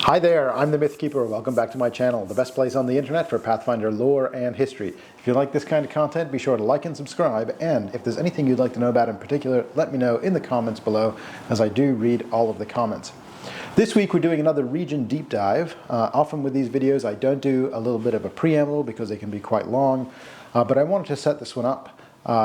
Hi there, I'm the Myth Keeper. Welcome back to my channel, the best place on the internet for Pathfinder lore and history. If you like this kind of content, be sure to like and subscribe, and if there's anything you'd like to know about in particular, let me know in the comments below, as I do read all of the comments. This week we're doing another region deep dive. Often with these videos I don't do a little bit of a preamble because they can be quite long, but I wanted to set this one up.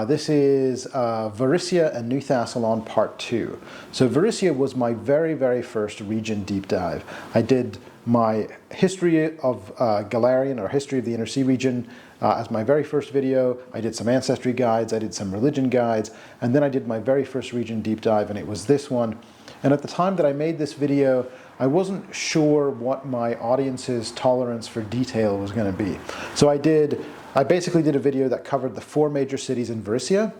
This is Varisia and New Thassilon Part 2. So Varisia was my very first region deep dive. I did my history of Galarian, or history of the Inner Sea region, as my very first video. I did some ancestry guides, I did some religion guides, and then I did my very first region deep dive, and it was this one. And at the time that I made this video, I wasn't sure what my audience's tolerance for detail was going to be. So I basically did a video that covered the 4 major cities in Varisia,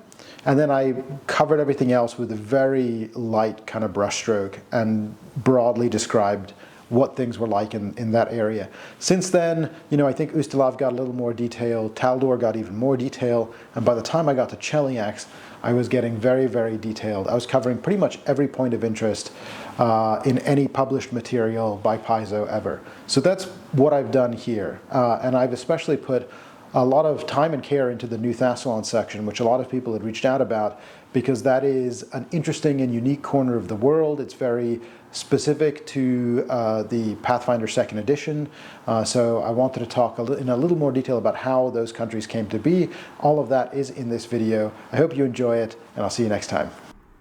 and then I covered everything else with a very light kind of brushstroke and broadly described what things were like in that area. Since then, I think Ustalav got a little more detail, Taldor got even more detail, and by the time I got to Cheliax, I was getting very detailed. I was covering pretty much every point of interest in any published material by Paizo ever. So that's what I've done here, and I've especially put a lot of time and care into the New Thassilon section, which a lot of people had reached out about, because that is an interesting and unique corner of the world. It's very specific to the Pathfinder 2nd edition, so I wanted to talk in a little more detail about how those countries came to be. All of that is in this video. I hope you enjoy it, and I'll see you next time.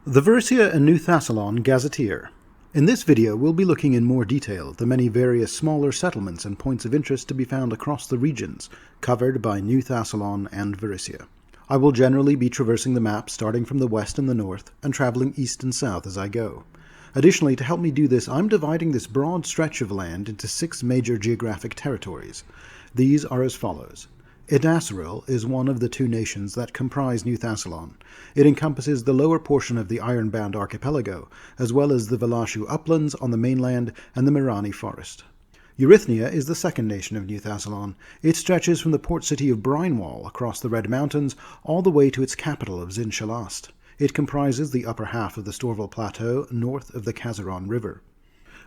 The Varisia and New Thassilon Gazetteer. In this video, we'll be looking in more detail at the many various smaller settlements and points of interest to be found across the regions, covered by New Thassilon and Varisia. I will generally be traversing the map starting from the west and the north, and traveling east and south as I go. Additionally, to help me do this, I'm dividing this broad stretch of land into 6 major geographic territories. These are as follows. Edasseril is one of the 2 nations that comprise New Thassilon. It encompasses the lower portion of the Ironbound archipelago, as well as the Velashu uplands on the mainland and the Mirani forest. Eurythnia is the 2nd nation of New Thassilon. It stretches from the port city of Brinewall across the Red Mountains all the way to its capital of Zin Shalast. It comprises the upper half of the Storval Plateau north of the Kazeron River.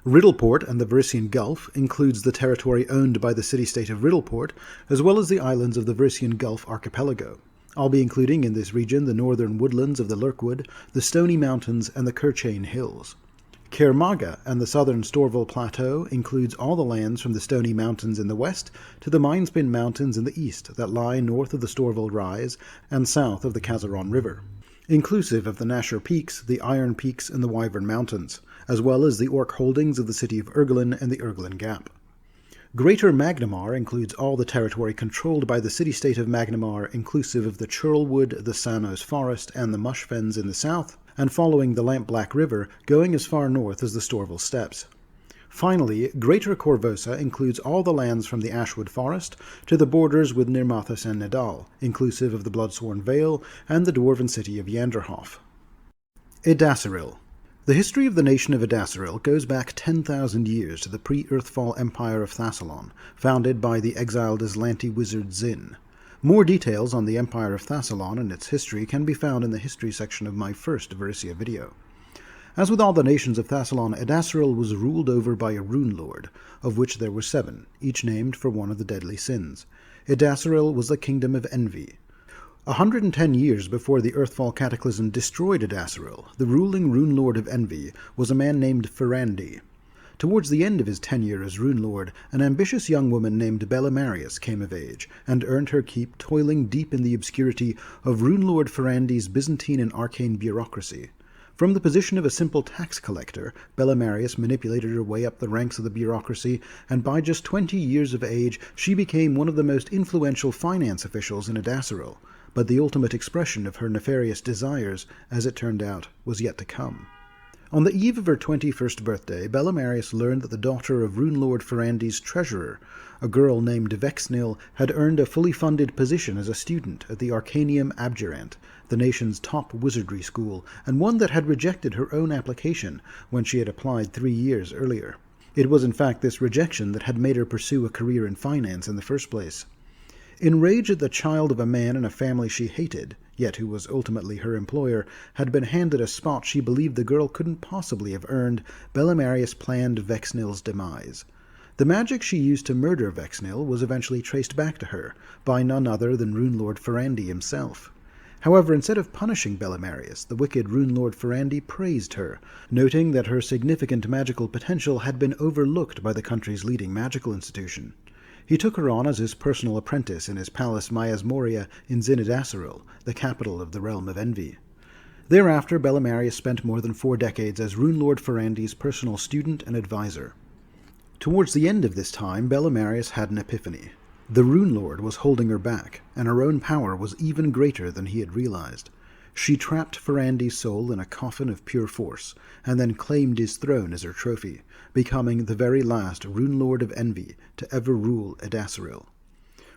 Riddleport and the Varisian Gulf includes the territory owned by the city-state of Riddleport, as well as the islands of the Varisian Gulf archipelago. I'll be including in this region the northern woodlands of the Lurkwood, the Stony Mountains, and the Kerchain Hills. Kaer Maga and the southern Storval Plateau includes all the lands from the Stony Mountains in the west to the Mindspin Mountains in the east that lie north of the Storval Rise and south of the Kazeron River, inclusive of the Nashor Peaks, the Iron Peaks, and the Wyvern Mountains, as well as the Orc holdings of the city of Urgulin and the Urgulin Gap. Greater Magnimar includes all the territory controlled by the city-state of Magnimar, inclusive of the Churlwood, the Sanos Forest, and the Mush Fens in the south, and following the Lampblack River, going as far north as the Storval Steppes. Finally, Greater Korvoa includes all the lands from the Ashwood Forest to the borders with Nirmathas and Nidal, inclusive of the Bloodsworn Vale and the dwarven city of Yanderhof. Edasseril. The history of the nation of Edasseril goes back 10,000 years to the pre-Earthfall Empire of Thassilon, founded by the exiled Aslanti wizard Zin. More details on the Empire of Thassilon and its history can be found in the history section of my first Varisia video. As with all the nations of Thassilon, Edasseril was ruled over by a rune lord, of which there were 7, each named for one of the deadly sins. Edasseril was the kingdom of envy. 110 years before the Earthfall Cataclysm destroyed Edasseril, the ruling rune lord of envy was a man named Ferandi. Towards the end of his tenure as rune lord, an ambitious young woman named Bellamarius came of age, and earned her keep toiling deep in the obscurity of rune lord Ferandi's Byzantine and arcane bureaucracy. From the position of a simple tax collector, Bellamarius manipulated her way up the ranks of the bureaucracy, and by just 20 years of age she became one of the most influential finance officials in Edasseril. But the ultimate expression of her nefarious desires, as it turned out, was yet to come. On the eve of her 21st birthday, Bellamarius learned that the daughter of Rune Lord Ferandi's treasurer, a girl named Vexnil, had earned a fully funded position as a student at the Arcanium Abjurant, the nation's top wizardry school, and one that had rejected her own application when she had applied 3 years earlier. It was in fact this rejection that had made her pursue a career in finance in the first place. Enraged at the child of a man in a family she hated, yet who was ultimately her employer, had been handed a spot she believed the girl couldn't possibly have earned, Belimarius planned Vexnil's demise. The magic she used to murder Vexnil was eventually traced back to her, by none other than Runelord Ferrandi himself. However, instead of punishing Belimarius, the wicked Runelord Ferrandi praised her, noting that her significant magical potential had been overlooked by the country's leading magical institution. He took her on as his personal apprentice in his palace Maias Moria in Edasseril, the capital of the Realm of Envy. Thereafter, Belimarius spent more than 4 decades as Runelord Ferrandi's personal student and advisor. Towards the end of this time, Belimarius had an epiphany. The Runelord was holding her back, and her own power was even greater than he had realized. She trapped Ferrandi's soul in a coffin of pure force, and then claimed his throne as her trophy, becoming the very last Runelord of Envy to ever rule Edasseril.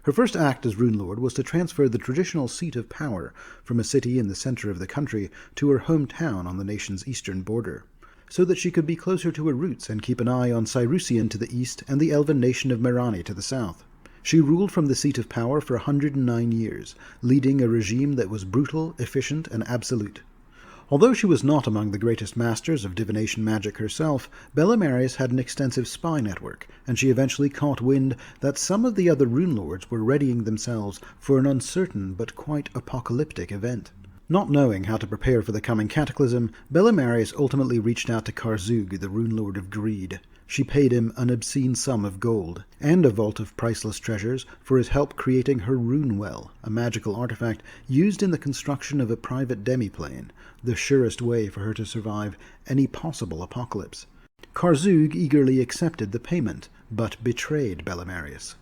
Her first act as Runelord was to transfer the traditional seat of power from a city in the center of the country to her hometown on the nation's eastern border, so that she could be closer to her roots and keep an eye on Cyrusian to the east and the elven nation of Mirani to the south. She ruled from the seat of power for 109 years, leading a regime that was brutal, efficient, and absolute. Although she was not among the greatest masters of divination magic herself, Belimarius had an extensive spy network, and she eventually caught wind that some of the other Runelords were readying themselves for an uncertain but quite apocalyptic event. Not knowing how to prepare for the coming cataclysm, Belimarius ultimately reached out to Karzug, the Runelord of Greed. She paid him an obscene sum of gold, and a vault of priceless treasures, for his help creating her Rune Well, a magical artifact used in the construction of a private demiplane, the surest way for her to survive any possible apocalypse. Karzug eagerly accepted the payment, but betrayed Belimarius.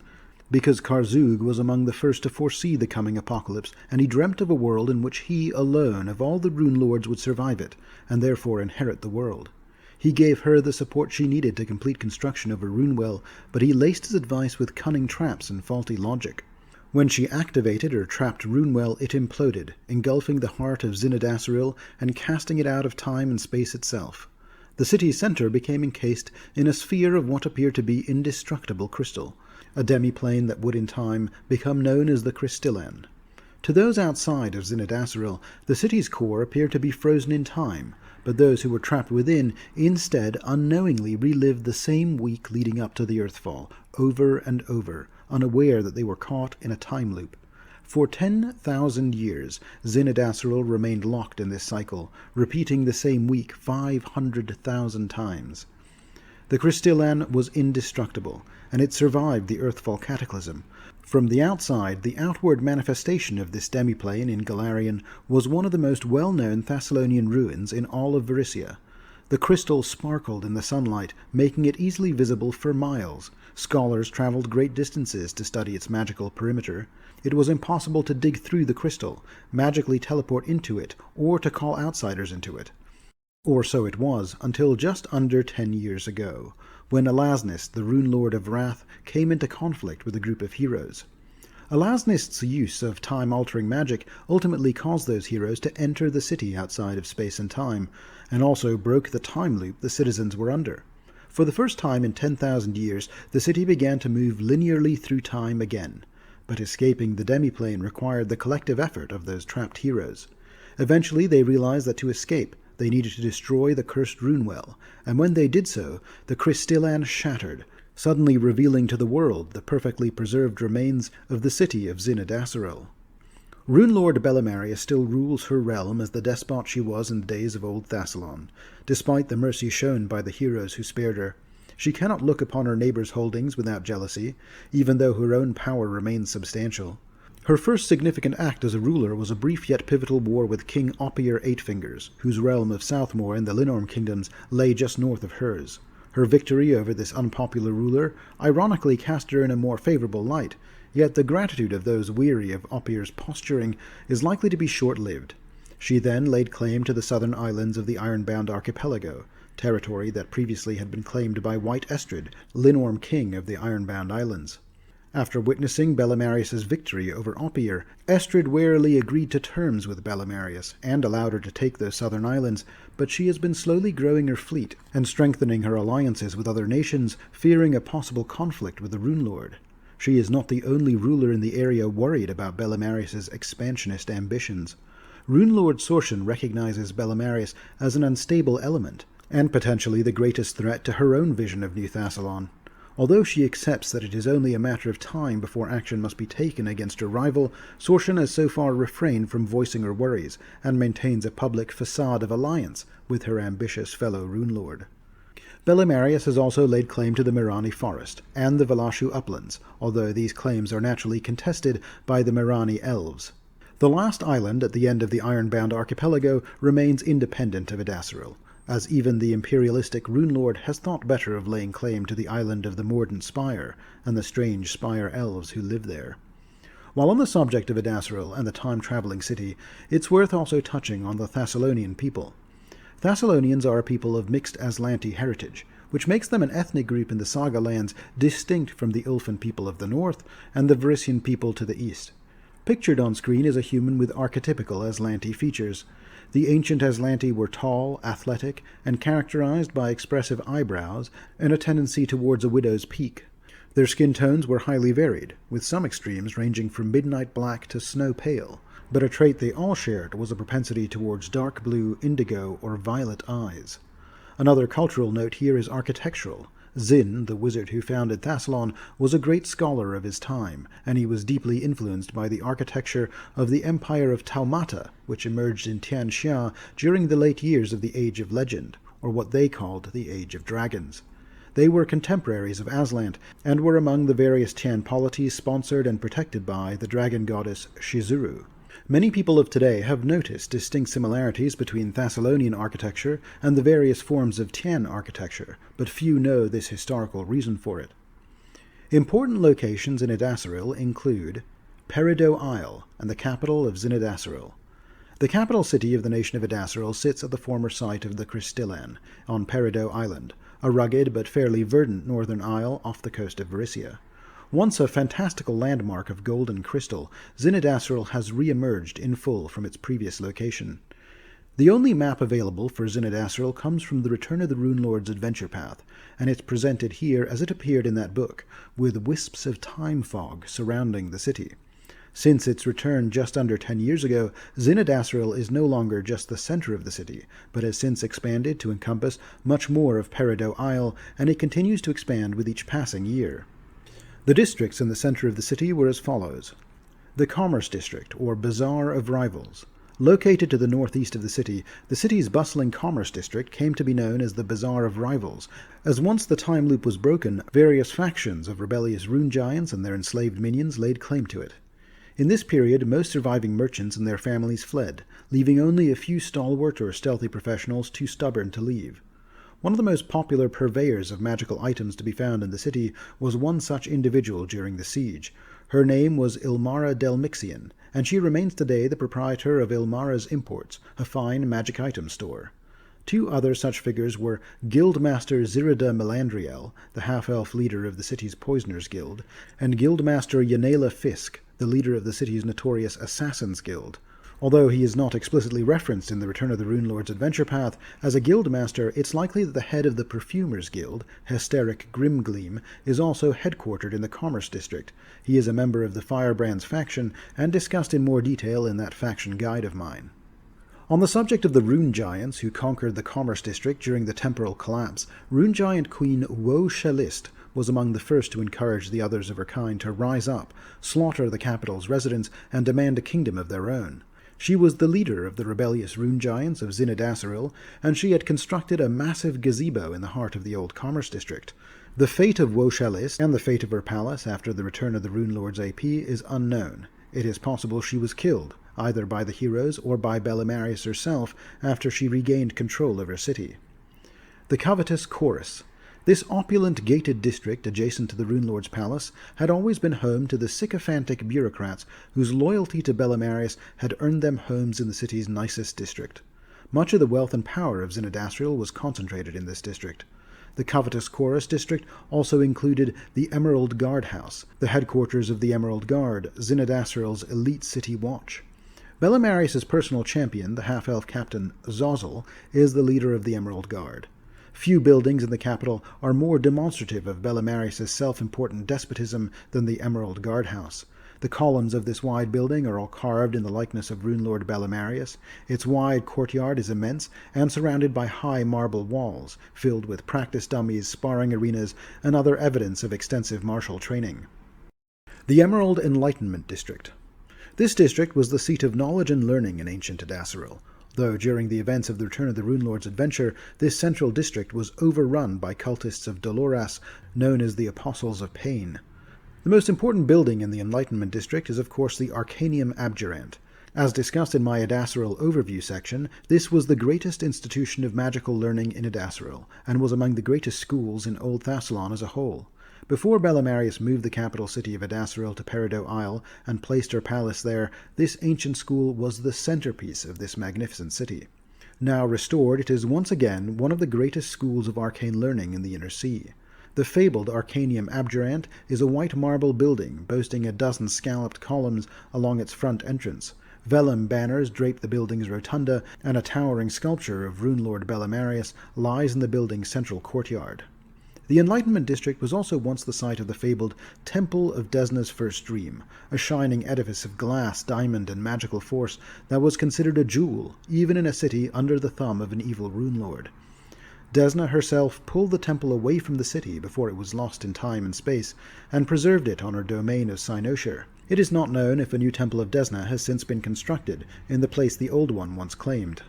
Because Karzug was among the first to foresee the coming apocalypse, and he dreamt of a world in which he alone of all the Runelords would survive it, and therefore inherit the world. He gave her the support she needed to complete construction of her Runewell, but he laced his advice with cunning traps and faulty logic. When she activated or trapped Runewell, it imploded, engulfing the heart of Edasseril and casting it out of time and space itself. The city's center became encased in a sphere of what appeared to be indestructible crystal, a demiplane that would in time become known as the Crystallan. To those outside of Edasseril, the city's core appeared to be frozen in time, but those who were trapped within instead unknowingly relived the same week leading up to the Earthfall, over and over, unaware that they were caught in a time loop. For 10,000 years, Edasseril remained locked in this cycle, repeating the same week 500,000 times. The Crystallan was indestructible, and it survived the Earthfall cataclysm. From the outside, the outward manifestation of this demiplane in Galarian was one of the most well-known Thassilonian ruins in all of Varisia. The crystal sparkled in the sunlight, making it easily visible for miles. Scholars traveled great distances to study its magical perimeter. It was impossible to dig through the crystal, magically teleport into it, or to call outsiders into it. Or so it was, until just under 10 years ago, when Alasnis, the Runelord of Wrath, came into conflict with a group of heroes. Alasnist's use of time-altering magic ultimately caused those heroes to enter the city outside of space and time, and also broke the time loop the citizens were under. For the first time in 10,000 years, the city began to move linearly through time again, but escaping the demiplane required the collective effort of those trapped heroes. Eventually they realized that to escape, they needed to destroy the cursed Runewell, and when they did so, the Crystallan shattered, suddenly revealing to the world the perfectly preserved remains of the city of Edasseril. Runelord Belimarius still rules her realm as the despot she was in the days of old Thassilon, despite the mercy shown by the heroes who spared her. She cannot look upon her neighbors' holdings without jealousy, even though her own power remains substantial. Her first significant act as a ruler was a brief yet pivotal war with King Opier Eightfingers, whose realm of Southmoor and the Linorm kingdoms lay just north of hers. Her victory over this unpopular ruler ironically cast her in a more favorable light, yet the gratitude of those weary of Opier's posturing is likely to be short-lived. She then laid claim to the southern islands of the Ironbound Archipelago, territory that previously had been claimed by White Estrid, Linorm king of the Ironbound Islands. After witnessing Belimarius's victory over Opier, Estrid warily agreed to terms with Belimarius and allowed her to take those southern islands, but she has been slowly growing her fleet and strengthening her alliances with other nations, fearing a possible conflict with the Runelord. She is not the only ruler in the area worried about Bellemarius's expansionist ambitions. Runelord Sorshan recognizes Bellemarius as an unstable element, and potentially the greatest threat to her own vision of New Thassilon. Although she accepts that it is only a matter of time before action must be taken against her rival, Sorshan has so far refrained from voicing her worries, and maintains a public facade of alliance with her ambitious fellow Runelord. Bellemarius has also laid claim to the Mirani forest and the Velashu uplands, although these claims are naturally contested by the Mirani elves. The last island at the end of the Ironbound archipelago remains independent of Edasseril, as even the imperialistic Runelord has thought better of laying claim to the island of the Mordant Spire and the strange Spire elves who live there. While on the subject of Edasseril and the time-traveling city, it's worth also touching on the Thassilonian people. Thassilonians are a people of mixed Aslanti heritage, which makes them an ethnic group in the Saga lands distinct from the Ulfin people of the north and the Varisian people to the east. Pictured on screen is a human with archetypical Aslanti features. The ancient Aslanti were tall, athletic, and characterized by expressive eyebrows and a tendency towards a widow's peak. Their skin tones were highly varied, with some extremes ranging from midnight black to snow pale, but a trait they all shared was a propensity towards dark blue, indigo, or violet eyes. Another cultural note here is architectural. Zin, the wizard who founded Thassilon, was a great scholar of his time, and he was deeply influenced by the architecture of the Empire of Taumata, which emerged in Tianxia during the late years of the Age of Legend, or what they called the Age of Dragons. They were contemporaries of Aslant, and were among the various Tian polities sponsored and protected by the dragon goddess Shizuru. Many people of today have noticed distinct similarities between Thassilonian architecture and the various forms of Tian architecture, but few know this historical reason for it. Important locations in Edasseril include Peridot Isle and the capital of Edasseril. The capital city of the nation of Edasseril sits at the former site of the Crystillan, on Peridot Island, a rugged but fairly verdant northern isle off the coast of Varisia. Once a fantastical landmark of golden crystal, Edasseril has re-emerged in full from its previous location. The only map available for Edasseril comes from the Return of the Runelord's adventure path, and it's presented here as it appeared in that book, with wisps of time fog surrounding the city. Since its return just under 10 years ago, Edasseril is no longer just the center of the city, but has since expanded to encompass much more of Peridot Isle, and it continues to expand with each passing year. The districts in the center of the city were as follows. The Commerce District, or Bazaar of Rivals. Located to the northeast of the city's bustling Commerce District came to be known as the Bazaar of Rivals, as once the time loop was broken, various factions of rebellious rune giants and their enslaved minions laid claim to it. In this period, most surviving merchants and their families fled, leaving only a few stalwart or stealthy professionals too stubborn to leave. One of the most popular purveyors of magical items to be found in the city was one such individual during the siege. Her name was Ilmara Delmixian, and she remains today the proprietor of Ilmara's Imports, a fine magic item store. Two other such figures were Guildmaster Zirida Melandriel, the half-elf leader of the city's Poisoners Guild, and Guildmaster Yanela Fisk, the leader of the city's notorious Assassins Guild. Although he is not explicitly referenced in the Return of the Runelord's adventure path, as a guildmaster it's likely that the head of the Perfumers Guild, Hesteric Grimgleam, is also headquartered in the Commerce District. He is a member of the Firebrands faction, and discussed in more detail in that faction guide of mine. On the subject of the Rune Giants who conquered the Commerce District during the temporal collapse, Rune Giant Queen Woe Shalist was among the first to encourage the others of her kind to rise up, slaughter the capital's residents, and demand a kingdom of their own. She was the leader of the rebellious rune giants of Edasseril, and she had constructed a massive gazebo in the heart of the old Commerce District. The fate of Woe Shalist and the fate of her palace after the return of the Runelord's AP is unknown. It is possible she was killed, either by the heroes or by Bellemarius herself, after she regained control of her city. The covetous Chorus. This opulent gated district adjacent to the Runelord's palace had always been home to the sycophantic bureaucrats whose loyalty to Bellemarius had earned them homes in the city's nicest district. Much of the wealth and power of Edasseril was concentrated in this district. The covetous Chorus district also included the Emerald Guard House, the headquarters of the Emerald Guard, Edasseril's elite city watch. Bellemarius's personal champion, the half-elf captain Zozel, is the leader of the Emerald Guard. Few buildings in the capital are more demonstrative of Bellemarius' self-important despotism than the Emerald Guardhouse. The columns of this wide building are all carved in the likeness of Runelord Bellemarius. Its wide courtyard is immense and surrounded by high marble walls, filled with practice dummies, sparring arenas, and other evidence of extensive martial training. The Emerald Enlightenment District. This district was the seat of knowledge and learning in ancient Edasseril, though during the events of the Return of the Runelord's adventure, this central district was overrun by cultists of Doloras, known as the Apostles of Pain. The most important building in the Enlightenment District is of course the Arcanium Abjurant. As discussed in my Edasseril overview section, this was the greatest institution of magical learning in Edasseril, and was among the greatest schools in Old Thassilon as a whole. Before Bellemarius moved the capital city of Edasseril to Peridot Isle and placed her palace there, this ancient school was the centerpiece of this magnificent city. Now restored, it is once again one of the greatest schools of arcane learning in the Inner Sea. The fabled Arcanium Abjurant is a white marble building boasting a dozen scalloped columns along its front entrance. Vellum banners drape the building's rotunda, and a towering sculpture of Runelord Bellemarius lies in the building's central courtyard. The Enlightenment District was also once the site of the fabled Temple of Desna's First Dream, a shining edifice of glass, diamond, and magical force that was considered a jewel, even in a city under the thumb of an evil runelord. Desna herself pulled the temple away from the city before it was lost in time and space, and preserved it on her domain of Cynosure. It is not known if a new temple of Desna has since been constructed in the place the old one once claimed.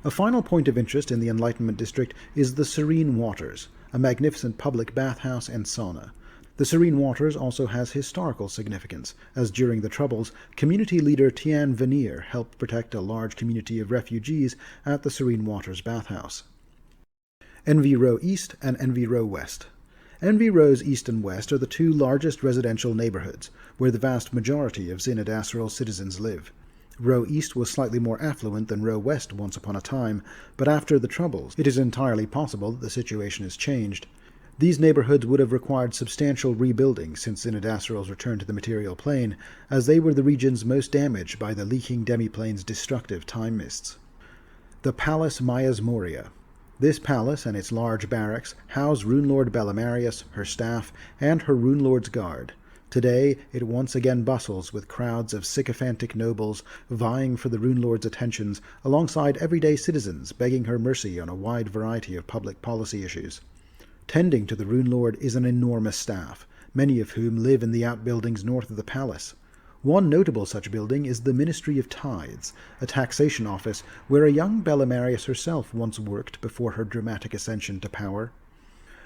A final point of interest in the Enlightenment District is the Serene Waters, a magnificent public bathhouse and sauna. The Serene Waters also has historical significance, as during the Troubles, community leader Tian Veneer helped protect a large community of refugees at the Serene Waters bathhouse. Envy Row East and Envy Row West. Envy Rows East and West are the two largest residential neighborhoods, where the vast majority of Zin Edasseril's citizens live. Row East was slightly more affluent than Row West once upon a time, but after the Troubles, it is entirely possible that the situation has changed. These neighborhoods would have required substantial rebuilding since Zin Edasseril's return to the material plane, as they were the regions most damaged by the leaking demiplane's destructive time mists. The Palace Myas Moria. This palace and its large barracks house Runelord Bellemarius, her staff, and her Runelord's guard. Today, it once again bustles with crowds of sycophantic nobles vying for the Runelord's attentions alongside everyday citizens begging her mercy on a wide variety of public policy issues. Tending to the Runelord is an enormous staff, many of whom live in the outbuildings north of the palace. One notable such building is the Ministry of Tithes, a taxation office where a young Bellemarius herself once worked before her dramatic ascension to power.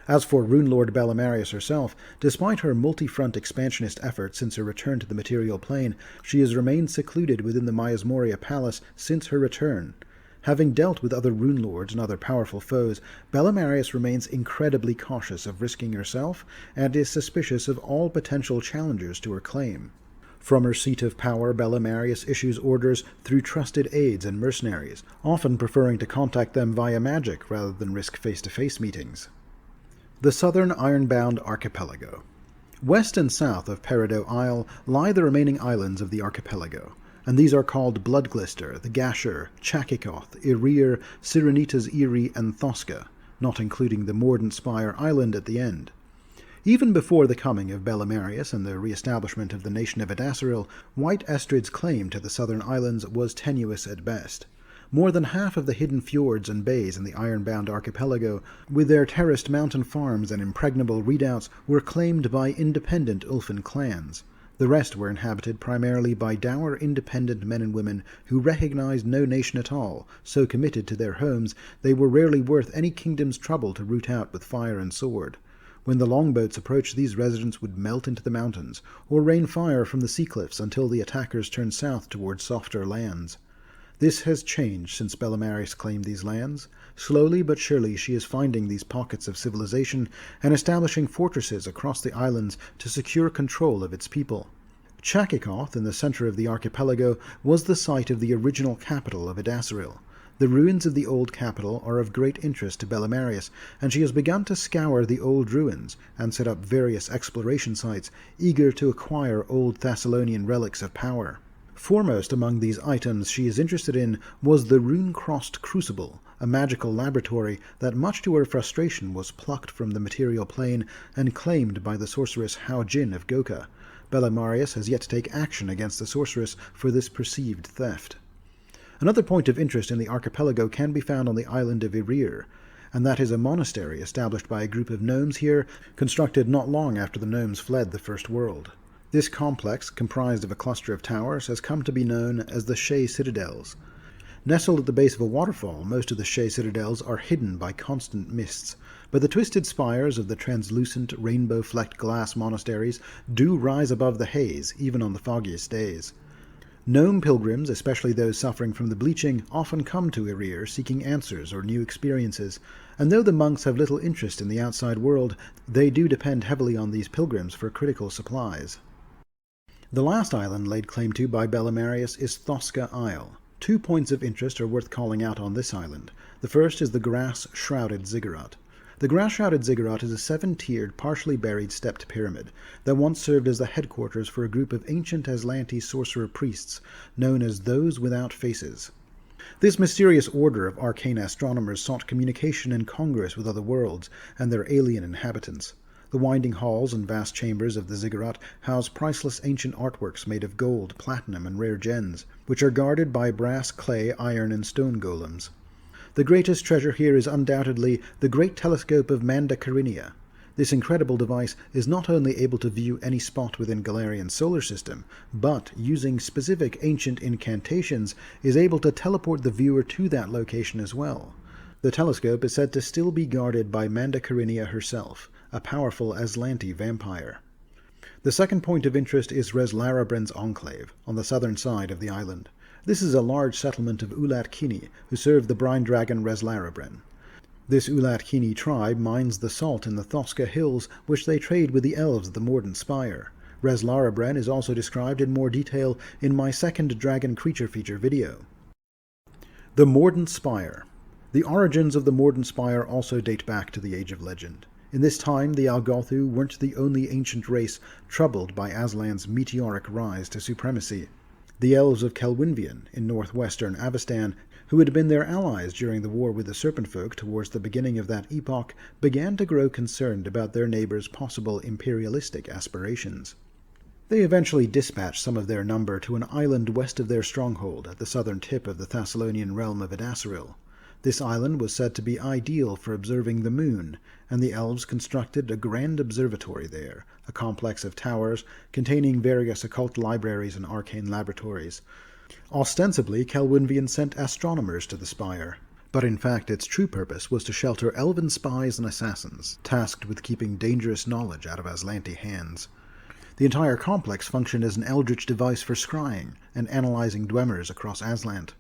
As for Runelord Bellemarius herself, despite her multi-front expansionist efforts since her return to the material plane, she has remained secluded within the Myas Moria Palace since her return. Having dealt with other Runelords and other powerful foes, Bellemarius remains incredibly cautious of risking herself and is suspicious of all potential challengers to her claim. From her seat of power, Bellemarius issues orders through trusted aides and mercenaries, often preferring to contact them via magic rather than risk face-to-face meetings. The Southern Ironbound Archipelago. West and south of Peridot Isle lie the remaining islands of the archipelago, and these are called Bloodglister, the Gasher, Chakikoth, Irir, Sirenitas Iri, and Thoska, not including the Mordant Spire Island at the end. Even before the coming of Bellemarius and the re-establishment of the nation of Edasseril, White Estrid's claim to the southern islands was tenuous at best. More than half of the hidden fjords and bays in the Ironbound Archipelago, with their terraced mountain farms and impregnable redoubts, were claimed by independent Ulfin clans. The rest were inhabited primarily by dour independent men and women who recognized no nation at all, so committed to their homes they were rarely worth any kingdom's trouble to root out with fire and sword. When the longboats approached, these residents would melt into the mountains, or rain fire from the sea cliffs until the attackers turned south towards softer lands. This has changed since Bellemarius claimed these lands. Slowly but surely she is finding these pockets of civilization and establishing fortresses across the islands to secure control of its people. Chakikoth, in the center of the archipelago, was the site of the original capital of Edasseril. The ruins of the old capital are of great interest to Bellemarius, and she has begun to scour the old ruins and set up various exploration sites, eager to acquire old Thassilonian relics of power. Foremost among these items she is interested in was the rune-crossed crucible, a magical laboratory that, much to her frustration, was plucked from the material plane and claimed by the sorceress Hao Jin of Goka. Belimarius has yet to take action against the sorceress for this perceived theft. Another point of interest in the archipelago can be found on the island of Irir, and that is a monastery established by a group of gnomes here, constructed not long after the gnomes fled the First World. This complex, comprised of a cluster of towers, has come to be known as the Shea Citadels. Nestled at the base of a waterfall, most of the Shea Citadels are hidden by constant mists, but the twisted spires of the translucent, rainbow-flecked glass monasteries do rise above the haze, even on the foggiest days. Gnome pilgrims, especially those suffering from the bleaching, often come to Irir seeking answers or new experiences, and though the monks have little interest in the outside world, they do depend heavily on these pilgrims for critical supplies. The last island laid claim to by Belimarius is Thoska Isle. 2 points of interest are worth calling out on this island. The first is the grass-shrouded ziggurat. The grass-shrouded ziggurat is a 7-tiered, partially buried stepped pyramid that once served as the headquarters for a group of ancient Aslanti sorcerer priests known as Those Without Faces. This mysterious order of arcane astronomers sought communication and congress with other worlds and their alien inhabitants. The winding halls and vast chambers of the ziggurat house priceless ancient artworks made of gold, platinum, and rare gems, which are guarded by brass, clay, iron, and stone golems. The greatest treasure here is undoubtedly the Great Telescope of Mandakarinia. This incredible device is not only able to view any spot within Galarian's solar system, but, using specific ancient incantations, is able to teleport the viewer to that location as well. The telescope is said to still be guarded by Mandakarinia herself, a powerful Aslanti vampire. The second point of interest is Reslarabren's enclave, on the southern side of the island. This is a large settlement of Ulat-Kini, who serve the brine dragon Reslarabren. This Ulat-Kini tribe mines the salt in the Thoska Hills, which they trade with the elves of the Mordant Spire. Reslarabren is also described in more detail in my second dragon creature feature video. The Mordant Spire. The origins of the Mordant Spire also date back to the Age of Legend. In this time, the Algothu weren't the only ancient race troubled by Aslan's meteoric rise to supremacy. The elves of Kelwynvian, in northwestern Avestan, who had been their allies during the war with the Serpent Folk towards the beginning of that epoch, began to grow concerned about their neighbors' possible imperialistic aspirations. They eventually dispatched some of their number to an island west of their stronghold at the southern tip of the Thessalonian realm of Edasseril. This island was said to be ideal for observing the moon, and the elves constructed a grand observatory there, a complex of towers containing various occult libraries and arcane laboratories. Ostensibly, Kelwynvian sent astronomers to the spire, but in fact its true purpose was to shelter elven spies and assassins, tasked with keeping dangerous knowledge out of Aslanti hands. The entire complex functioned as an eldritch device for scrying and analyzing dwellers across Aslant.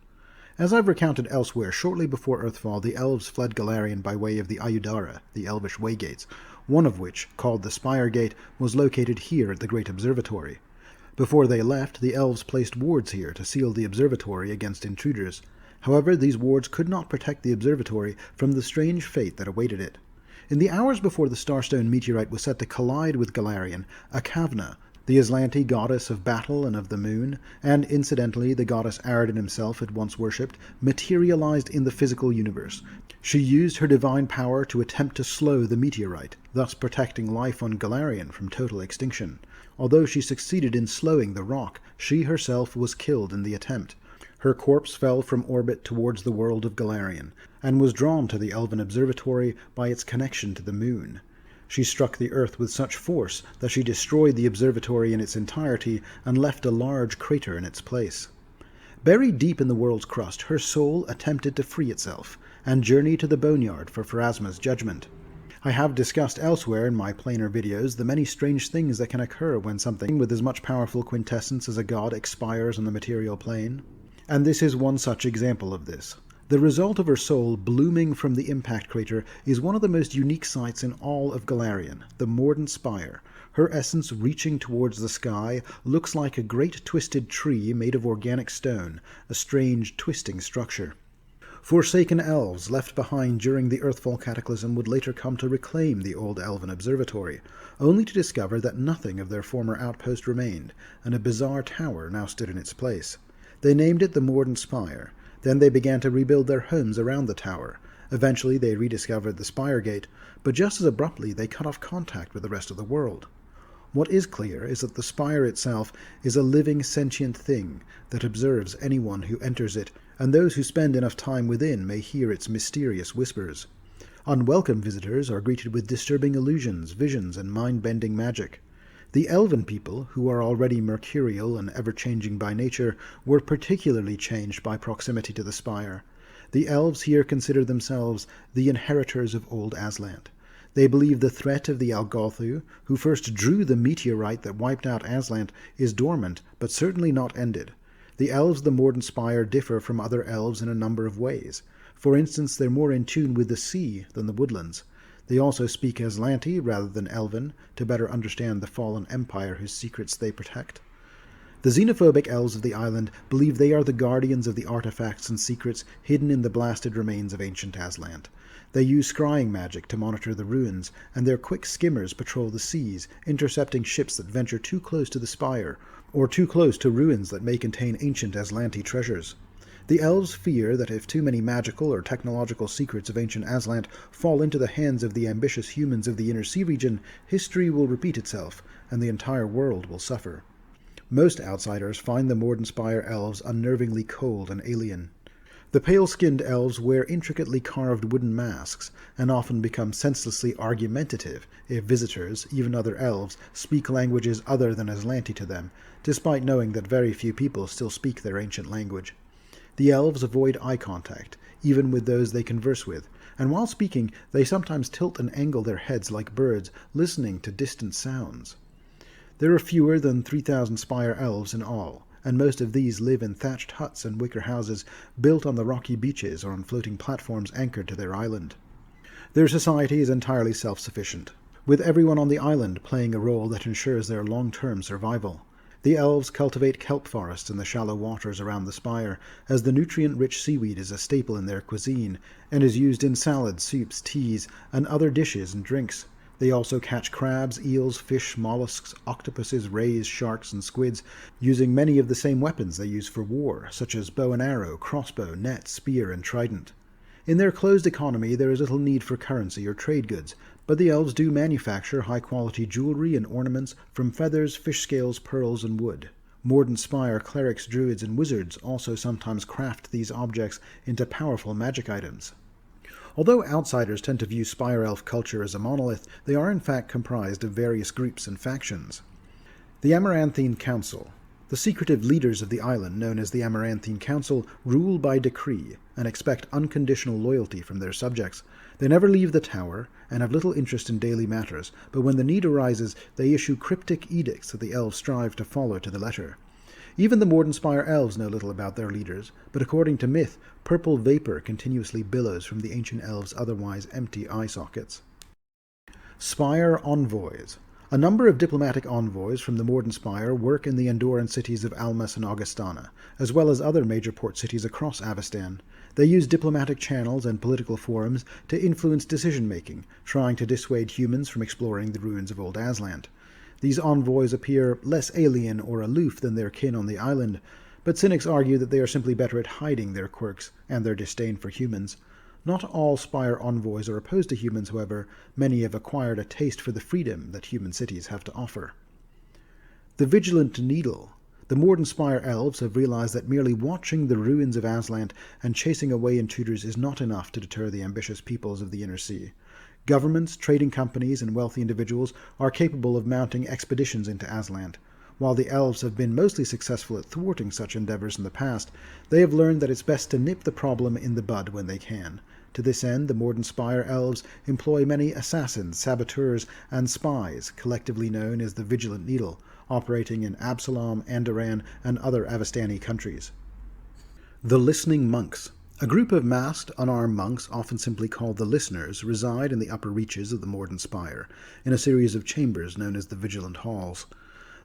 As I've recounted elsewhere, shortly before Earthfall, the elves fled Galarian by way of the Ayudara, the elvish waygates, one of which, called the Spire Gate, was located here at the Great Observatory. Before they left, the elves placed wards here to seal the observatory against intruders. However, these wards could not protect the observatory from the strange fate that awaited it. In the hours before the Starstone meteorite was set to collide with Galarian, Akavna, the Aslanti goddess of battle and of the moon, and incidentally the goddess Aradin himself had once worshipped, materialized in the physical universe. She used her divine power to attempt to slow the meteorite, thus protecting life on Galarian from total extinction. Although she succeeded in slowing the rock, she herself was killed in the attempt. Her corpse fell from orbit towards the world of Galarian, and was drawn to the Elven Observatory by its connection to the moon. She struck the earth with such force that she destroyed the observatory in its entirety and left a large crater in its place. Buried deep in the world's crust, her soul attempted to free itself, and journey to the Boneyard for Pharasma's judgment. I have discussed elsewhere in my planar videos the many strange things that can occur when something with as much powerful quintessence as a god expires on the material plane. And this is one such example of this. The result of her soul blooming from the impact crater is one of the most unique sights in all of Galarian, the Mordant Spire. Her essence reaching towards the sky looks like a great twisted tree made of organic stone, a strange twisting structure. Forsaken elves left behind during the Earthfall cataclysm would later come to reclaim the old elven observatory, only to discover that nothing of their former outpost remained, and a bizarre tower now stood in its place. They named it the Mordant Spire. Then they began to rebuild their homes around the tower. Eventually they rediscovered the Spire Gate, but just as abruptly they cut off contact with the rest of the world. What is clear is that the Spire itself is a living, sentient thing that observes anyone who enters it, and those who spend enough time within may hear its mysterious whispers. Unwelcome visitors are greeted with disturbing illusions, visions, and mind-bending magic. The elven people, who are already mercurial and ever-changing by nature, were particularly changed by proximity to the Spire. The elves here consider themselves the inheritors of old Aslant. They believe the threat of the Algothu, who first drew the meteorite that wiped out Aslant, is dormant, but certainly not ended. The elves of the Morden Spire differ from other elves in a number of ways. For instance, they're more in tune with the sea than the woodlands. They also speak Aslanti rather than Elven, to better understand the fallen empire whose secrets they protect. The xenophobic elves of the island believe they are the guardians of the artifacts and secrets hidden in the blasted remains of ancient Aslant. They use scrying magic to monitor the ruins, and their quick skimmers patrol the seas, intercepting ships that venture too close to the Spire, or too close to ruins that may contain ancient Aslanti treasures. The elves fear that if too many magical or technological secrets of ancient Aslant fall into the hands of the ambitious humans of the Inner Sea region, history will repeat itself, and the entire world will suffer. Most outsiders find the Morden Spire elves unnervingly cold and alien. The pale-skinned elves wear intricately carved wooden masks, and often become senselessly argumentative if visitors, even other elves, speak languages other than Aslanti to them, despite knowing that very few people still speak their ancient language. The elves avoid eye contact, even with those they converse with, and while speaking they sometimes tilt and angle their heads like birds, listening to distant sounds. There are fewer than 3,000 Spire elves in all, and most of these live in thatched huts and wicker houses built on the rocky beaches or on floating platforms anchored to their island. Their society is entirely self-sufficient, with everyone on the island playing a role that ensures their long-term survival. The elves cultivate kelp forests in the shallow waters around the Spire, as the nutrient-rich seaweed is a staple in their cuisine, and is used in salads, soups, teas, and other dishes and drinks. They also catch crabs, eels, fish, mollusks, octopuses, rays, sharks, and squids, using many of the same weapons they use for war, such as bow and arrow, crossbow, net, spear, and trident. In their closed economy there is little need for currency or trade goods, but the elves do manufacture high-quality jewelry and ornaments from feathers, fish scales, pearls, and wood. Morden Spire clerics, druids, and wizards also sometimes craft these objects into powerful magic items. Although outsiders tend to view Spire elf culture as a monolith, they are in fact comprised of various groups and factions. The Amaranthine Council. The secretive leaders of the island, known as the Amaranthine Council, rule by decree and expect unconditional loyalty from their subjects. They never leave the tower and have little interest in daily matters, but when the need arises, they issue cryptic edicts that the elves strive to follow to the letter. Even the Morden Spire elves know little about their leaders, but according to myth, purple vapor continuously billows from the ancient elves' otherwise empty eye sockets. Spire Envoys. A number of diplomatic envoys from the Morden Spire work in the Andoran cities of Almas and Augustana, as well as other major port cities across Avestan. They use diplomatic channels and political forums to influence decision-making, trying to dissuade humans from exploring the ruins of old Aslant. These envoys appear less alien or aloof than their kin on the island, but cynics argue that they are simply better at hiding their quirks and their disdain for humans. Not all Spire envoys are opposed to humans, however. Many have acquired a taste for the freedom that human cities have to offer. The Vigilant Needle. The Morden Spire elves have realized that merely watching the ruins of Aslant and chasing away intruders is not enough to deter the ambitious peoples of the Inner Sea. Governments, trading companies, and wealthy individuals are capable of mounting expeditions into Aslant. While the elves have been mostly successful at thwarting such endeavors in the past, they have learned that it's best to nip the problem in the bud when they can. To this end, the Morden Spire elves employ many assassins, saboteurs, and spies, collectively known as the Vigilant Needle, operating in Absalom, Andoran, and other Avestani countries. The Listening Monks. A group of masked, unarmed monks, often simply called the Listeners, reside in the upper reaches of the Morden Spire, in a series of chambers known as the Vigilant Halls.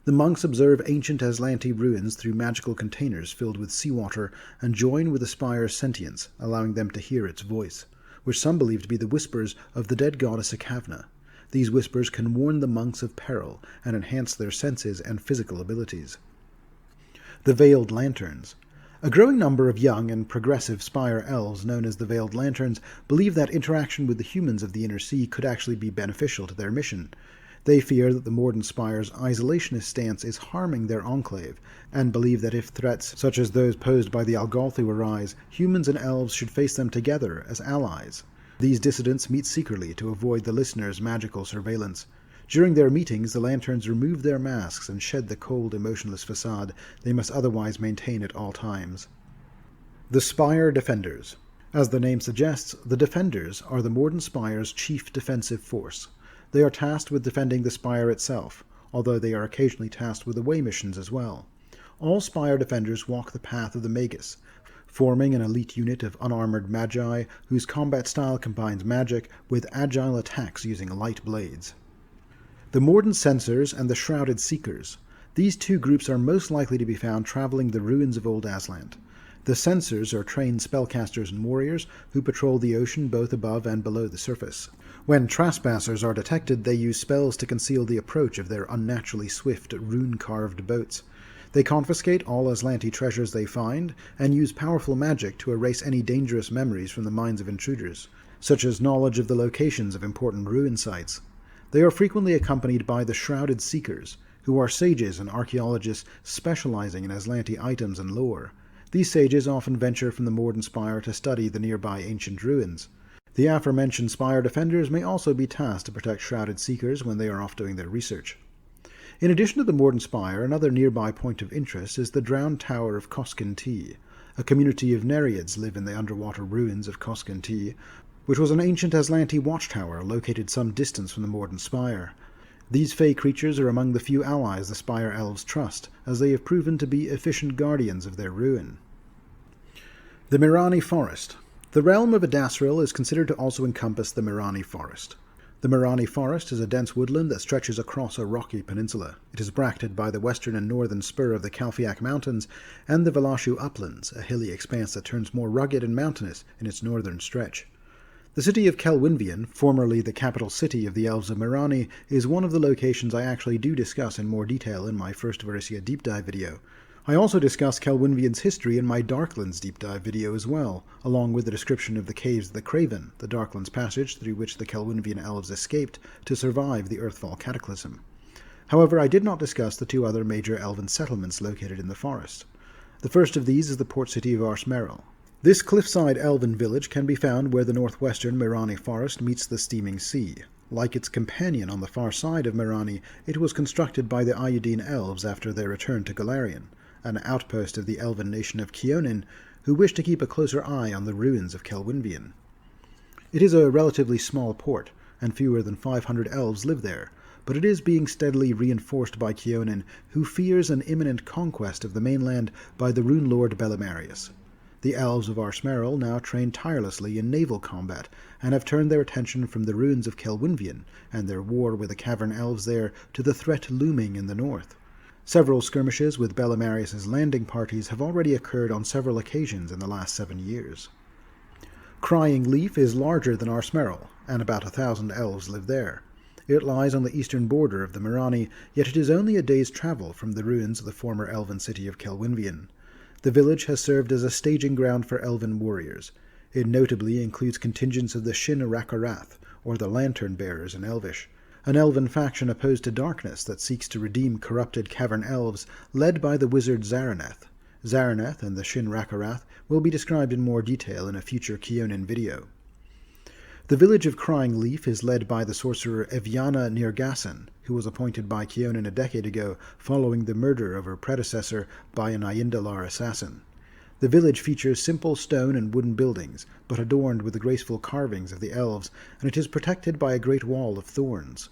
The monks observe ancient Aslanti ruins through magical containers filled with seawater and join with the spire's sentience, allowing them to hear its voice, which some believe to be the whispers of the dead goddess Akavna. These whispers can warn the monks of peril and enhance their senses and physical abilities. The Veiled Lanterns. A growing number of young and progressive Spire elves, known as the Veiled Lanterns, believe that interaction with the humans of the Inner Sea could actually be beneficial to their mission. They fear that the Morden Spire's isolationist stance is harming their enclave, and believe that if threats such as those posed by the Algolthu arise, humans and elves should face them together as allies. These dissidents meet secretly to avoid the listeners' magical surveillance. During their meetings, the Lanterns remove their masks and shed the cold, emotionless facade they must otherwise maintain at all times. The Spire Defenders. As the name suggests, the Defenders are the Morden Spire's chief defensive force. They are tasked with defending the Spire itself, although they are occasionally tasked with away missions as well. All Spire Defenders walk the path of the Magus, forming an elite unit of unarmored magi whose combat style combines magic with agile attacks using light blades. The Morden Censors and the Shrouded Seekers. These two groups are most likely to be found traveling the ruins of Old Aslant. The Censors are trained spellcasters and warriors who patrol the ocean both above and below the surface. When trespassers are detected, they use spells to conceal the approach of their unnaturally swift, rune-carved boats. They confiscate all Aslanti treasures they find, and use powerful magic to erase any dangerous memories from the minds of intruders, such as knowledge of the locations of important ruin sites. They are frequently accompanied by the Shrouded Seekers, who are sages and archaeologists specializing in Aslanti items and lore. These sages often venture from the Morden Spire to study the nearby ancient ruins. The aforementioned Spire Defenders may also be tasked to protect Shrouded Seekers when they are off doing their research. In addition to the Morden Spire, another nearby point of interest is the Drowned Tower of Koskin T. A community of Nereids live in the underwater ruins of Koskin T, which was an ancient Aslanti watchtower located some distance from the Morden Spire. These fey creatures are among the few allies the Spire Elves trust, as they have proven to be efficient guardians of their ruin. The Mirani Forest. The realm of Edasseril is considered to also encompass the Mirani Forest. The Mirani Forest is a dense woodland that stretches across a rocky peninsula. It is bracketed by the western and northern spur of the Kalfiak Mountains and the Velashu Uplands, a hilly expanse that turns more rugged and mountainous in its northern stretch. The city of Kelwynvian, formerly the capital city of the Elves of Mirani, is one of the locations I actually do discuss in more detail in my first Varisia deep dive video. I also discuss Kelwynvian's history in my Darklands deep dive video as well, along with the description of the Caves of the Craven, the Darklands passage through which the Kelwynvian elves escaped to survive the Earthfall Cataclysm. However, I did not discuss the two other major elven settlements located in the forest. The first of these is the port city of Arsmeril. This cliffside elven village can be found where the northwestern Mirani Forest meets the steaming sea. Like its companion on the far side of Mirani, it was constructed by the Ayudine elves after their return to Golarion, an outpost of the elven nation of Keonin, who wished to keep a closer eye on the ruins of Kelwynvian. It is a relatively small port, and fewer than 500 elves live there, but it is being steadily reinforced by Keonin, who fears an imminent conquest of the mainland by the rune lord Belimarius. The elves of Arsmeril now train tirelessly in naval combat, and have turned their attention from the ruins of Kelwynvian and their war with the cavern elves there to the threat looming in the north. Several skirmishes with Belimarius's landing parties have already occurred on several occasions in the last 7 years. Crying Leaf is larger than Arsmeril, and about 1,000 elves live there. It lies on the eastern border of the Mirani, yet it is only a day's travel from the ruins of the former elven city of Kelwynvian. The village has served as a staging ground for elven warriors. It notably includes contingents of the Shin Rakarath, or the Lantern Bearers in Elvish, an elven faction opposed to darkness that seeks to redeem corrupted cavern elves, led by the wizard Zaraneth. Zaraneth and the Shin Rakarath will be described in more detail in a future Keonin video. The village of Crying Leaf is led by the sorcerer Eviana Nirgasen, who was appointed by Keonin a decade ago following the murder of her predecessor by an Aindalar assassin. The village features simple stone and wooden buildings, but adorned with the graceful carvings of the elves, and it is protected by a great wall of thorns.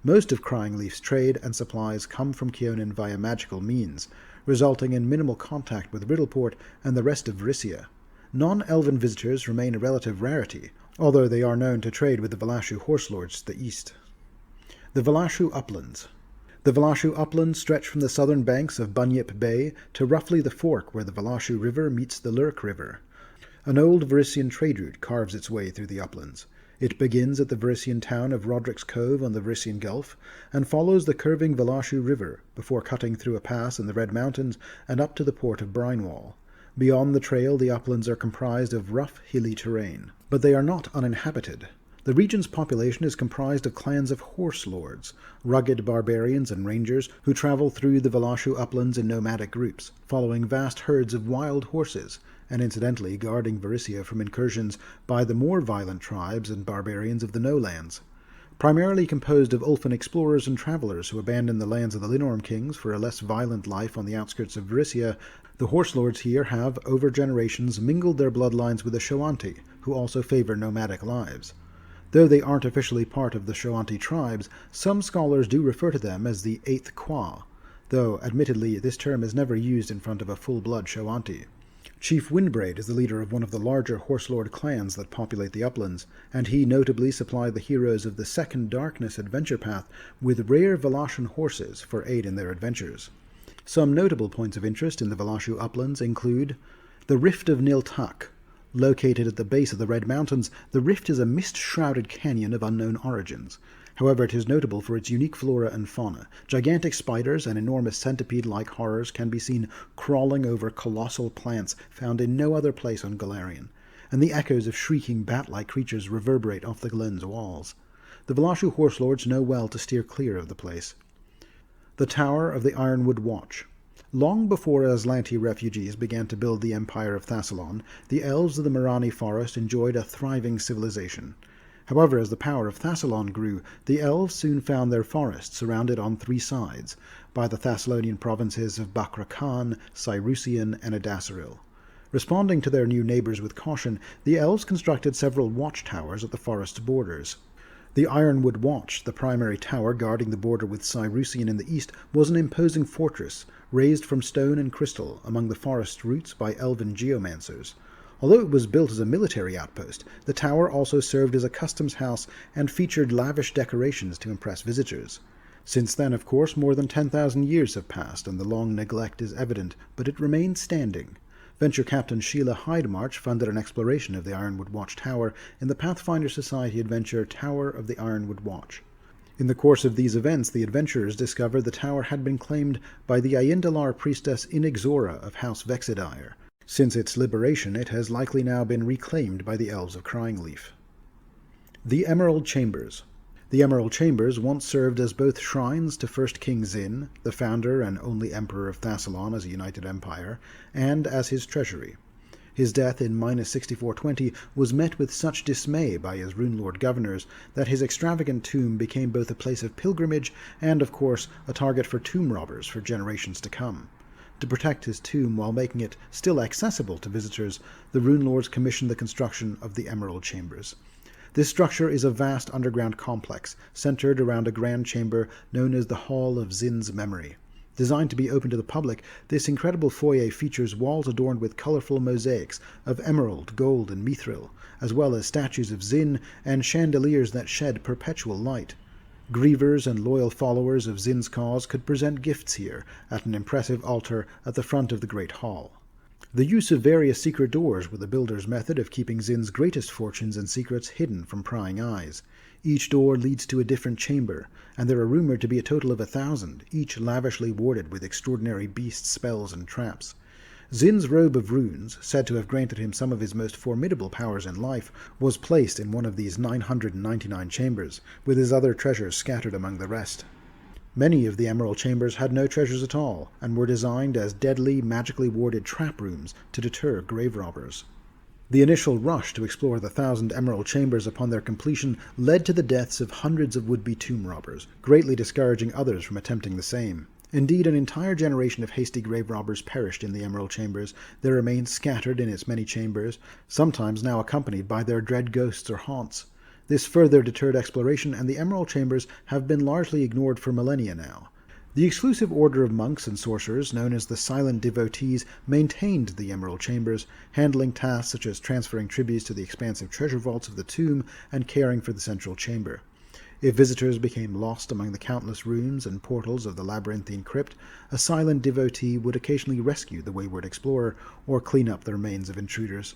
Most of Crying Leaf's trade and supplies come from Keonin via magical means, resulting in minimal contact with Riddleport and the rest of Varisia. Non-elven visitors remain a relative rarity, although they are known to trade with the Velashu horse lords to the east. The Velashu Uplands. The Velashu Uplands stretch from the southern banks of Bunyip Bay to roughly the fork where the Velashu River meets the Lurk River. An old Varisian trade route carves its way through the uplands. It begins at the Varisian town of Roderick's Cove on the Varisian Gulf, and follows the curving Velashu River before cutting through a pass in the Red Mountains and up to the port of Brinewall. Beyond the trail, the uplands are comprised of rough, hilly terrain, but they are not uninhabited. The region's population is comprised of clans of horse lords, rugged barbarians and rangers who travel through the Valashu uplands in nomadic groups, following vast herds of wild horses, and incidentally guarding Varisia from incursions by the more violent tribes and barbarians of the No-lands. Primarily composed of Ulfin explorers and travelers who abandoned the lands of the Linorm kings for a less violent life on the outskirts of Varisia, the horse lords here have, over generations, mingled their bloodlines with the Shoanti, who also favor nomadic lives. Though they aren't officially part of the Shoanti tribes, some scholars do refer to them as the Eighth Qua, though admittedly this term is never used in front of a full-blood Shoanti. Chief Windbraid is the leader of one of the larger horselord clans that populate the uplands, and he notably supplied the heroes of the Second Darkness adventure path with rare Valashan horses for aid in their adventures. Some notable points of interest in the Valashu uplands include the Rift of Niltak. Located at the base of the Red Mountains, the rift is a mist-shrouded canyon of unknown origins. However, it is notable for its unique flora and fauna. Gigantic spiders and enormous centipede-like horrors can be seen crawling over colossal plants found in no other place on Golarion, and the echoes of shrieking bat-like creatures reverberate off the glen's walls. The Valashu horse lords know well to steer clear of the place. The Tower of the Ironwood Watch. Long before Aslanti refugees began to build the Empire of Thassilon, the elves of the Mirani forest enjoyed a thriving civilization. However, as the power of Thassilon grew, the elves soon found their forest surrounded on three sides by the Thassilonian provinces of Bakra Khan, Cyrusian, and Edasseril. Responding to their new neighbors with caution, the elves constructed several watchtowers at the forest's borders. The Ironwood Watch, the primary tower guarding the border with Cyrusian in the east, was an imposing fortress, raised from stone and crystal among the forest's roots by elven geomancers. Although it was built as a military outpost, the tower also served as a customs house and featured lavish decorations to impress visitors. Since then, of course, more than 10,000 years have passed, and the long neglect is evident, but it remains standing. Venture Captain Sheila Hydemarch funded an exploration of the Ironwood Watch Tower in the Pathfinder Society adventure Tower of the Ironwood Watch. In the course of these events, the adventurers discovered the tower had been claimed by the Ayendalar priestess Inexora of House Vexedire. Since its liberation, it has likely now been reclaimed by the Elves of Cryingleaf. The Emerald Chambers. The Emerald Chambers once served as both shrines to First King Zin, the founder and only emperor of Thassilon as a united empire, and as his treasury. His death in -6420 was met with such dismay by his runelord governors that his extravagant tomb became both a place of pilgrimage and, of course, a target for tomb robbers for generations to come. To protect his tomb while making it still accessible to visitors, the runelords commissioned the construction of the Emerald Chambers. This structure is a vast underground complex, centered around a grand chamber known as the Hall of Zin's Memory. Designed to be open to the public, this incredible foyer features walls adorned with colorful mosaics of emerald, gold, and mithril, as well as statues of Zin and chandeliers that shed perpetual light. Grievers and loyal followers of Zin's cause could present gifts here at an impressive altar at the front of the Great Hall. The use of various secret doors were the builder's method of keeping Zin's greatest fortunes and secrets hidden from prying eyes. Each door leads to a different chamber, and there are rumored to be a total of 1,000, each lavishly warded with extraordinary beast spells and traps. Zin's robe of runes, said to have granted him some of his most formidable powers in life, was placed in one of these 999 chambers, with his other treasures scattered among the rest. Many of the Emerald Chambers had no treasures at all, and were designed as deadly, magically warded trap rooms to deter grave robbers. The initial rush to explore the 1,000 Emerald Chambers upon their completion led to the deaths of hundreds of would-be tomb robbers, greatly discouraging others from attempting the same. Indeed, an entire generation of hasty grave robbers perished in the Emerald Chambers, their remains scattered in its many chambers, sometimes now accompanied by their dread ghosts or haunts. This further deterred exploration, and the Emerald Chambers have been largely ignored for millennia now. The exclusive order of monks and sorcerers, known as the Silent Devotees, maintained the Emerald Chambers, handling tasks such as transferring tributes to the expansive treasure vaults of the tomb and caring for the central chamber. If visitors became lost among the countless rooms and portals of the labyrinthine crypt, a Silent Devotee would occasionally rescue the wayward explorer or clean up the remains of intruders.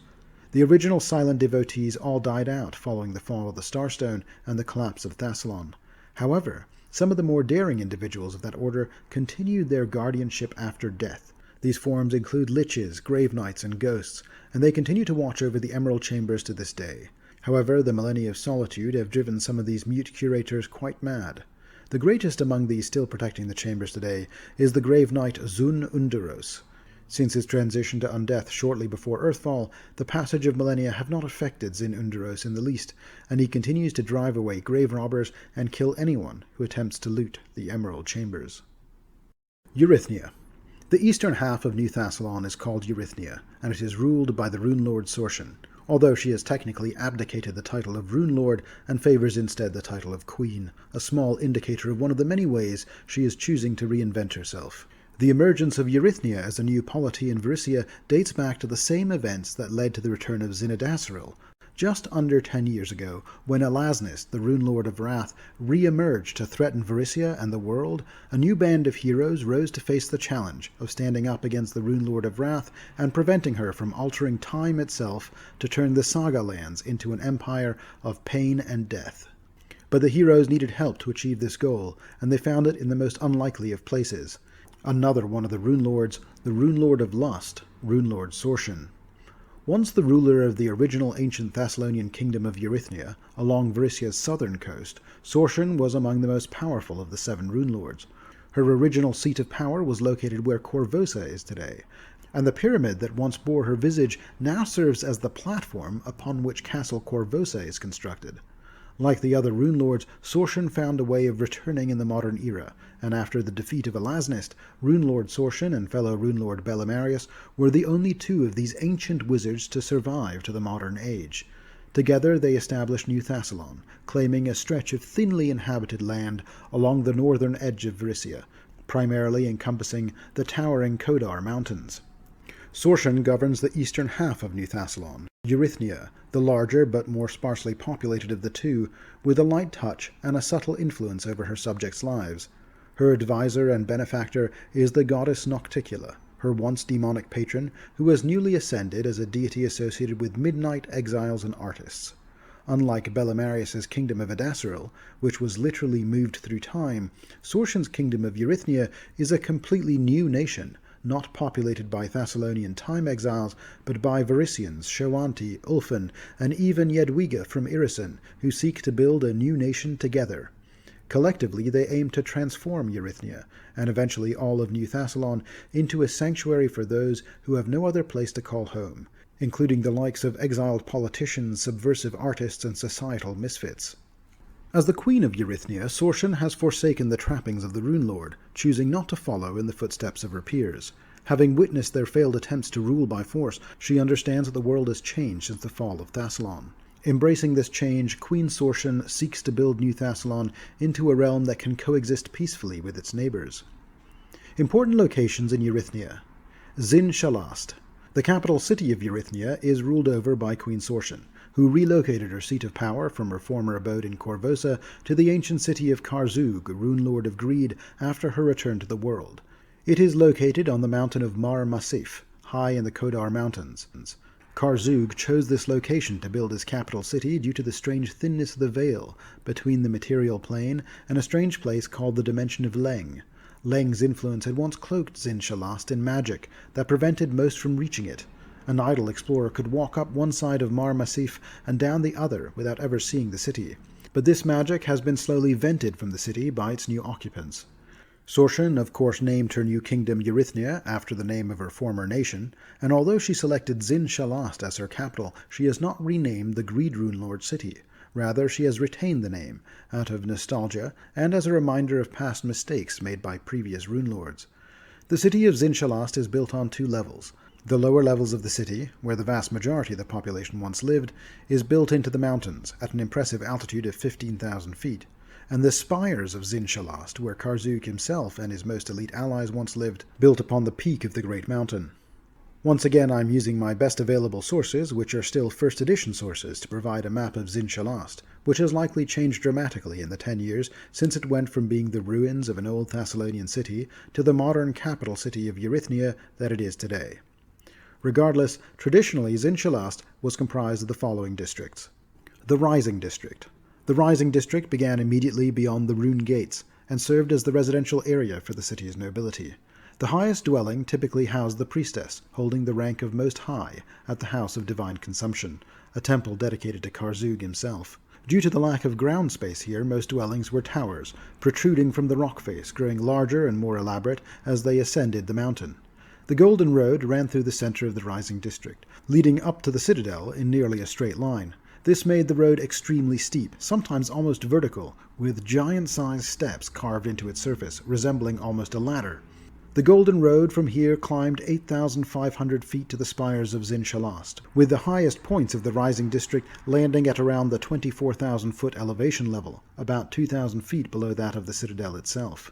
The original Silent Devotees all died out following the fall of the Starstone and the collapse of Thassilon. However, some of the more daring individuals of that order continued their guardianship after death. These forms include liches, grave knights, and ghosts, and they continue to watch over the Emerald Chambers to this day. However, the millennia of solitude have driven some of these mute curators quite mad. The greatest among these still protecting the chambers today is the grave knight Zun Underos. Since his transition to undeath shortly before Earthfall, the passage of millennia have not affected Zin Underos in the least, and he continues to drive away grave robbers and kill anyone who attempts to loot the Emerald Chambers. Eurythnia. The eastern half of New Thassilon is called Eurythnia, and it is ruled by the Rune Lord Sorshan, although she has technically abdicated the title of Rune Lord and favours instead the title of Queen, a small indicator of one of the many ways she is choosing to reinvent herself. The emergence of Eurythnia as a new polity in Varisia dates back to the same events that led to the return of Edasseril, just under 10 years ago, when Elasnist, the Rune Lord of Wrath, re-emerged to threaten Varisia and the world. A new band of heroes rose to face the challenge of standing up against the Rune Lord of Wrath and preventing her from altering time itself to turn the Saga lands into an empire of pain and death. But the heroes needed help to achieve this goal, and they found it in the most unlikely of places. Another one of the Rune Lords, the Rune Lord of Lust, Rune Lord Sorshan. Once the ruler of the original ancient Thessalonian kingdom of Eurythnia, along Varisia's southern coast, Sorshan was among the most powerful of the 7 Rune Lords. Her original seat of power was located where Korvoa is today, and the pyramid that once bore her visage now serves as the platform upon which Castle Korvoa is constructed. Like the other Rune Lords, Sorshan found a way of returning in the modern era, and after the defeat of Elasnist, Rune Lord Sorshan and fellow Rune Lord Bellemarius were the only 2 of these ancient wizards to survive to the modern age. Together they established New Thassilon, claiming a stretch of thinly inhabited land along the northern edge of Varisia, primarily encompassing the towering Kodar Mountains. Sorshan governs the eastern half of New Thassilon, Eurythnia, the larger but more sparsely populated of the 2, with a light touch and a subtle influence over her subjects' lives. Her advisor and benefactor is the goddess Nocticula, her once demonic patron, who has newly ascended as a deity associated with midnight exiles and artists. Unlike Bellemarius's kingdom of Edasseril, which was literally moved through time, Sorshan's kingdom of Eurythnia is a completely new nation, not populated by Thessalonian time exiles, but by Varisians, Shoanti, Ulfan, and even Jedwiga from Irisen, who seek to build a new nation together. Collectively, they aim to transform Eurythnia, and eventually all of New Thassilon, into a sanctuary for those who have no other place to call home, including the likes of exiled politicians, subversive artists, and societal misfits. As the Queen of Eurythnia, Sorshan has forsaken the trappings of the Rune Lord, choosing not to follow in the footsteps of her peers. Having witnessed their failed attempts to rule by force, she understands that the world has changed since the fall of Thassilon. Embracing this change, Queen Sorshan seeks to build New Thassilon into a realm that can coexist peacefully with its neighbours. Important locations in Eurythnia. Zin Shalast. The capital city of Eurythnia is ruled over by Queen Sorshan, who relocated her seat of power from her former abode in Korvoa to the ancient city of Karzug, Rune Lord of Greed, after her return to the world. It is located on the mountain of Mar Massif, high in the Kodar Mountains. Karzug chose this location to build his capital city due to the strange thinness of the veil between the material plane and a strange place called the Dimension of Leng. Leng's influence had once cloaked Zin Shalast in magic that prevented most from reaching it. An idle explorer could walk up one side of Mar Massif and down the other without ever seeing the city. But this magic has been slowly vented from the city by its new occupants. Sorshan, of course, named her new kingdom Eurythnia after the name of her former nation, and although she selected Zin Shalast as her capital, she has not renamed the Greed Rune Lord city. Rather, she has retained the name, out of nostalgia and as a reminder of past mistakes made by previous Rune Lords. The city of Zin Shalast is built on 2 levels. The lower levels of the city, where the vast majority of the population once lived, is built into the mountains at an impressive altitude of 15,000 feet. And the spires of Zin Shalast, where Karzuk himself and his most elite allies once lived, built upon the peak of the Great Mountain. Once again, I'm using my best available sources, which are still first edition sources, to provide a map of Zin Shalast, which has likely changed dramatically in the 10 years since it went from being the ruins of an old Thessalonian city to the modern capital city of Eurythnia that it is today. Regardless, traditionally Zin Shalast was comprised of the following districts. The Rising District. The Rising District began immediately beyond the Rune Gates, and served as the residential area for the city's nobility. The highest dwelling typically housed the priestess, holding the rank of Most High at the House of Divine Consumption, a temple dedicated to Karzug himself. Due to the lack of ground space here, most dwellings were towers, protruding from the rock face, growing larger and more elaborate as they ascended the mountain. The Golden Road ran through the center of the rising district, leading up to the citadel in nearly a straight line. This made the road extremely steep, sometimes almost vertical, with giant-sized steps carved into its surface, resembling almost a ladder. The Golden Road from here climbed 8,500 feet to the spires of Zin-Shalast, with the highest points of the rising district landing at around the 24,000-foot elevation level, about 2,000 feet below that of the citadel itself.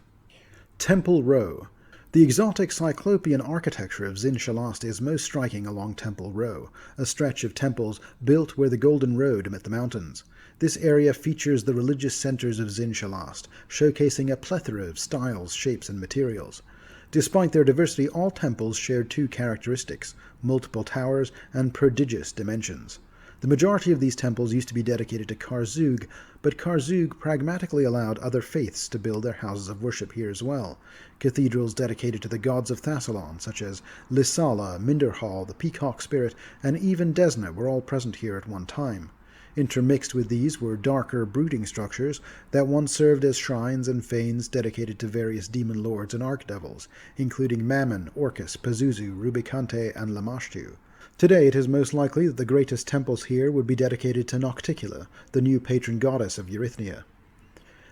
Temple Row. The exotic cyclopean architecture of Zin-Shalast is most striking along Temple Row, a stretch of temples built where the Golden Road met the mountains. This area features the religious centers of Zin-Shalast, showcasing a plethora of styles, shapes, and materials. Despite their diversity, all temples shared two characteristics: multiple towers and prodigious dimensions. The majority of these temples used to be dedicated to Karzug, but Karzug pragmatically allowed other faiths to build their houses of worship here as well. Cathedrals dedicated to the gods of Thassilon, such as Lissala, Minderhall, the Peacock Spirit, and even Desna, were all present here at one time. Intermixed with these were darker brooding structures that once served as shrines and fanes dedicated to various demon lords and archdevils, including Mammon, Orcus, Pazuzu, Rubicante, and Lamashtu. Today it is most likely that the greatest temples here would be dedicated to Nocticula, the new patron goddess of Eurythnia.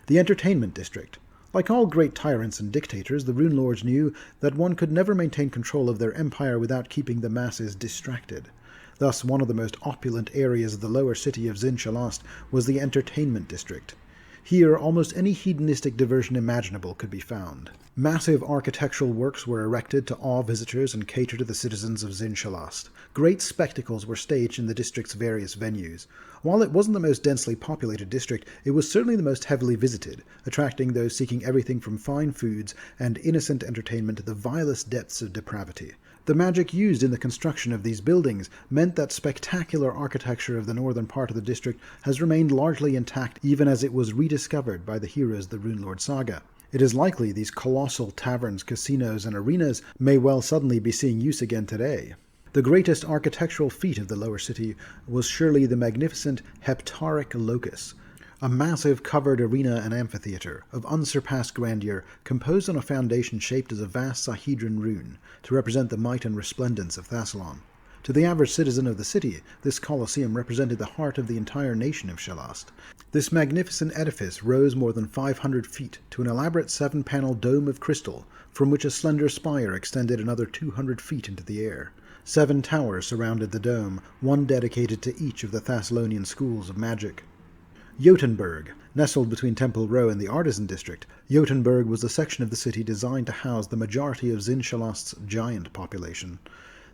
The Entertainment District. Like all great tyrants and dictators, the Rune Lords knew that one could never maintain control of their empire without keeping the masses distracted. Thus, one of the most opulent areas of the lower city of Zin-Shalast was the Entertainment District. Here, almost any hedonistic diversion imaginable could be found. Massive architectural works were erected to awe visitors and cater to the citizens of Zin-Shalast. Great spectacles were staged in the district's various venues. While it wasn't the most densely populated district, it was certainly the most heavily visited, attracting those seeking everything from fine foods and innocent entertainment to the vilest depths of depravity. The magic used in the construction of these buildings meant that spectacular architecture of the northern part of the district has remained largely intact even as it was rediscovered by the heroes of the Runelord saga. It is likely these colossal taverns, casinos, and arenas may well suddenly be seeing use again today. The greatest architectural feat of the lower city was surely the magnificent Heptaric Locus, a massive covered arena and amphitheater of unsurpassed grandeur composed on a foundation shaped as a vast Sahedron rune to represent the might and resplendence of Thassilon. To the average citizen of the city, this Colosseum represented the heart of the entire nation of Shalast. This magnificent edifice rose more than 500 feet to an elaborate 7-panel dome of crystal, from which a slender spire extended another 200 feet into the air. 7 towers surrounded the dome, one dedicated to each of the Thassilonian schools of magic. Jotunberg. Nestled between Temple Row and the Artisan District, Jotunberg was a section of the city designed to house the majority of Zin-Shalast's giant population.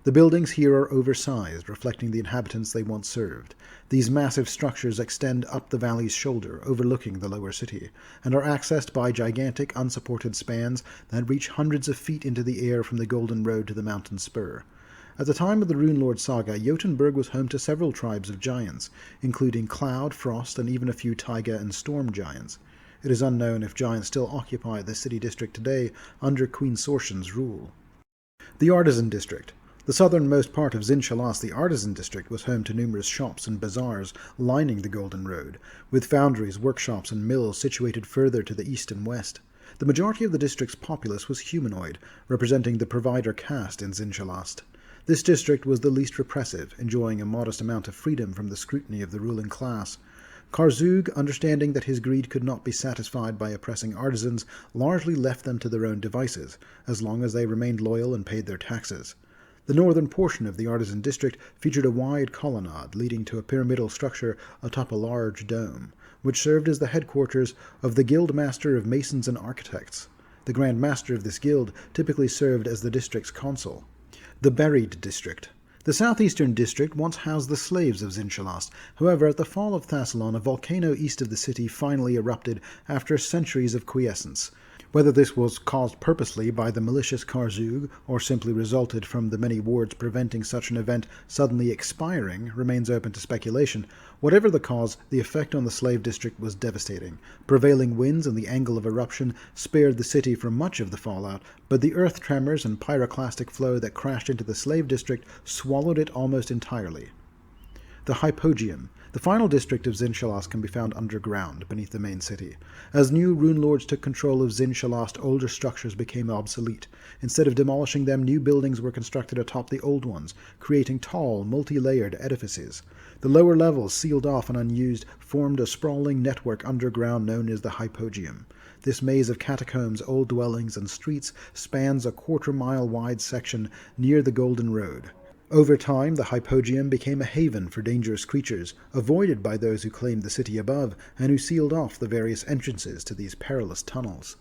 The buildings here are oversized, reflecting the inhabitants they once served. These massive structures extend up the valley's shoulder, overlooking the lower city, and are accessed by gigantic, unsupported spans that reach hundreds of feet into the air from the Golden Road to the mountain spur. At the time of the Runelord saga, Jotunberg was home to several tribes of giants, including Cloud, Frost, and even a few Taiga and Storm giants. It is unknown if giants still occupy the city district today under Queen Sorshan's rule. The Artisan District. The southernmost part of Zin-Shalast, the Artisan District, was home to numerous shops and bazaars lining the Golden Road, with foundries, workshops, and mills situated further to the east and west. The majority of the district's populace was humanoid, representing the provider caste in Zin-Shalast. This district was the least repressive, enjoying a modest amount of freedom from the scrutiny of the ruling class. Karzug, understanding that his greed could not be satisfied by oppressing artisans, largely left them to their own devices, as long as they remained loyal and paid their taxes. The northern portion of the Artisan District featured a wide colonnade leading to a pyramidal structure atop a large dome, which served as the headquarters of the Guild Master of Masons and Architects. The Grand Master of this guild typically served as the district's consul. The Buried District. The southeastern district once housed the slaves of Zin-Shalast. However, at the fall of Thassilon, a volcano east of the city finally erupted after centuries of quiescence. Whether this was caused purposely by the malicious Karzug, or simply resulted from the many wards preventing such an event suddenly expiring, remains open to speculation. Whatever the cause, the effect on the slave district was devastating. Prevailing winds and the angle of eruption spared the city from much of the fallout, but the earth tremors and pyroclastic flow that crashed into the slave district swallowed it almost entirely. The Hypogeum. The final district of Zin-Shalast can be found underground, beneath the main city. As new rune lords took control of Zin-Shalast, older structures became obsolete. Instead of demolishing them, new buildings were constructed atop the old ones, creating tall, multi-layered edifices. The lower levels, sealed off and unused, formed a sprawling network underground known as the Hypogeum. This maze of catacombs, old dwellings, and streets spans a quarter-mile wide section near the Golden Road. Over time, the Hypogeum became a haven for dangerous creatures, avoided by those who claimed the city above, and who sealed off the various entrances to these perilous tunnels.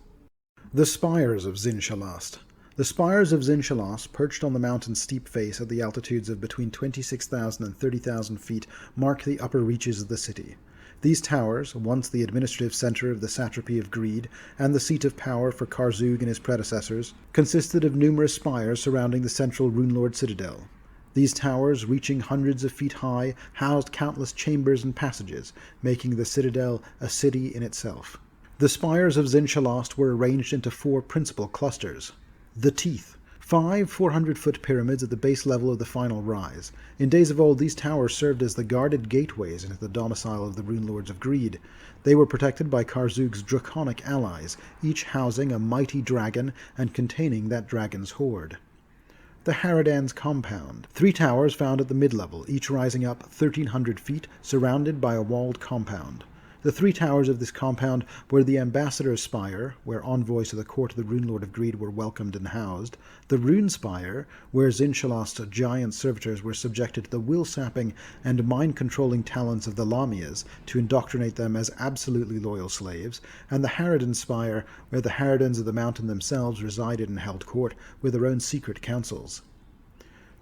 The Spires of Zin-Shalast. The Spires of Zin-Shalast, perched on the mountain's steep face at the altitudes of between 26,000 and 30,000 feet, mark the upper reaches of the city. These towers, once the administrative center of the satrapy of Greed and the seat of power for Karzug and his predecessors, consisted of numerous spires surrounding the central runelord citadel. These towers, reaching hundreds of feet high, housed countless chambers and passages, making the citadel a city in itself. The spires of Zin-Shalast were arranged into 4 principal clusters. The Teeth. 5 400-foot pyramids at the base level of the final rise. In days of old, these towers served as the guarded gateways into the domicile of the runelords of Greed. They were protected by Karzug's draconic allies, each housing a mighty dragon and containing that dragon's horde. The Harridan's Compound. 3 towers found at the mid-level, each rising up 1,300 feet, surrounded by a walled compound. The 3 towers of this compound were the Ambassador's Spire, where envoys to the court of the Runelord of Greed were welcomed and housed, the Rune Spire, where Zin-Shalast's giant servitors were subjected to the will-sapping and mind-controlling talents of the Lamias to indoctrinate them as absolutely loyal slaves, and the Harridan Spire, where the Harridans of the mountain themselves resided and held court with their own secret councils.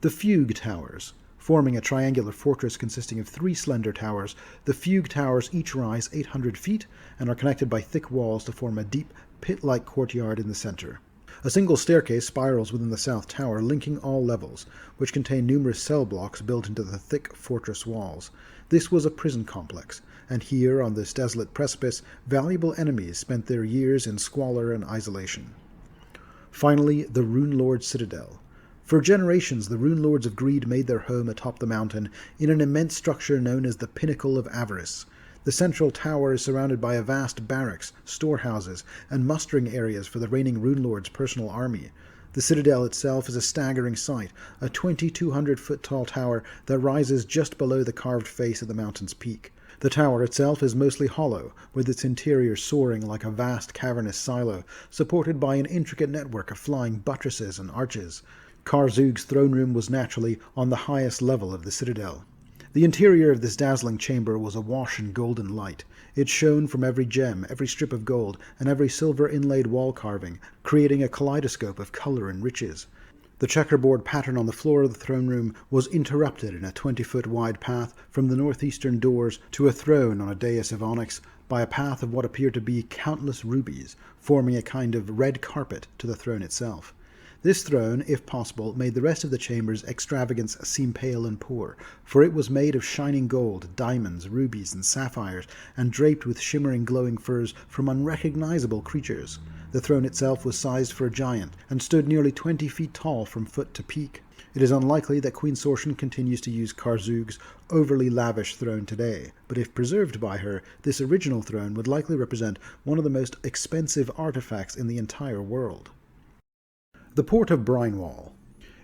The Fugue Towers. Forming a triangular fortress consisting of 3 slender towers, the Fugue Towers each rise 800 feet and are connected by thick walls to form a deep, pit-like courtyard in the center. A single staircase spirals within the south tower, linking all levels, which contain numerous cell blocks built into the thick fortress walls. This was a prison complex, and here, on this desolate precipice, valuable enemies spent their years in squalor and isolation. Finally, the Runelord Citadel. For generations, the Runelords of Greed made their home atop the mountain in an immense structure known as the Pinnacle of Avarice. The central tower is surrounded by a vast barracks, storehouses, and mustering areas for the reigning Runelord's personal army. The citadel itself is a staggering sight, a 2,200-foot-tall tower that rises just below the carved face of the mountain's peak. The tower itself is mostly hollow, with its interior soaring like a vast cavernous silo, supported by an intricate network of flying buttresses and arches. Karzug's throne room was naturally on the highest level of the citadel. The interior of this dazzling chamber was awash in golden light. It shone from every gem, every strip of gold, and every silver-inlaid wall carving, creating a kaleidoscope of color and riches. The checkerboard pattern on the floor of the throne room was interrupted in a 20-foot wide path from the northeastern doors to a throne on a dais of onyx by a path of what appeared to be countless rubies, forming a kind of red carpet to the throne itself. This throne, if possible, made the rest of the chamber's extravagance seem pale and poor, for it was made of shining gold, diamonds, rubies, and sapphires, and draped with shimmering glowing furs from unrecognizable creatures. The throne itself was sized for a giant, and stood nearly 20 feet tall from foot to peak. It is unlikely that Queen Sortian continues to use Karzug's overly lavish throne today, but if preserved by her, this original throne would likely represent one of the most expensive artifacts in the entire world. The Port of Brinewall.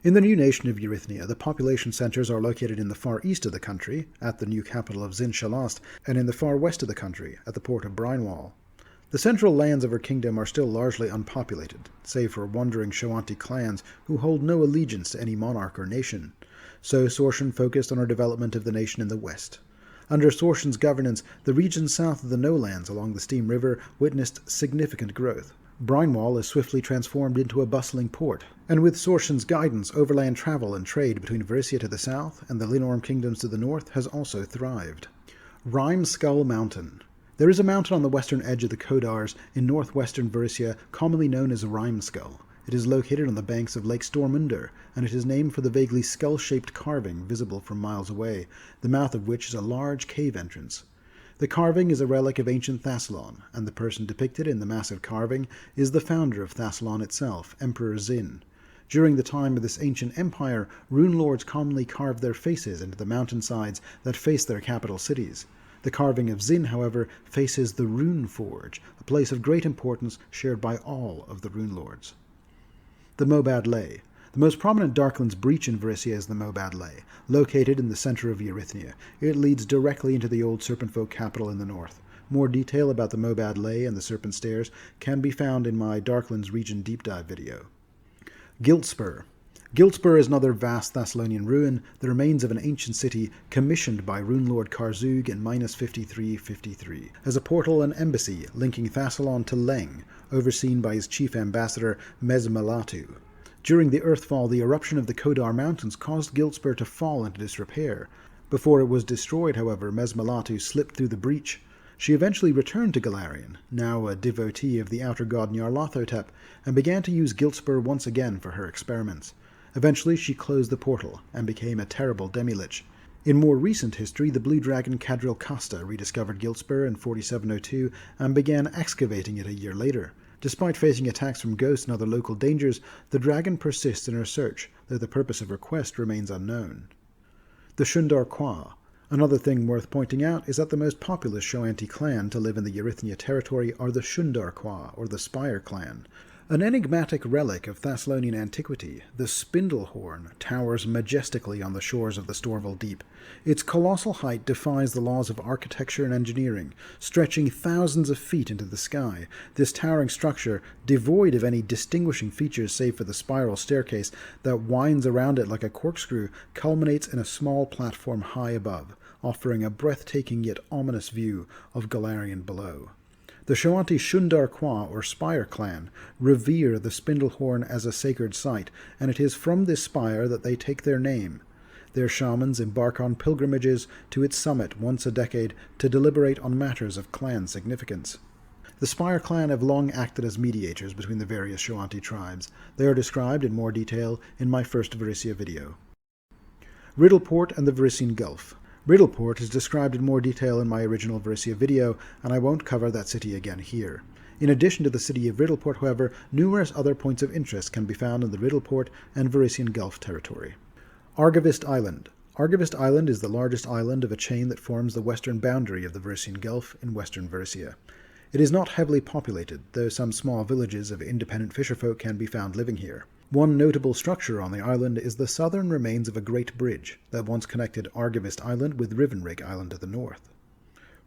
In the new nation of Eurythnia, the population centers are located in the far east of the country, at the new capital of Zin-Shalast, and in the far west of the country, at the port of Brinewall. The central lands of her kingdom are still largely unpopulated, save for wandering Shoanti clans who hold no allegiance to any monarch or nation. So Sortian focused on her development of the nation in the west. Under Sortian's governance, the region south of the Nolands along the Steam River witnessed significant growth. Brinewall is swiftly transformed into a bustling port, and with Sortian's guidance, overland travel and trade between Varisia to the south and the Linorm kingdoms to the north has also thrived. Rime Skull Mountain. There is a mountain on the western edge of the Kodars in northwestern Varisia commonly known as Rime Skull. It is located on the banks of Lake Stormunder, and it is named for the vaguely skull-shaped carving visible from miles away, the mouth of which is a large cave entrance. The carving is a relic of ancient Thassilon, and the person depicted in the massive carving is the founder of Thassilon itself, Emperor Zin. During the time of this ancient empire, rune lords commonly carved their faces into the mountainsides that face their capital cities. The carving of Zin, however, faces the Rune Forge, a place of great importance shared by all of the rune lords. The Mobad Ley. The most prominent Darklands breach in Varisia is the Mobad Ley, located in the center of Eurythnia. It leads directly into the old Serpentfolk capital in the north. More detail about the Mobad Ley and the Serpent Stairs can be found in my Darklands region deep dive video. Giltspur. Giltspur is another vast Thassilonian ruin, the remains of an ancient city commissioned by Rune Lord Karzug in -5353, as a portal and embassy linking Thassilon to Leng, overseen by his chief ambassador Mesmalatu. During the Earthfall, the eruption of the Kodar Mountains caused Giltspur to fall into disrepair. Before it was destroyed, however, Mesmalatu slipped through the breach. She eventually returned to Golarion, now a devotee of the outer god Nyarlathotep, and began to use Giltspur once again for her experiments. Eventually she closed the portal and became a terrible demi-lich. In more recent history, the blue dragon Cadril Costa rediscovered Giltspur in 4702 and began excavating it a year later. Despite facing attacks from ghosts and other local dangers, the dragon persists in her search, though the purpose of her quest remains unknown. The Shundar Kwa. Another thing worth pointing out is that the most populous Shoanti clan to live in the Eurythnia territory are the Shundar Kwa, or the Spire clan. An enigmatic relic of Thassilonian antiquity, the Spindlehorn towers majestically on the shores of the Storval Deep. Its colossal height defies the laws of architecture and engineering, stretching thousands of feet into the sky. This towering structure, devoid of any distinguishing features save for the spiral staircase that winds around it like a corkscrew, culminates in a small platform high above, offering a breathtaking yet ominous view of Golarion below. The Shoanti Shundar Kwa, or Spire clan, revere the Spindlehorn as a sacred site, and it is from this spire that they take their name. Their shamans embark on pilgrimages to its summit once a decade to deliberate on matters of clan significance. The Spire clan have long acted as mediators between the various Shoanti tribes. They are described in more detail in my first Varisia video. Riddleport and the Varisian Gulf. Riddleport is described in more detail in my original Varisia video, and I won't cover that city again here. In addition to the city of Riddleport, however, numerous other points of interest can be found in the Riddleport and Varisian Gulf territory. Argivist Island. Argivist Island is the largest island of a chain that forms the western boundary of the Varisian Gulf in western Varisia. It is not heavily populated, though some small villages of independent fisherfolk can be found living here. One notable structure on the island is the southern remains of a great bridge that once connected Argivist Island with Rivenrake Island to the north.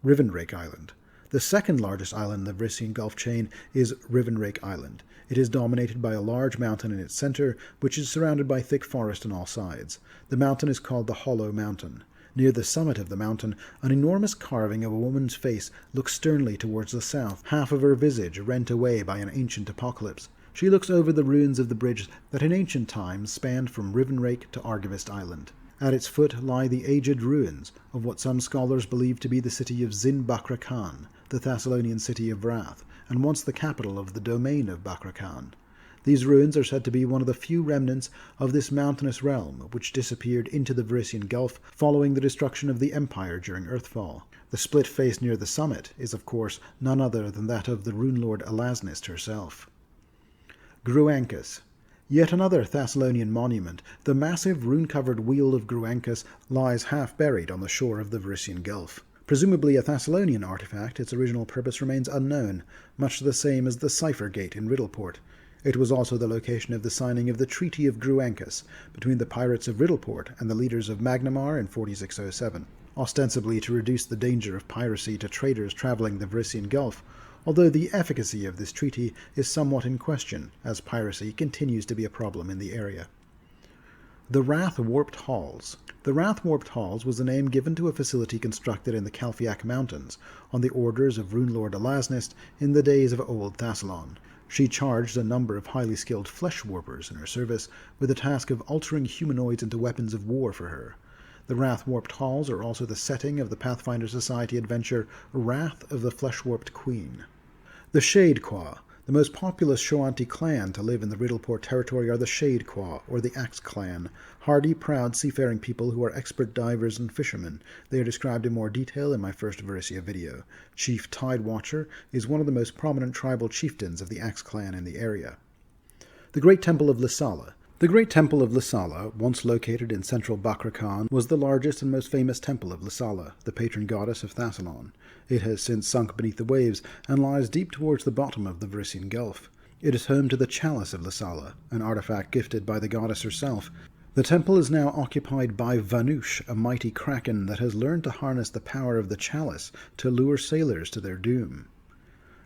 Rivenrake Island. The second largest island in the Varisian Gulf chain is Rivenrake Island. It is dominated by a large mountain in its center, which is surrounded by thick forest on all sides. The mountain is called the Hollow Mountain. Near the summit of the mountain, an enormous carving of a woman's face looks sternly towards the south, half of her visage rent away by an ancient apocalypse. She looks over the ruins of the bridge that in ancient times spanned from Rivenrake to Argivist Island. At its foot lie the aged ruins of what some scholars believe to be the city of Zin Bakra Khan, the Thassilonian city of Wrath, and once the capital of the domain of Bakra Khan. These ruins are said to be one of the few remnants of this mountainous realm which disappeared into the Varisian Gulf following the destruction of the Empire during Earthfall. The split face near the summit is, of course, none other than that of the rune lord Elasnist herself. Gruancus. Yet another Thassilonian monument, the massive rune-covered Wheel of Gruancus, lies half-buried on the shore of the Varisian Gulf. Presumably a Thassilonian artifact, its original purpose remains unknown, much the same as the Cipher Gate in Riddleport. It was also the location of the signing of the Treaty of Gruancus between the pirates of Riddleport and the leaders of Magnimar in 4607, ostensibly to reduce the danger of piracy to traders traveling the Varisian Gulf, although the efficacy of this treaty is somewhat in question, as piracy continues to be a problem in the area. The Wrath-Warped Halls. The Wrath-Warped Halls was the name given to a facility constructed in the Kalfiak Mountains on the orders of Rune Lord Elasnist in the days of Old Thassilon. She charged a number of highly skilled flesh-warpers in her service with the task of altering humanoids into weapons of war for her. The Wrath-Warped Halls are also the setting of the Pathfinder Society adventure Wrath of the Flesh-Warped Queen. The Shade Qua. The most populous Shoanti clan to live in the Riddleport territory are the Shadequaw, or the Axe clan, hardy, proud, seafaring people who are expert divers and fishermen. They are described in more detail in my first Varisia video. Chief Tidewatcher is one of the most prominent tribal chieftains of the Axe clan in the area. The Great Temple of Lissala. The Great Temple of Lissala, once located in central Bakrakhan, was the largest and most famous temple of Lissala, the patron goddess of Thassilon. It has since sunk beneath the waves and lies deep towards the bottom of the Varisian Gulf. It is home to the Chalice of Lissala, an artifact gifted by the goddess herself. The temple is now occupied by Vanush, a mighty kraken that has learned to harness the power of the chalice to lure sailors to their doom.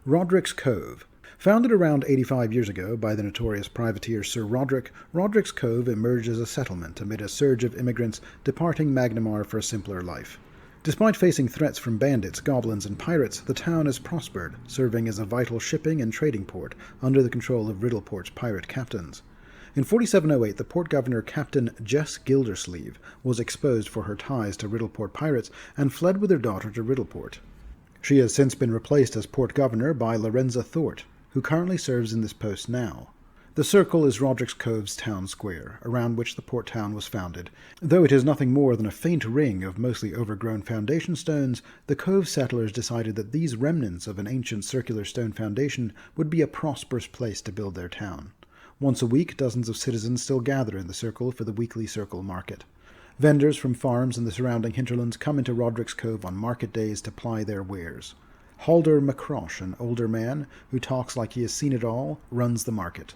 Roderick's Cove. Founded around 85 years ago by the notorious privateer Sir Roderick, Roderick's Cove emerged as a settlement amid a surge of immigrants departing Magnimar for a simpler life. Despite facing threats from bandits, goblins, and pirates, the town has prospered, serving as a vital shipping and trading port under the control of Riddleport's pirate captains. In 4708, the port governor Captain Jess Gildersleeve was exposed for her ties to Riddleport pirates and fled with her daughter to Riddleport. She has since been replaced as port governor by Lorenza Thort, who currently serves in this post now. The Circle is Roderick's Cove's town square, around which the port town was founded. Though it is nothing more than a faint ring of mostly overgrown foundation stones, the Cove settlers decided that these remnants of an ancient circular stone foundation would be a prosperous place to build their town. Once a week, dozens of citizens still gather in the Circle for the weekly Circle market. Vendors from farms in the surrounding hinterlands come into Roderick's Cove on market days to ply their wares. Halder Macrosh, an older man who talks like he has seen it all, runs the market.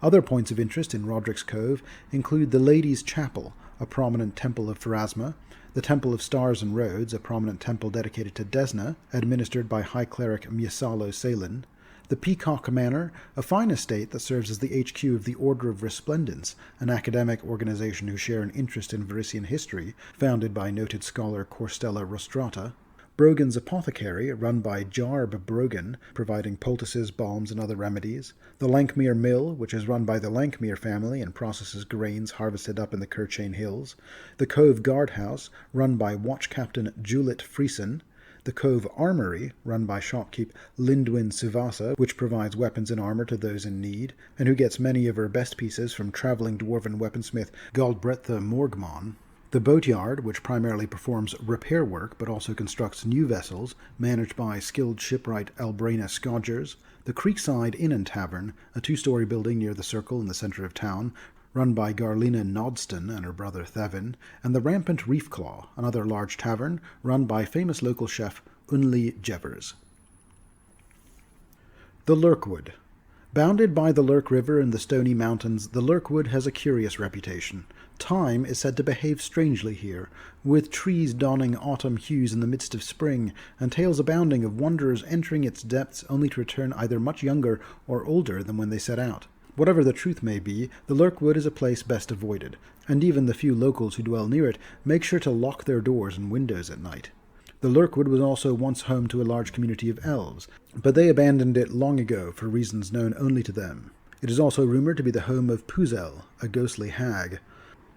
Other points of interest in Roderick's Cove include the Ladies' Chapel, a prominent temple of Pharasma, the Temple of Stars and Roads, a prominent temple dedicated to Desna, administered by High Cleric Myasalo Salin, the Peacock Manor, a fine estate that serves as the HQ of the Order of Resplendence, an academic organization who share an interest in Varisian history, founded by noted scholar Corstella Rostrata, Brogan's Apothecary, run by Jarb Brogan, providing poultices, balms, and other remedies. The Lankmere Mill, which is run by the Lankmere family and processes grains harvested up in the Kerchain Hills. The Cove Guardhouse, run by Watch Captain Juliet Friesen. The Cove Armory, run by shopkeep Lindwin Sivasa, which provides weapons and armor to those in need, and who gets many of her best pieces from traveling dwarven weaponsmith Galdbretha Morgmon. The Boatyard, which primarily performs repair work but also constructs new vessels, managed by skilled shipwright Albrena Scodgers. The Creekside Inn and Tavern, a two-story building near the Circle in the centre of town, run by Garlina Nodston and her brother Thevin. And the Rampant Reefclaw, another large tavern, run by famous local chef Unli Jevers. The Lurkwood. Bounded by the Lurk River and the Stony Mountains, the Lurkwood has a curious reputation. Time is said to behave strangely here, with trees donning autumn hues in the midst of spring, and tales abounding of wanderers entering its depths only to return either much younger or older than when they set out. Whatever the truth may be, the Lurkwood is a place best avoided, and even the few locals who dwell near it make sure to lock their doors and windows at night. The Lurkwood was also once home to a large community of elves, but they abandoned it long ago for reasons known only to them. It is also rumored to be the home of Puzel, a ghostly hag.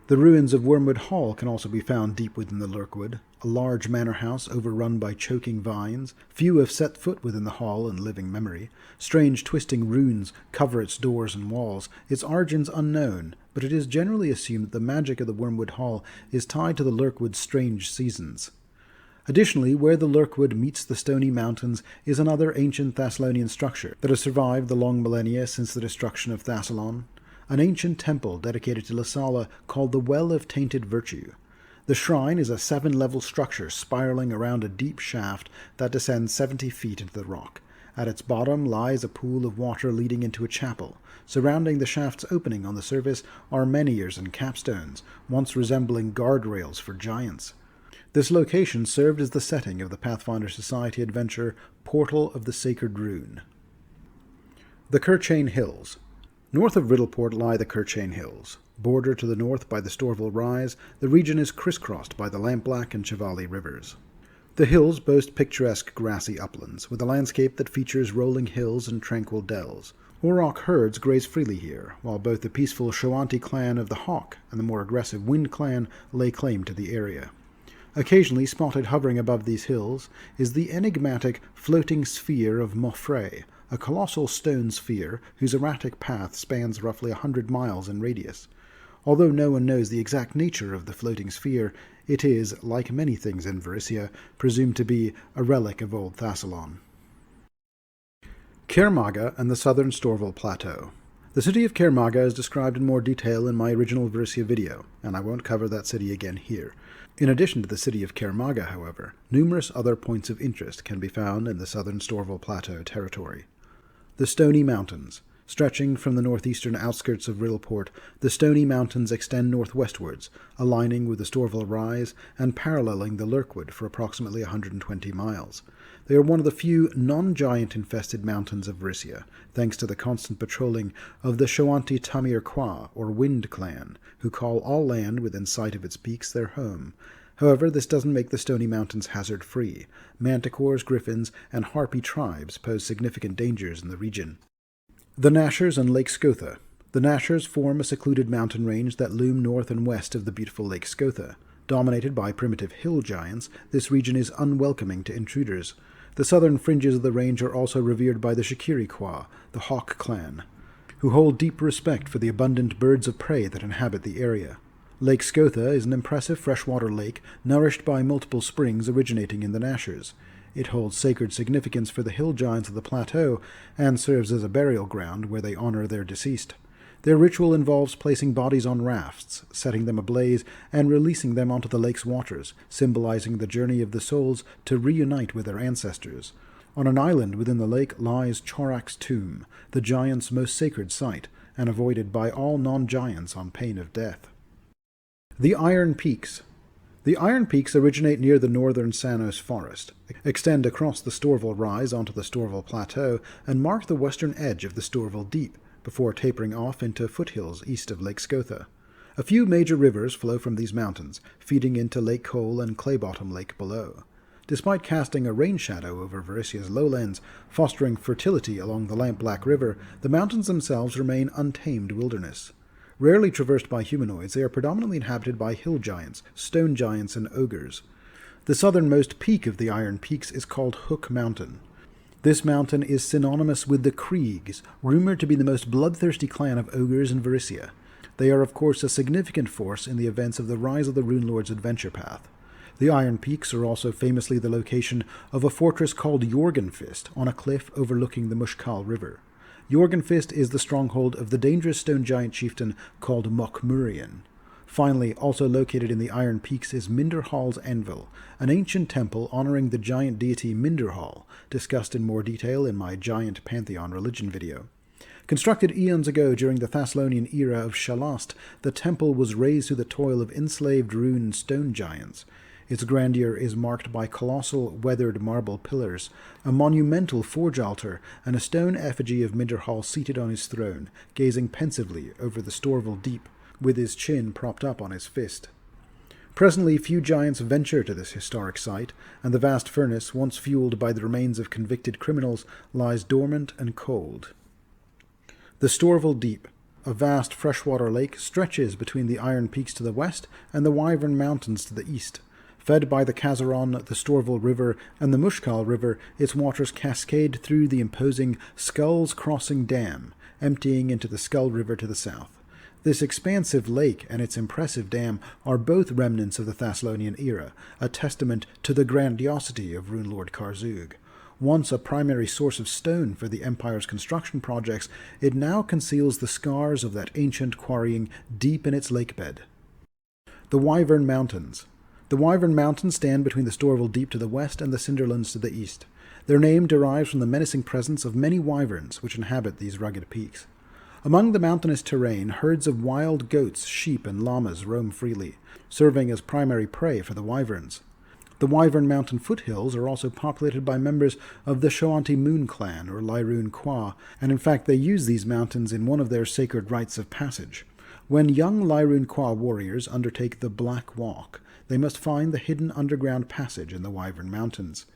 The ruins of Wormwood Hall can also be found deep within the Lurkwood, a large manor house overrun by choking vines. Few have set foot within the hall in living memory. Strange twisting runes cover its doors and walls, its origins unknown, but it is generally assumed that the magic of the Wormwood Hall is tied to the Lurkwood's strange seasons. Additionally, where the Lurkwood meets the Stony Mountains is another ancient Thassilonian structure that has survived the long millennia since the destruction of Thassilon, an ancient temple dedicated to Lissala called the Well of Tainted Virtue. The shrine is a 7-level structure spiraling around a deep shaft that descends 70 feet into the rock. At its bottom lies a pool of water leading into a chapel. Surrounding the shaft's opening on the surface are menhirs and capstones, once resembling guardrails for giants. This location served as the setting of the Pathfinder Society adventure Portal of the Sacred Rune. The Kerchain Hills. North of Riddleport lie the Kerchain Hills. Bordered to the north by the Storville Rise, the region is crisscrossed by the Lampblack and Chivali rivers. The hills boast picturesque grassy uplands, with a landscape that features rolling hills and tranquil dells. Auroch herds graze freely here, while both the peaceful Shoanti clan of the Hawk and the more aggressive Wind clan lay claim to the area. Occasionally spotted hovering above these hills is the enigmatic floating sphere of Mofre, a colossal stone sphere whose erratic path spans roughly 100 miles in radius. Although no one knows the exact nature of the floating sphere, it is, like many things in Varisia, presumed to be a relic of old Thassilon. Kaer Maga and the southern Storval Plateau. The city of Kaer Maga is described in more detail in my original Varisia video, and I won't cover that city again here. In addition to the city of Kaer Maga, however, numerous other points of interest can be found in the southern Storval Plateau territory. The Stony Mountains. Stretching from the northeastern outskirts of Riddleport, the Stony Mountains extend northwestwards, aligning with the Storval Rise and paralleling the Lurkwood for approximately 120 miles. They are one of the few non-giant infested mountains of Varisia, thanks to the constant patrolling of the Shoanti Tamir Kwa, or Wind Clan, who call all land within sight of its peaks their home. However, this doesn't make the Stony Mountains hazard-free. Manticores, griffins, and harpy tribes pose significant dangers in the region. The Nashers and Lake Scotha. The Nashers form a secluded mountain range that loom north and west of the beautiful Lake Scotha. Dominated by primitive hill giants, this region is unwelcoming to intruders. The southern fringes of the range are also revered by the Shikiri Kwa, the Hawk clan, who hold deep respect for the abundant birds of prey that inhabit the area. Lake Scotha is an impressive freshwater lake nourished by multiple springs originating in the Nashers. It holds sacred significance for the hill giants of the plateau and serves as a burial ground where they honor their deceased. Their ritual involves placing bodies on rafts, setting them ablaze, and releasing them onto the lake's waters, symbolizing the journey of the souls to reunite with their ancestors. On an island within the lake lies Chorak's tomb, the giant's most sacred site, and avoided by all non-giants on pain of death. The Iron Peaks. The Iron Peaks originate near the northern Sanos forest, extend across the Storval Rise onto the Storval Plateau, and mark the western edge of the Storval Deep, before tapering off into foothills east of Lake Scotha. A few major rivers flow from these mountains, feeding into Lake Cole and Claybottom Lake below. Despite casting a rain shadow over Varisia's lowlands, fostering fertility along the Lampblack River, the mountains themselves remain untamed wilderness. Rarely traversed by humanoids, they are predominantly inhabited by hill giants, stone giants, and ogres. The southernmost peak of the Iron Peaks is called Hook Mountain. This mountain is synonymous with the Kriegs, rumored to be the most bloodthirsty clan of ogres in Varisia. They are, of course, a significant force in the events of the Rise of the Runelord's adventure path. The Iron Peaks are also famously the location of a fortress called Jorgenfist on a cliff overlooking the Mushkal River. Jorgenfist is the stronghold of the dangerous stone giant chieftain called Mokmurian. Finally, also located in the Iron Peaks is Minderhall's Anvil, an ancient temple honoring the giant deity Minderhall, discussed in more detail in my Giant Pantheon Religion video. Constructed eons ago during the Thassilonian era of Shalast, the temple was raised through the toil of enslaved rune stone giants. Its grandeur is marked by colossal, weathered marble pillars, a monumental forge altar, and a stone effigy of Minderhall seated on his throne, gazing pensively over the Storval Deep, with his chin propped up on his fist. Presently, few giants venture to this historic site, and the vast furnace, once fueled by the remains of convicted criminals, lies dormant and cold. The Storval Deep, a vast freshwater lake, stretches between the Iron Peaks to the west and the Wyvern Mountains to the east. Fed by the Kazaron, the Storval River, and the Mushkal River, its waters cascade through the imposing Skulls Crossing Dam, emptying into the Skull River to the south. This expansive lake and its impressive dam are both remnants of the Thassilonian era, a testament to the grandiosity of Runelord Karzug. Once a primary source of stone for the Empire's construction projects, it now conceals the scars of that ancient quarrying deep in its lakebed. The Wyvern Mountains. The Wyvern Mountains stand between the Storval Deep to the west and the Cinderlands to the east. Their name derives from the menacing presence of many wyverns which inhabit these rugged peaks. Among the mountainous terrain, herds of wild goats, sheep, and llamas roam freely, serving as primary prey for the wyverns. The Wyvern Mountain foothills are also populated by members of the Shoanti Moon Clan, or Lyroon Kwa, and in fact they use these mountains in one of their sacred rites of passage. When young Lyroon Kwa warriors undertake the Black Walk, they must find the hidden underground passage in the Wyvern Mountains.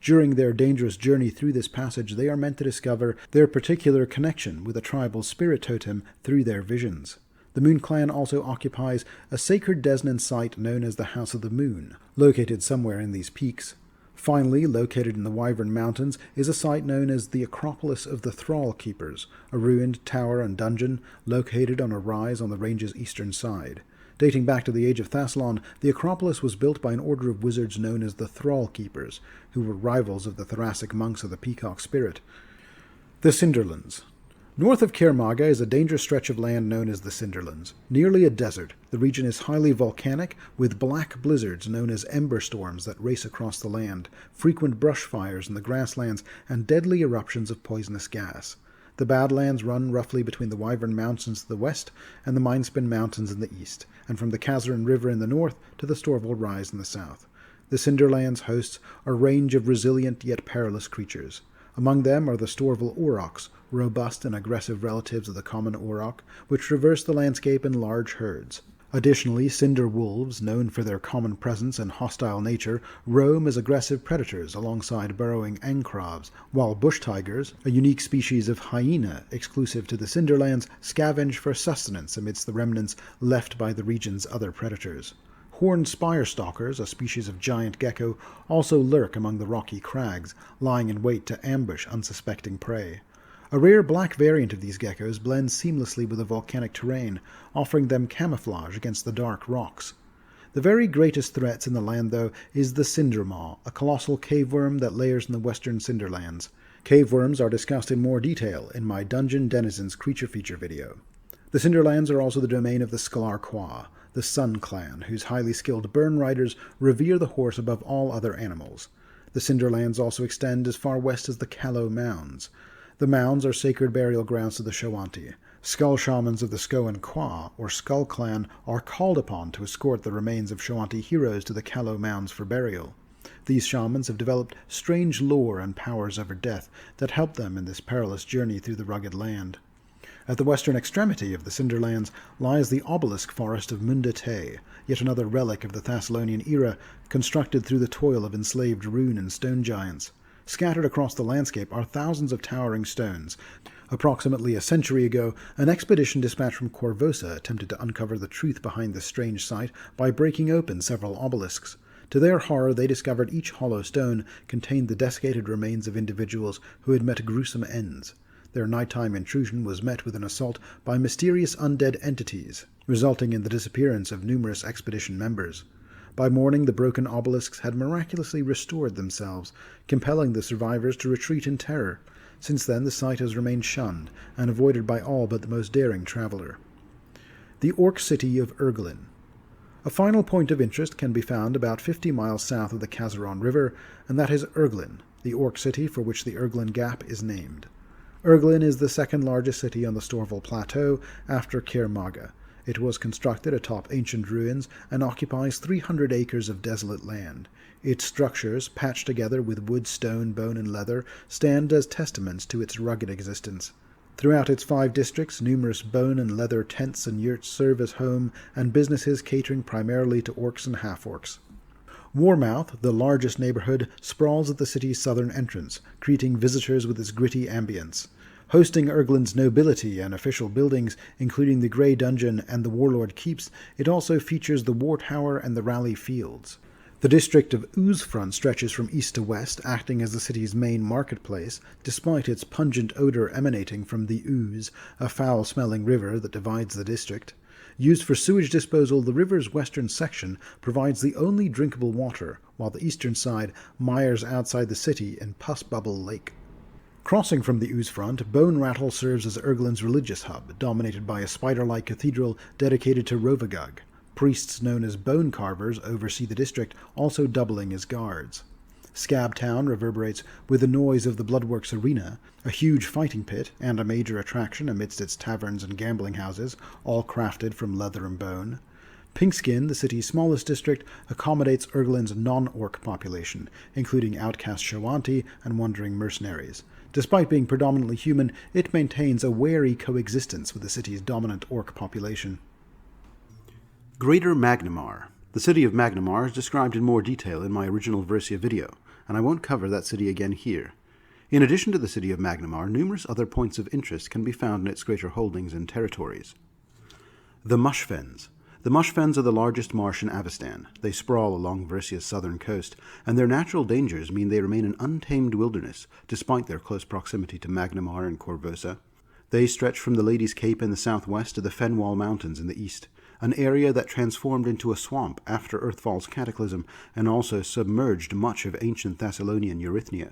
During their dangerous journey through this passage, they are meant to discover their particular connection with a tribal spirit totem through their visions. The Moon Clan also occupies a sacred Desnan site known as the House of the Moon, located somewhere in these peaks. Finally, located in the Wyvern Mountains, is a site known as the Acropolis of the Thrall Keepers, a ruined tower and dungeon located on a rise on the range's eastern side. Dating back to the Age of Thassilon, the Acropolis was built by an order of wizards known as the Thrall Keepers, who were rivals of the Thoracic monks of the Peacock Spirit. The Cinderlands. North of Kaer Maga is a dangerous stretch of land known as the Cinderlands. Nearly a desert, the region is highly volcanic, with black blizzards known as ember storms that race across the land, frequent brush fires in the grasslands, and deadly eruptions of poisonous gas. The Badlands run roughly between the Wyvern Mountains to the west and the Mindspin Mountains in the east, and from the Kazarin River in the north to the Storval Rise in the south. The Cinderlands hosts a range of resilient yet perilous creatures. Among them are the Storval aurochs, robust and aggressive relatives of the common auroch, which traverse the landscape in large herds. Additionally, cinder wolves, known for their common presence and hostile nature, roam as aggressive predators alongside burrowing ankravs, while bush tigers, a unique species of hyena exclusive to the Cinderlands, scavenge for sustenance amidst the remnants left by the region's other predators. Horned spirestalkers, a species of giant gecko, also lurk among the rocky crags, lying in wait to ambush unsuspecting prey. A rare black variant of these geckos blends seamlessly with the volcanic terrain, offering them camouflage against the dark rocks. The very greatest threats in the land, though, is the Cindermaw, a colossal caveworm that layers in the western Cinderlands. Caveworms are discussed in more detail in my Dungeon Denizens creature feature video. The Cinderlands are also the domain of the Skalarquois, the Sun Clan, whose highly skilled burn riders revere the horse above all other animals. The Cinderlands also extend as far west as the Callow Mounds. The mounds are sacred burial grounds to the Shoanti. Skull shamans of the Skoan Kwa, or Skull Clan, are called upon to escort the remains of Shoanti heroes to the Callow Mounds for burial. These shamans have developed strange lore and powers over death that help them in this perilous journey through the rugged land. At the western extremity of the Cinderlands lies the obelisk forest of Munda Te, yet another relic of the Thassilonian era, constructed through the toil of enslaved rune and stone giants. Scattered across the landscape are thousands of towering stones. Approximately a century ago, an expedition dispatched from Korvoa attempted to uncover the truth behind this strange site by breaking open several obelisks. To their horror, they discovered each hollow stone contained the desiccated remains of individuals who had met gruesome ends. Their nighttime intrusion was met with an assault by mysterious undead entities, resulting in the disappearance of numerous expedition members. By morning, the broken obelisks had miraculously restored themselves, compelling the survivors to retreat in terror. Since then, the site has remained shunned and avoided by all but the most daring traveler. The Orc City of Erglin. A final point of interest can be found about 50 miles south of the Kazaron River, and that is Erglin, the Orc City for which the Erglin Gap is named. Erglin is the second largest city on the Storval Plateau after Kaer Maga. It was constructed atop ancient ruins and occupies 300 acres of desolate land. Its structures, patched together with wood, stone, bone, and leather, stand as testaments to its rugged existence. Throughout its 5 districts, numerous bone and leather tents and yurts serve as home and businesses catering primarily to orcs and half-orcs. Warmouth, the largest neighborhood, sprawls at the city's southern entrance, greeting visitors with its gritty ambience. Hosting Erglin's nobility and official buildings, including the Grey Dungeon and the Warlord Keeps, it also features the War Tower and the Rally Fields. The district of Oozefront stretches from east to west, acting as the city's main marketplace, despite its pungent odor emanating from the Ooze, a foul-smelling river that divides the district. Used for sewage disposal, the river's western section provides the only drinkable water, while the eastern side mires outside the city in Pus Bubble Lake. Crossing from the Oozefront, Bone Rattle serves as Erglin's religious hub, dominated by a spider-like cathedral dedicated to Rovagug. Priests known as Bone Carvers oversee the district, also doubling as guards. Scabtown reverberates with the noise of the Bloodworks Arena, a huge fighting pit and a major attraction amidst its taverns and gambling houses, all crafted from leather and bone. Pinkskin, the city's smallest district, accommodates Erglin's non-orc population, including outcast Shoanti and wandering mercenaries. Despite being predominantly human, it maintains a wary coexistence with the city's dominant orc population. Greater Magnimar. The city of Magnimar is described in more detail in my original Varisia video, and I won't cover that city again here. In addition to the city of Magnimar, numerous other points of interest can be found in its greater holdings and territories. The Mushfens. The Mushfens are the largest marsh in Avestan. They sprawl along Varisia's southern coast, and their natural dangers mean they remain an untamed wilderness, despite their close proximity to Magnimar and Korvoa. They stretch from the Lady's Cape in the southwest to the Fenwal Mountains in the east, an area that transformed into a swamp after Earthfall's cataclysm and also submerged much of ancient Thessalonian Eurythnia.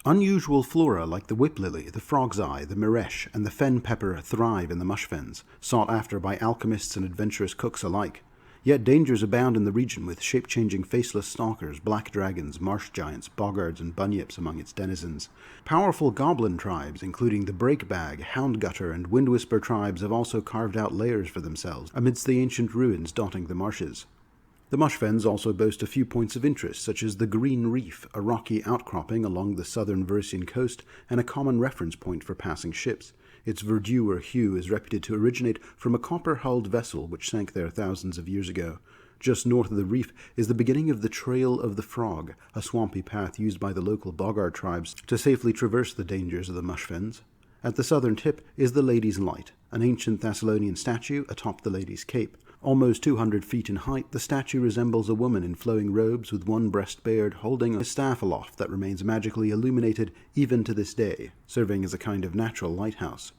Unusual flora like the whip lily, the frog's eye, the miresh, and the fen pepper thrive in the Mushfens, sought after by alchemists and adventurous cooks alike. Yet dangers abound in the region, with shape-changing faceless stalkers, black dragons, marsh giants, boggards, and bunyips among its denizens. Powerful goblin tribes, including the Breakbag, Houndgutter, and Windwhisper tribes, have also carved out lairs for themselves amidst the ancient ruins dotting the marshes. The Mushfens also boast a few points of interest, such as the Green Reef, a rocky outcropping along the southern Varisian coast and a common reference point for passing ships. Its verdure or hue is reputed to originate from a copper-hulled vessel which sank there thousands of years ago. Just north of the reef is the beginning of the Trail of the Frog, a swampy path used by the local boggart tribes to safely traverse the dangers of the Mushfens. At the southern tip is the Lady's Light, an ancient Thessalonian statue atop the Lady's Cape. Almost 200 feet in height, the statue resembles a woman in flowing robes with one breast bared, holding a staff aloft that remains magically illuminated even to this day, serving as a kind of natural lighthouse.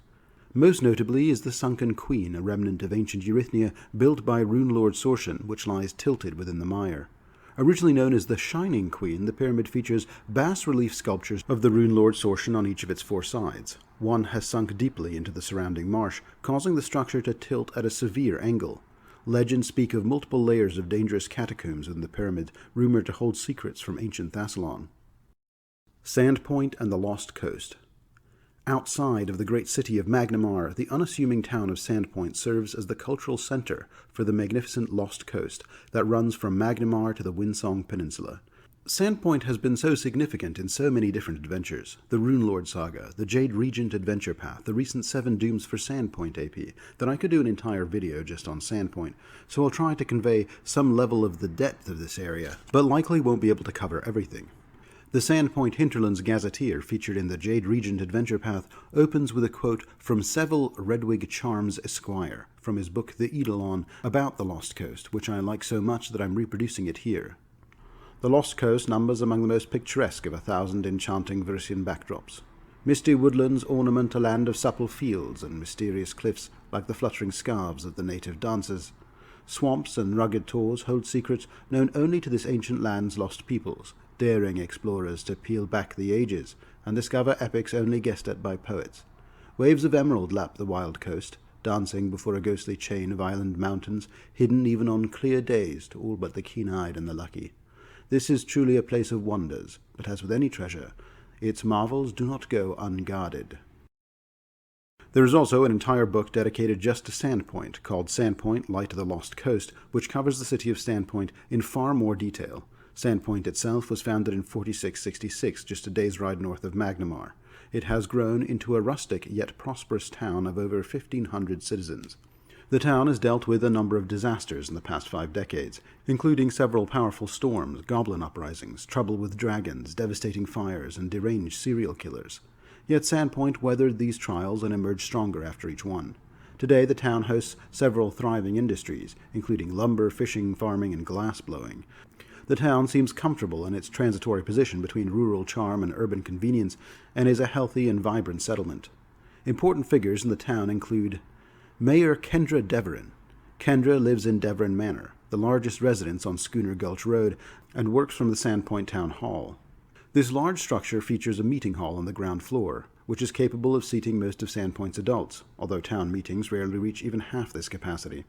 Most notably is the Sunken Queen, a remnant of ancient Eurythnia built by Rune Lord Sorshan, which lies tilted within the mire. Originally known as the Shining Queen, the pyramid features bas-relief sculptures of the Rune Lord Sorshan on each of its four sides. One has sunk deeply into the surrounding marsh, causing the structure to tilt at a severe angle. Legends speak of multiple layers of dangerous catacombs within the pyramid, rumored to hold secrets from ancient Thassilon. Sandpoint and the Lost Coast. Outside of the great city of Magnimar, the unassuming town of Sandpoint serves as the cultural center for the magnificent Lost Coast that runs from Magnimar to the Windsong Peninsula. Sandpoint has been so significant in so many different adventures: the Runelord Saga, the Jade Regent Adventure Path, the recent 7 Dooms for Sandpoint AP, that I could do an entire video just on Sandpoint, so I'll try to convey some level of the depth of this area, but likely won't be able to cover everything. The Sandpoint Hinterlands Gazetteer, featured in the Jade Regent Adventure Path, opens with a quote from Seville Redwig Charms Esquire, from his book The Eidolon, about the Lost Coast, which I like so much that I'm reproducing it here. The Lost Coast numbers among the most picturesque of 1,000 enchanting Varisian backdrops. Misty woodlands ornament a land of supple fields, and mysterious cliffs like the fluttering scarves of the native dancers. Swamps and rugged tors hold secrets known only to this ancient land's lost peoples, daring explorers to peel back the ages and discover epics only guessed at by poets. Waves of emerald lap the wild coast, dancing before a ghostly chain of island mountains, hidden even on clear days to all but the keen-eyed and the lucky. This is truly a place of wonders, but as with any treasure, its marvels do not go unguarded. There is also an entire book dedicated just to Sandpoint, called Sandpoint, Light of the Lost Coast, which covers the city of Sandpoint in far more detail. Sandpoint itself was founded in 4666, just a day's ride north of Magnimar. It has grown into a rustic yet prosperous town of over 1,500 citizens. The town has dealt with a number of disasters in the past 5 decades, including several powerful storms, goblin uprisings, trouble with dragons, devastating fires, and deranged serial killers. Yet Sandpoint weathered these trials and emerged stronger after each one. Today the town hosts several thriving industries, including lumber, fishing, farming, and glass blowing. The town seems comfortable in its transitory position between rural charm and urban convenience, and is a healthy and vibrant settlement. Important figures in the town include Mayor Kendra Deverin. Kendra lives in Deverin Manor, the largest residence on Schooner Gulch Road, and works from the Sandpoint Town Hall. This large structure features a meeting hall on the ground floor, which is capable of seating most of Sandpoint's adults, although town meetings rarely reach even half this capacity.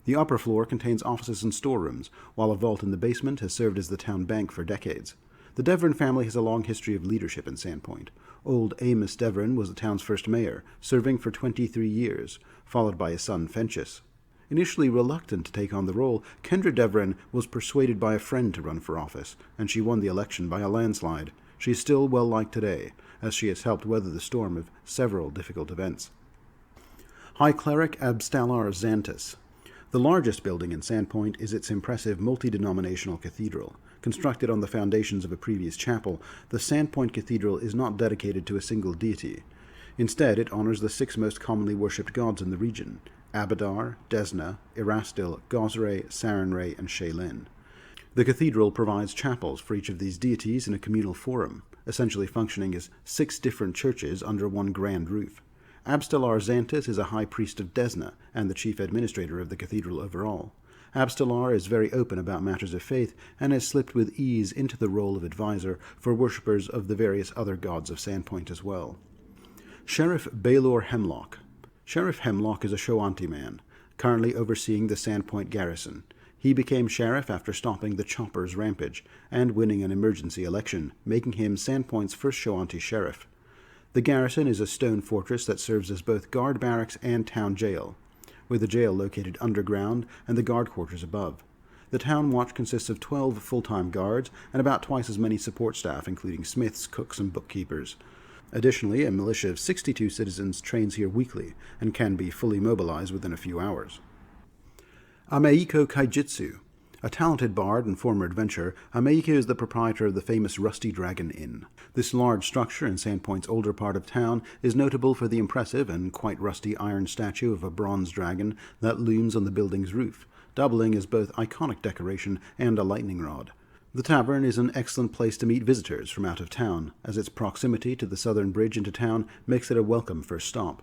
The upper floor contains offices and storerooms, while a vault in the basement has served as the town bank for decades. The Deverin family has a long history of leadership in Sandpoint. Old Amos Deverin was the town's first mayor, serving for 23 years, followed by his son Fenchis. Initially reluctant to take on the role, Kendra Deverin was persuaded by a friend to run for office, and she won the election by a landslide. She is still well liked today, as she has helped weather the storm of several difficult events. High Cleric Abstalar Xantus. The largest building in Sandpoint is its impressive multi-denominational cathedral. Constructed on the foundations of a previous chapel, the Sandpoint Cathedral is not dedicated to a single deity. Instead, it honors the 6 most commonly worshipped gods in the region: Abadar, Desna, Erastil, Gosrae, Sarenrae, and Shaylin. The cathedral provides chapels for each of these deities in a communal forum, essentially functioning as 6 different churches under one grand roof. Abstelar Xantus is a high priest of Desna and the chief administrator of the cathedral overall. Abstelar is very open about matters of faith and has slipped with ease into the role of advisor for worshippers of the various other gods of Sandpoint as well. Sheriff Baelor Hemlock. Sheriff Hemlock is a Shoanti man, currently overseeing the Sandpoint garrison. He became sheriff after stopping the Choppers' rampage and winning an emergency election, making him Sandpoint's first Shoanti sheriff. The garrison is a stone fortress that serves as both guard barracks and town jail, with the jail located underground and the guard quarters above. The town watch consists of 12 full-time guards and about twice as many support staff, including smiths, cooks, and bookkeepers. Additionally, a militia of 62 citizens trains here weekly and can be fully mobilized within a few hours. Ameiko Kaijitsu. A talented bard and former adventurer, Ameiko is the proprietor of the famous Rusty Dragon Inn. This large structure in Sandpoint's older part of town is notable for the impressive and quite rusty iron statue of a bronze dragon that looms on the building's roof, doubling as both iconic decoration and a lightning rod. The tavern is an excellent place to meet visitors from out of town, as its proximity to the southern bridge into town makes it a welcome first stop.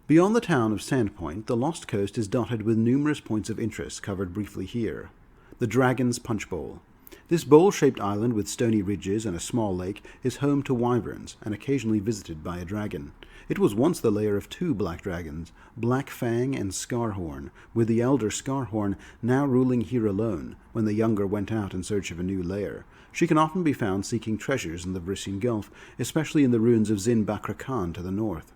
Beyond the town of Sandpoint, the Lost Coast is dotted with numerous points of interest covered briefly here. The Dragon's Punch Bowl. This bowl-shaped island with stony ridges and a small lake is home to wyverns and occasionally visited by a dragon. It was once the lair of 2 black dragons, Black Fang and Scarhorn, with the elder Scarhorn now ruling here alone when the younger went out in search of a new lair. She can often be found seeking treasures in the Varisian Gulf, especially in the ruins of Zin Bakra Khan to the north.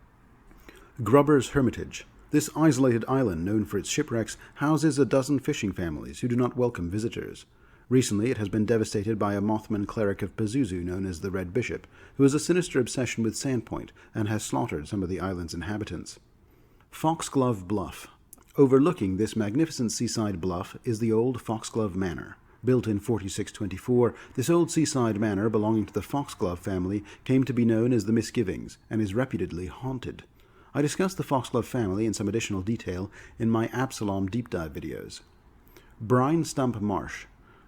Grubber's Hermitage. This isolated island, known for its shipwrecks, houses a dozen fishing families who do not welcome visitors. Recently it has been devastated by a Mothman cleric of Pazuzu known as the Red Bishop, who has a sinister obsession with Sandpoint and has slaughtered some of the island's inhabitants. Foxglove Bluff. Overlooking this magnificent seaside bluff is the old Foxglove Manor. Built in 4624, this old seaside manor belonging to the Foxglove family came to be known as the Misgivings and is reputedly haunted. I discussed the Foxglove family in some additional detail in my Absalom deep dive videos. Brine Stump Marsh.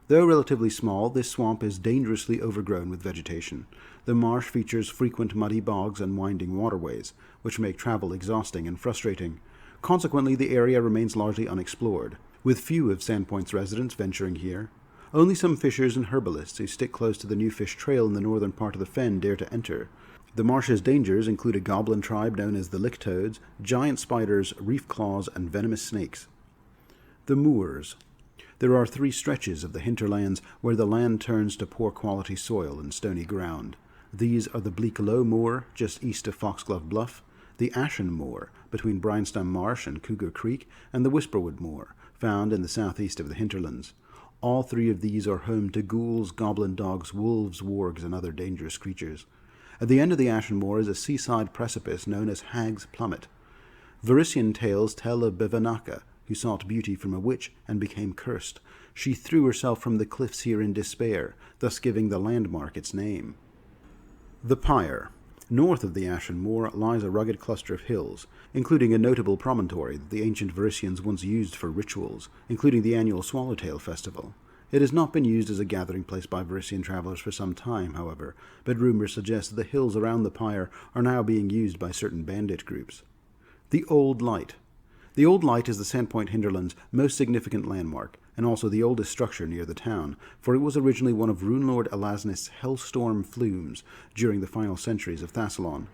Though relatively small, this swamp is dangerously overgrown with vegetation. The marsh features frequent muddy bogs and winding waterways, which make travel exhausting and frustrating. Consequently, the area remains largely unexplored, with few of Sandpoint's residents venturing here. Only some fishers and herbalists who stick close to the New Fish Trail in the northern part of the fen dare to enter. The marsh's dangers include a goblin tribe known as the Lick Toads, giant spiders, reef claws, and venomous snakes. The Moors. There are 3 stretches of the hinterlands where the land turns to poor quality soil and stony ground. These are the Bleak Low Moor, just east of Foxglove Bluff, the Ashen Moor, between Brinestem Marsh and Cougar Creek, and the Whisperwood Moor, found in the southeast of the hinterlands. All 3 of these are home to ghouls, goblin dogs, wolves, wargs, and other dangerous creatures. At the end of the Ashen Moor is a seaside precipice known as Hag's Plummet. Varisian tales tell of Bevanaka, who sought beauty from a witch and became cursed. She threw herself from the cliffs here in despair, thus giving the landmark its name. The Pyre. North of the Ashen Moor lies a rugged cluster of hills, including a notable promontory that the ancient Varisians once used for rituals, including the annual Swallowtail Festival. It has not been used as a gathering place by Varisian travelers for some time, however, but rumors suggest that the hills around the Pyre are now being used by certain bandit groups. The Old Light. The Old Light is the Sandpoint hinterland's most significant landmark, and also the oldest structure near the town, for it was originally one of Runelord Elasnist's Hellstorm flumes during the final centuries of Thassilon.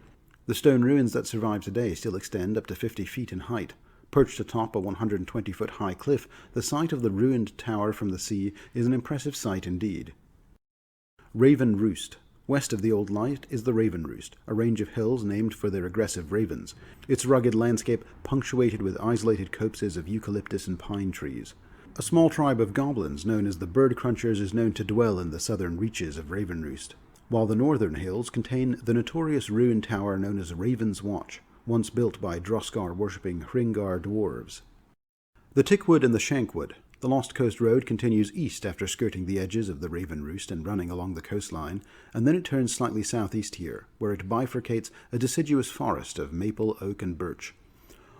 The stone ruins that survive today still extend up to 50 feet in height. Perched atop a 120-foot-high cliff, the sight of the ruined tower from the sea is an impressive sight indeed. Raven Roost. West of the Old Light is the Raven Roost, a range of hills named for their aggressive ravens, its rugged landscape punctuated with isolated copses of eucalyptus and pine trees. A small tribe of goblins known as the Bird Crunchers is known to dwell in the southern reaches of Raven Roost, while the northern hills contain the notorious ruined tower known as Raven's Watch, once built by Droskar-worshipping Hringar dwarves. The Tickwood and the Shankwood. The Lost Coast Road continues east after skirting the edges of the Raven Roost and running along the coastline, and then it turns slightly southeast here, where it bifurcates a deciduous forest of maple, oak, and birch.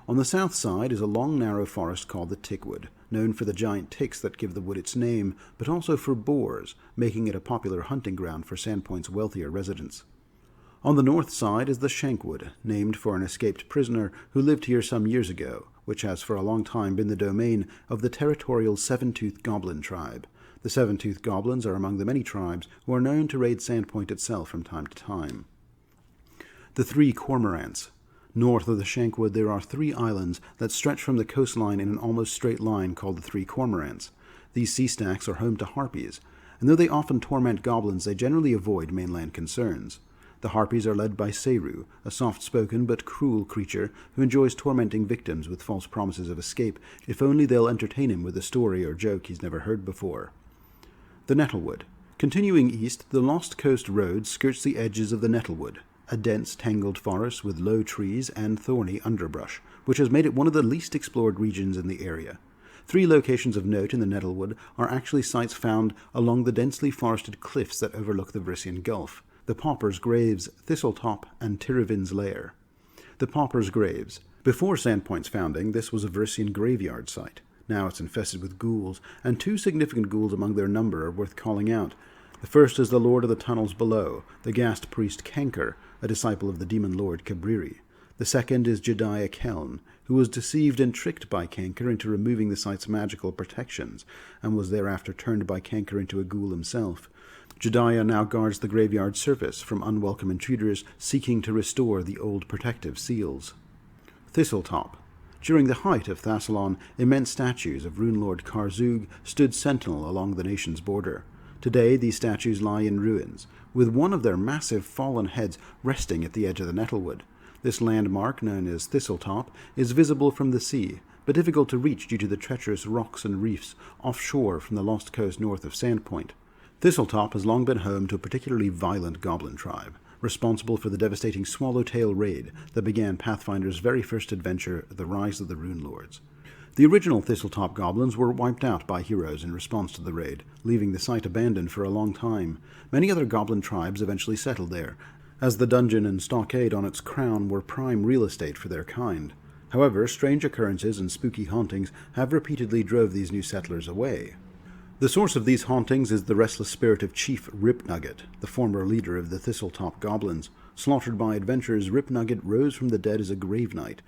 On the south side is a long narrow forest called the Tickwood, known for the giant ticks that give the wood its name, but also for boars, making it a popular hunting ground for Sandpoint's wealthier residents. On the north side is the Shankwood, named for an escaped prisoner who lived here some years ago, which has for a long time been the domain of the territorial Seven-Toothed Goblin tribe. The Seven-Toothed Goblins are among the many tribes who are known to raid Sandpoint itself from time to time. The Three Cormorants. North of the Shankwood there are 3 islands that stretch from the coastline in an almost straight line called the Three Cormorants. These sea stacks are home to harpies, and though they often torment goblins, they generally avoid mainland concerns. The harpies are led by Seru, a soft-spoken but cruel creature who enjoys tormenting victims with false promises of escape if only they'll entertain him with a story or joke he's never heard before. The Nettlewood. Continuing east, the Lost Coast Road skirts the edges of the Nettlewood, a dense, tangled forest with low trees and thorny underbrush, which has made it one of the least explored regions in the area. 3 locations of note in the Nettlewood are actually sites found along the densely forested cliffs that overlook the Varisian Gulf: the Pauper's Graves, Thistletop, and Tiravin's Lair. The Pauper's Graves. Before Sandpoint's founding, this was a Varisian graveyard site. Now it's infested with ghouls, and 2 significant ghouls among their number are worth calling out. The first is the Lord of the Tunnels Below, the Ghast priest Kaer, a disciple of the demon lord Cabriri. The second is Jediah Keln, who was deceived and tricked by Kaer into removing the site's magical protections, and was thereafter turned by Kaer into a ghoul himself. Jediah now guards the graveyard surface from unwelcome intruders seeking to restore the old protective seals. Thistletop. During the height of Thassilon, immense statues of Rune Lord Karzug stood sentinel along the nation's border. Today these statues lie in ruins, with one of their massive fallen heads resting at the edge of the Nettlewood. This landmark, known as Thistletop, is visible from the sea, but difficult to reach due to the treacherous rocks and reefs offshore from the Lost Coast north of Sandpoint. Thistletop has long been home to a particularly violent goblin tribe, responsible for the devastating Swallowtail raid that began Pathfinder's very first adventure, The Rise of the Rune Lords. The original Thistletop goblins were wiped out by heroes in response to the raid, leaving the site abandoned for a long time. Many other goblin tribes eventually settled there, as the dungeon and stockade on its crown were prime real estate for their kind. However, strange occurrences and spooky hauntings have repeatedly drove these new settlers away. The source of these hauntings is the restless spirit of Chief Ripnugget, the former leader of the Thistletop goblins. Slaughtered by adventurers, Ripnugget rose from the dead as a grave knight.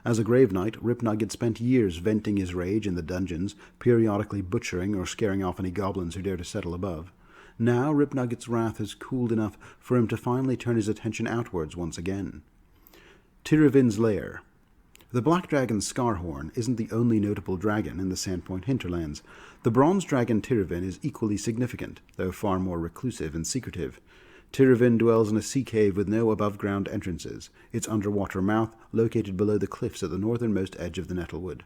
As a grave knight, Ripnugget spent years venting his rage in the dungeons, periodically butchering or scaring off any goblins who dare to settle above. Now Ripnugget's wrath has cooled enough for him to finally turn his attention outwards once again. Tiravin's Lair. The Black Dragon Scarhorn isn't the only notable dragon in the Sandpoint hinterlands. The bronze dragon Tiravin is equally significant, though far more reclusive and secretive. Tiravin dwells in a sea cave with no above-ground entrances, its underwater mouth located below the cliffs at the northernmost edge of the Nettlewood.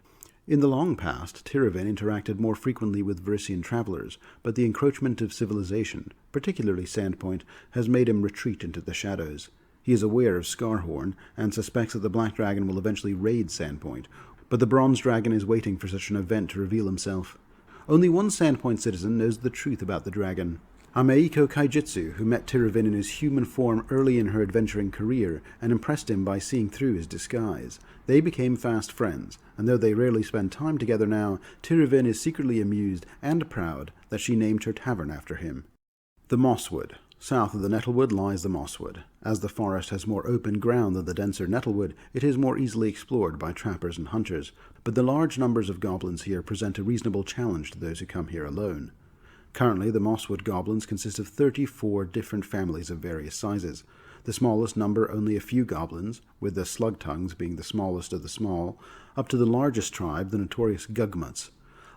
In the long past, Tiravin interacted more frequently with Varisian travelers, but the encroachment of civilization, particularly Sandpoint, has made him retreat into the shadows. He is aware of Scarhorn, and suspects that the Black Dragon will eventually raid Sandpoint, but the Bronze Dragon is waiting for such an event to reveal himself. Only one Sandpoint citizen knows the truth about the dragon: Ameiko Kaijitsu, who met Tiravin in his human form early in her adventuring career and impressed him by seeing through his disguise. They became fast friends, and though they rarely spend time together now, Tiravin is secretly amused and proud that she named her tavern after him. The Mosswood. South of the Nettlewood lies the Mosswood. As the forest has more open ground than the denser Nettlewood, it is more easily explored by trappers and hunters, but the large numbers of goblins here present a reasonable challenge to those who come here alone. Currently, the Mosswood goblins consist of 34 different families of various sizes. The smallest number only a few goblins, with the Slugtongues being the smallest of the small, up to the largest tribe, the notorious Gugmuts.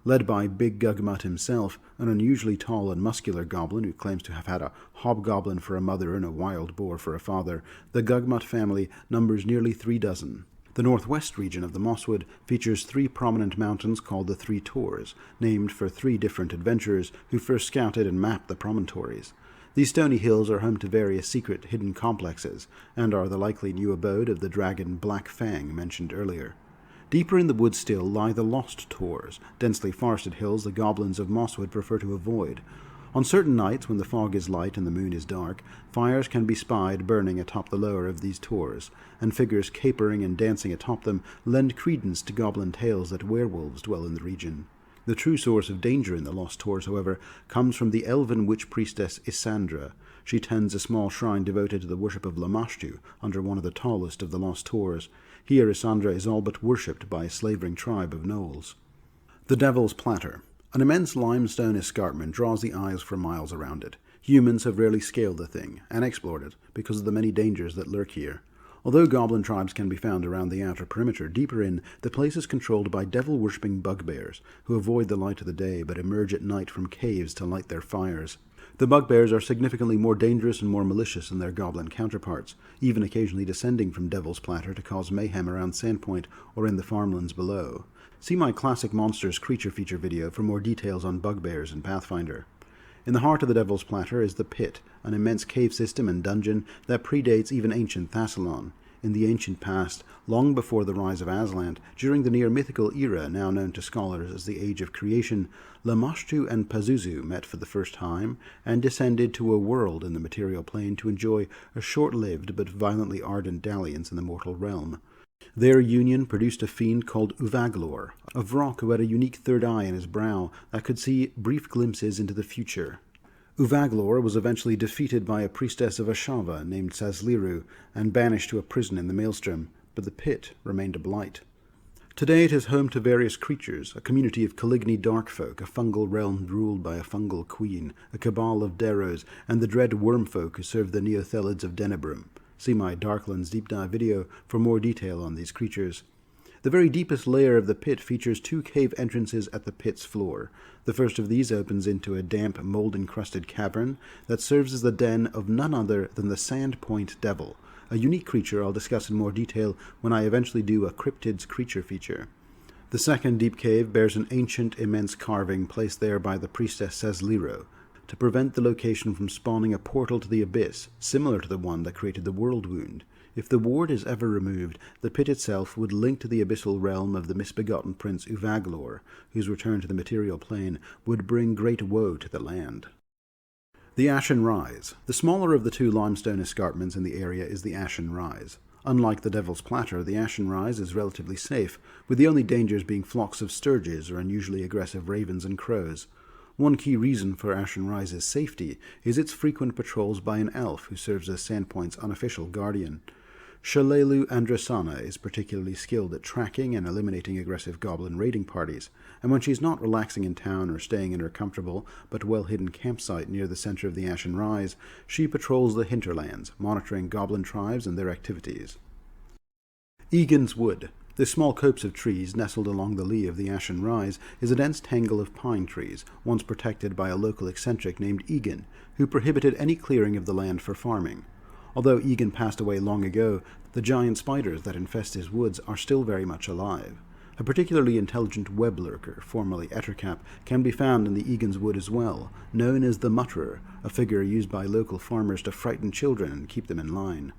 Led by Big Gugmut himself, an unusually tall and muscular goblin who claims to have had a hobgoblin for a mother and a wild boar for a father, the Gugmut family numbers nearly 3 dozen. The northwest region of the Mosswood features 3 prominent mountains called the Three Tors, named for 3 different adventurers who first scouted and mapped the promontories. These stony hills are home to various secret hidden complexes, and are the likely new abode of the dragon Black Fang mentioned earlier. Deeper in the woods still lie the Lost Tors, densely forested hills the goblins of Mosswood prefer to avoid. On certain nights, when the fog is light and the moon is dark, fires can be spied burning atop the lower of these tors, and figures capering and dancing atop them lend credence to goblin tales that werewolves dwell in the region. The true source of danger in the lost tors, however, comes from the elven witch priestess Isandra. She tends a small shrine devoted to the worship of Lamashtu under one of the tallest of the lost tors. Here Isandra is all but worshipped by a slavering tribe of gnolls. The Devil's Platter. An immense limestone escarpment draws the eyes for miles around it. Humans have rarely scaled the thing, and explored it, because of the many dangers that lurk here. Although goblin tribes can be found around the outer perimeter, deeper in, the place is controlled by devil-worshipping bugbears, who avoid the light of the day but emerge at night from caves to light their fires. The bugbears are significantly more dangerous and more malicious than their goblin counterparts, even occasionally descending from Devil's Platter to cause mayhem around Sandpoint or in the farmlands below. See my Classic Monsters creature feature video for more details on bugbears in Pathfinder. In the heart of the Devil's Platter is the Pit, an immense cave system and dungeon that predates even ancient Thassilon. In the ancient past, long before the rise of Aslant, during the near-mythical era now known to scholars as the Age of Creation, Lamashtu and Pazuzu met for the first time and descended to a world in the material plane to enjoy a short-lived but violently ardent dalliance in the mortal realm. Their union produced a fiend called Uvaglor, a Vrock who had a unique third eye in his brow that could see brief glimpses into the future. Uvaglor was eventually defeated by a priestess of Ashava named Sazliru and banished to a prison in the Maelstrom, but the pit remained a blight. Today it is home to various creatures, a community of Caligni darkfolk, a fungal realm ruled by a fungal queen, a cabal of Deros, and the dread wormfolk who serve the Neothelids of Denebrum. See my Darklands deep dive video for more detail on these creatures. The very deepest layer of the pit features two cave entrances at the pit's floor. The first of these opens into a damp, mold-encrusted cavern that serves as the den of none other than the Sandpoint Devil, a unique creature I'll discuss in more detail when I eventually do a cryptids creature feature. The second deep cave bears an ancient, immense carving placed there by the priestess Sazliro, to prevent the location from spawning a portal to the abyss, similar to the one that created the World Wound. If the ward is ever removed, the pit itself would link to the abyssal realm of the misbegotten prince Uvaglor, whose return to the material plane would bring great woe to the land. The Ashen Rise. The smaller of the two limestone escarpments in the area is the Ashen Rise. Unlike the Devil's Platter, the Ashen Rise is relatively safe, with the only dangers being flocks of sturges or unusually aggressive ravens and crows. One key reason for Ashen Rise's safety is its frequent patrols by an elf who serves as Sandpoint's unofficial guardian. Shalelu Andrasana is particularly skilled at tracking and eliminating aggressive goblin raiding parties, and when she's not relaxing in town or staying in her comfortable but well-hidden campsite near the center of the Ashen Rise, she patrols the hinterlands, monitoring goblin tribes and their activities. Egan's Wood. This small copse of trees, nestled along the lee of the Ashen Rise, is a dense tangle of pine trees, once protected by a local eccentric named Egan, who prohibited any clearing of the land for farming. Although Egan passed away long ago, the giant spiders that infest his woods are still very much alive. A particularly intelligent web lurker, formerly Ettercap, can be found in the Egan's Wood as well, known as the Mutterer, a figure used by local farmers to frighten children and keep them in line.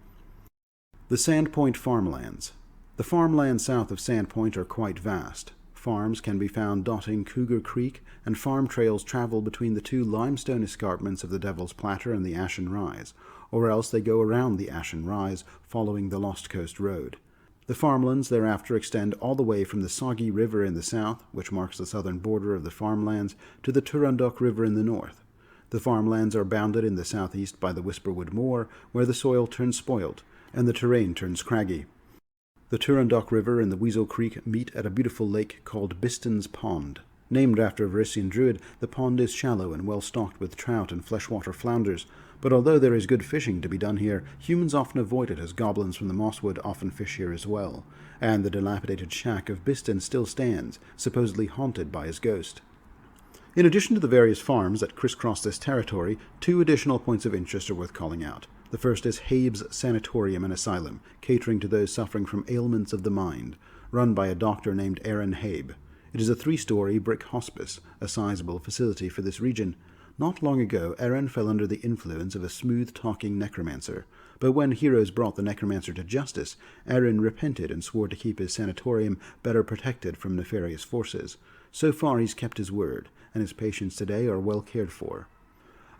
The Sandpoint Farmlands. The farmlands south of Sandpoint are quite vast. Farms can be found dotting Cougar Creek, and farm trails travel between the two limestone escarpments of the Devil's Platter and the Ashen Rise, or else they go around the Ashen Rise, following the Lost Coast Road. The farmlands thereafter extend all the way from the Soggy River in the south, which marks the southern border of the farmlands, to the Turandok River in the north. The farmlands are bounded in the southeast by the Whisperwood Moor, where the soil turns spoilt, and the terrain turns craggy. The Turandok River and the Weasel Creek meet at a beautiful lake called Biston's Pond. Named after a Varisian druid, the pond is shallow and well stocked with trout and freshwater flounders, but although there is good fishing to be done here, humans often avoid it as goblins from the Mosswood often fish here as well, and the dilapidated shack of Biston still stands, supposedly haunted by his ghost. In addition to the various farms that crisscross this territory, two additional points of interest are worth calling out. The first is Habe's Sanatorium and Asylum, catering to those suffering from ailments of the mind, run by a doctor named Aaron Habe. It is a 3-story brick hospice, a sizable facility for this region. Not long ago, Aaron fell under the influence of a smooth-talking necromancer, but when heroes brought the necromancer to justice, Aaron repented and swore to keep his sanatorium better protected from nefarious forces. So far he's kept his word, and his patients today are well cared for.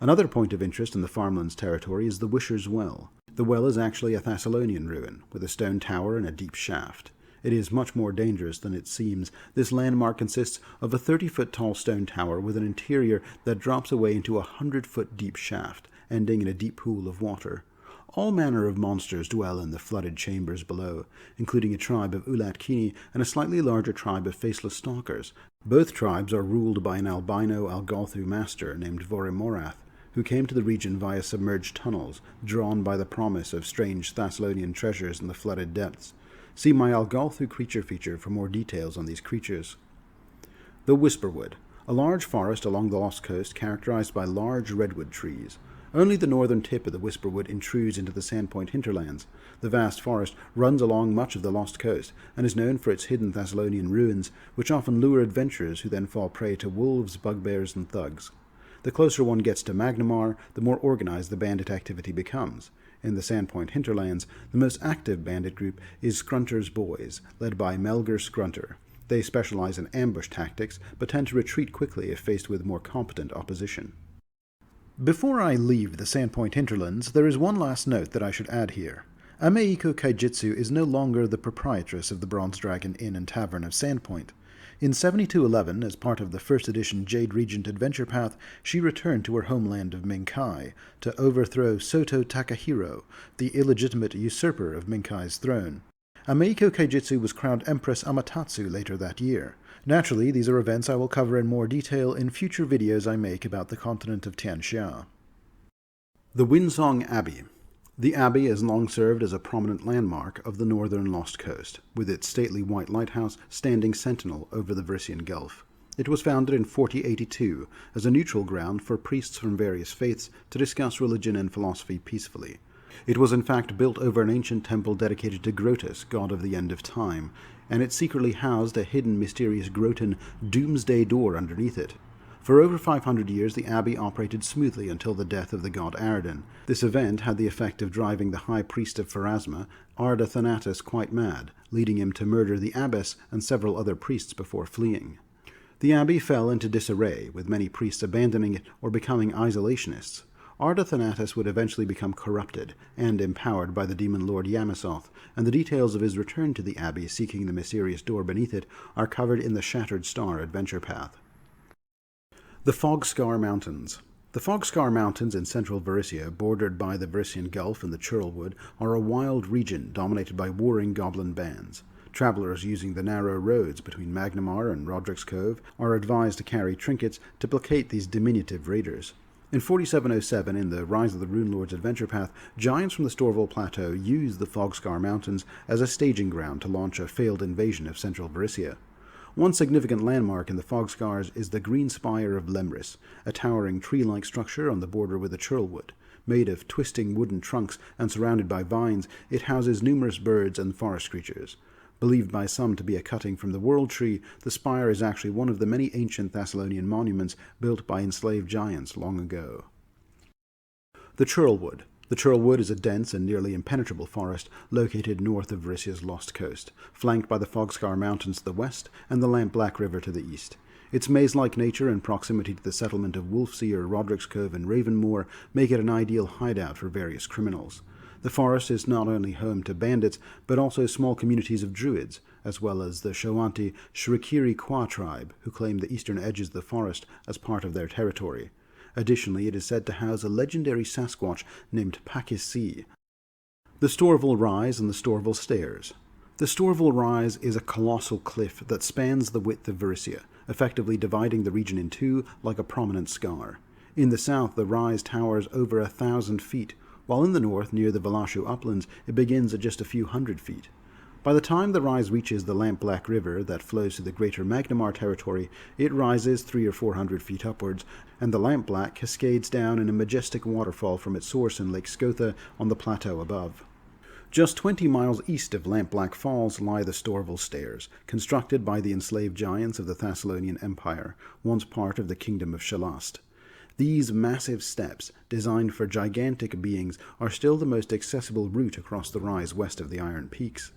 Another point of interest in the farmlands territory is the Wisher's Well. The well is actually a Thessalonian ruin, with a stone tower and a deep shaft. It is much more dangerous than it seems. This landmark consists of a 30-foot tall stone tower with an interior that drops away into a 100-foot deep shaft, ending in a deep pool of water. All manner of monsters dwell in the flooded chambers below, including a tribe of Ulatkini and a slightly larger tribe of faceless stalkers. Both tribes are ruled by an albino Algolthu master named Vorimorath, who came to the region via submerged tunnels, drawn by the promise of strange Thessalonian treasures in the flooded depths. See my Algolthu creature feature for more details on these creatures. The Whisperwood, a large forest along the Lost Coast characterized by large redwood trees. Only the northern tip of the Whisperwood intrudes into the Sandpoint hinterlands. The vast forest runs along much of the Lost Coast and is known for its hidden Thessalonian ruins, which often lure adventurers who then fall prey to wolves, bugbears, and thugs. The closer one gets to Magnimar, the more organized the bandit activity becomes. In the Sandpoint hinterlands, the most active bandit group is Scrunter's Boys, led by Melger Scrunter. They specialize in ambush tactics, but tend to retreat quickly if faced with more competent opposition. Before I leave the Sandpoint hinterlands, there is one last note that I should add here. Ameiko Kaijitsu is no longer the proprietress of the Bronze Dragon Inn and Tavern of Sandpoint. In 7211, as part of the first edition Jade Regent adventure path, she returned to her homeland of Minkai to overthrow Soto Takahiro, the illegitimate usurper of Minkai's throne. Ameiko Kaijitsu was crowned Empress Amaterasu later that year. Naturally, these are events I will cover in more detail in future videos I make about the continent of Tianxia. The Winsong Abbey. The abbey has long served as a prominent landmark of the northern Lost Coast, with its stately white lighthouse standing sentinel over the Varisian Gulf. It was founded in 4082 as a neutral ground for priests from various faiths to discuss religion and philosophy peacefully. It was in fact built over an ancient temple dedicated to Grotus, god of the end of time, and it secretly housed a hidden mysterious Grotan doomsday door underneath it. For over 500 years, the abbey operated smoothly until the death of the god Aridin. This event had the effect of driving the high priest of Pharasma, Arda Thanatos, quite mad, leading him to murder the abbess and several other priests before fleeing. The abbey fell into disarray, with many priests abandoning it or becoming isolationists. Arda Thanatos would eventually become corrupted and empowered by the demon lord Yamasoth, and the details of his return to the abbey seeking the mysterious door beneath it are covered in the Shattered Star adventure path. The Fogscar Mountains. The Fogscar Mountains in central Varisia, bordered by the Varisian Gulf and the Churlwood, are a wild region dominated by warring goblin bands. Travelers using the narrow roads between Magnimar and Roderick's Cove are advised to carry trinkets to placate these diminutive raiders. In 4707, in the Rise of the Runelords adventure path, giants from the Storval Plateau used the Fogscar Mountains as a staging ground to launch a failed invasion of central Varisia. One significant landmark in the Fogscars is the Green Spire of Lemris, a towering tree-like structure on the border with the Churlwood. Made of twisting wooden trunks and surrounded by vines, it houses numerous birds and forest creatures. Believed by some to be a cutting from the World Tree, the spire is actually one of the many ancient Thessalonian monuments built by enslaved giants long ago. The Churlwood. The Churlwood is a dense and nearly impenetrable forest located north of Varisia's Lost Coast, flanked by the Fogscar Mountains to the west and the Lampblack River to the east. Its maze-like nature and proximity to the settlement of Wolfseer, Roderick's Cove, and Ravenmoor make it an ideal hideout for various criminals. The forest is not only home to bandits, but also small communities of druids, as well as the Shoanti Shrikiri Kwa tribe, who claim the eastern edges of the forest as part of their territory. Additionally, it is said to house a legendary Sasquatch named Pakisi. The Storval Rise and the Storval Stairs. The Storval Rise is a colossal cliff that spans the width of Varisia, effectively dividing the region in two like a prominent scar. In the south, the rise towers over 1,000 feet, while in the north, near the Valashu uplands, it begins at just a few hundred feet. By the time the rise reaches the Lampblack River that flows through the greater Magnimar territory, it rises 300 or 400 feet upwards, and the Lampblack cascades down in a majestic waterfall from its source in Lake Scotha on the plateau above. Just 20 miles east of Lampblack Falls lie the Storval Stairs, constructed by the enslaved giants of the Thessalonian Empire, once part of the Kingdom of Shalast. These massive steps, designed for gigantic beings, are still the most accessible route across the rise west of the Iron Peaks.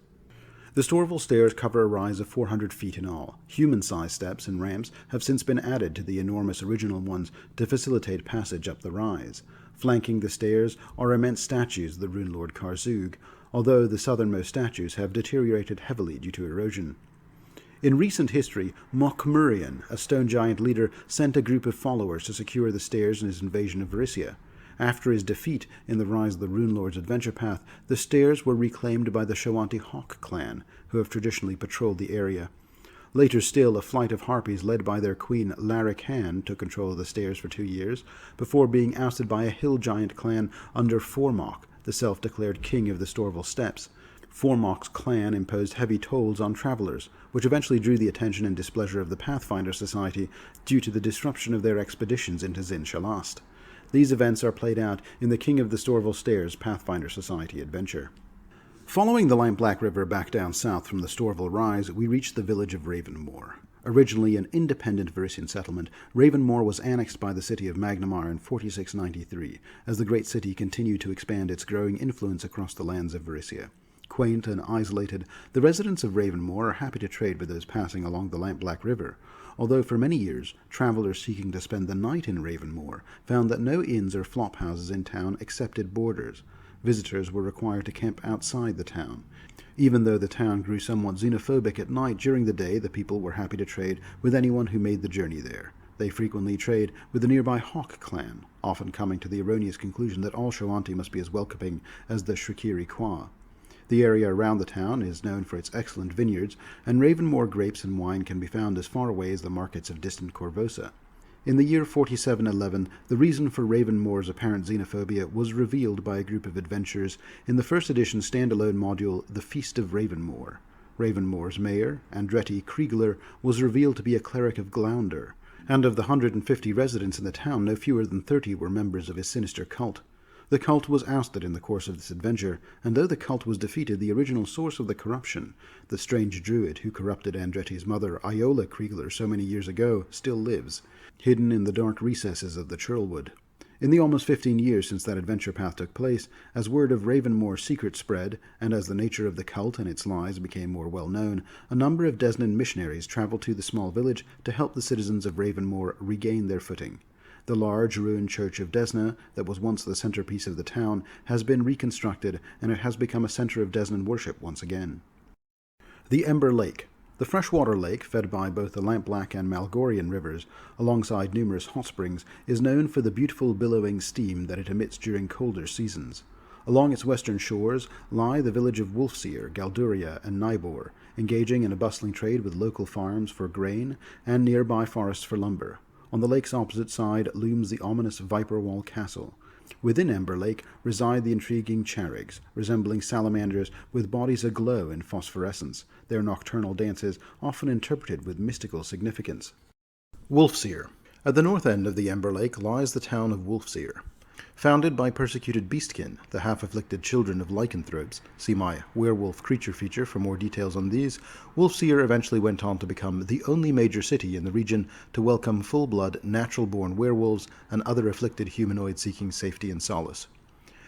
The Storval stairs cover a rise of 400 feet in all. Human-sized steps and ramps have since been added to the enormous original ones to facilitate passage up the rise. Flanking the stairs are immense statues of the Rune Lord Karzug, although the southernmost statues have deteriorated heavily due to erosion. In recent history, Mokmurian, a stone giant leader, sent a group of followers to secure the stairs in his invasion of Varisia. After his defeat in the Rise of the Rune Lord's adventure path, the stairs were reclaimed by the Shoanti Hawk clan, who have traditionally patrolled the area. Later still, a flight of harpies led by their queen Larrican took control of the stairs for 2 years, before being ousted by a hill giant clan under Formok, the self-declared king of the Storval Steppes. Formok's clan imposed heavy tolls on travelers, which eventually drew the attention and displeasure of the Pathfinder Society due to the disruption of their expeditions into Zin Shalast. These events are played out in the King of the Storval Stairs Pathfinder Society adventure. Following the Lampblack River back down south from the Storval Rise, we reach the village of Ravenmoor. Originally an independent Varisian settlement, Ravenmoor was annexed by the city of Magnimar in 4693, as the great city continued to expand its growing influence across the lands of Varisia. Quaint and isolated, the residents of Ravenmoor are happy to trade with those passing along the Lampblack River, although for many years travelers seeking to spend the night in Ravenmoor found that no inns or flophouses in town accepted boarders. Visitors were required to camp outside the town. Even though the town grew somewhat xenophobic at night, during the day the people were happy to trade with anyone who made the journey there. They frequently trade with the nearby Hawk clan, often coming to the erroneous conclusion that all Shoanti must be as welcoming as the Shrikiri Kwa. The area around the town is known for its excellent vineyards, and Ravenmoor grapes and wine can be found as far away as the markets of distant Korvosa. In the year 4711, the reason for Ravenmoor's apparent xenophobia was revealed by a group of adventurers in the first edition standalone module, The Feast of Ravenmoor. Ravenmoor's mayor, Andretti Kriegler, was revealed to be a cleric of Glounder, and of the 150 residents in the town, no fewer than 30 were members of his sinister cult. The cult was ousted in the course of this adventure, and though the cult was defeated, the original source of the corruption, the strange druid who corrupted Andretti's mother, Iola Kriegler, so many years ago, still lives, hidden in the dark recesses of the Churlwood. In the almost 15 years since that adventure path took place, as word of Ravenmoor's secret spread, and as the nature of the cult and its lies became more well known, a number of Desnan missionaries traveled to the small village to help the citizens of Ravenmoor regain their footing. The large ruined church of Desna, that was once the centerpiece of the town, has been reconstructed, and it has become a center of Desnan worship once again. The Ember Lake. The freshwater lake, fed by both the Lampblack and Malgorian rivers, alongside numerous hot springs, is known for the beautiful billowing steam that it emits during colder seasons. Along its western shores lie the village of Wolfseer, Galduria, and Nybor, engaging in a bustling trade with local farms for grain and nearby forests for lumber. On the lake's opposite side looms the ominous Viperwall Castle. Within Ember Lake reside the intriguing Charigs, resembling salamanders with bodies aglow in phosphorescence, their nocturnal dances often interpreted with mystical significance. Wolfseer. At the north end of the Ember Lake lies the town of Wolfseer. Founded by persecuted beastkin, the half-afflicted children of lycanthropes, see my werewolf creature feature for more details on these, Wolfseer eventually went on to become the only major city in the region to welcome full-blood, natural-born werewolves and other afflicted humanoids seeking safety and solace.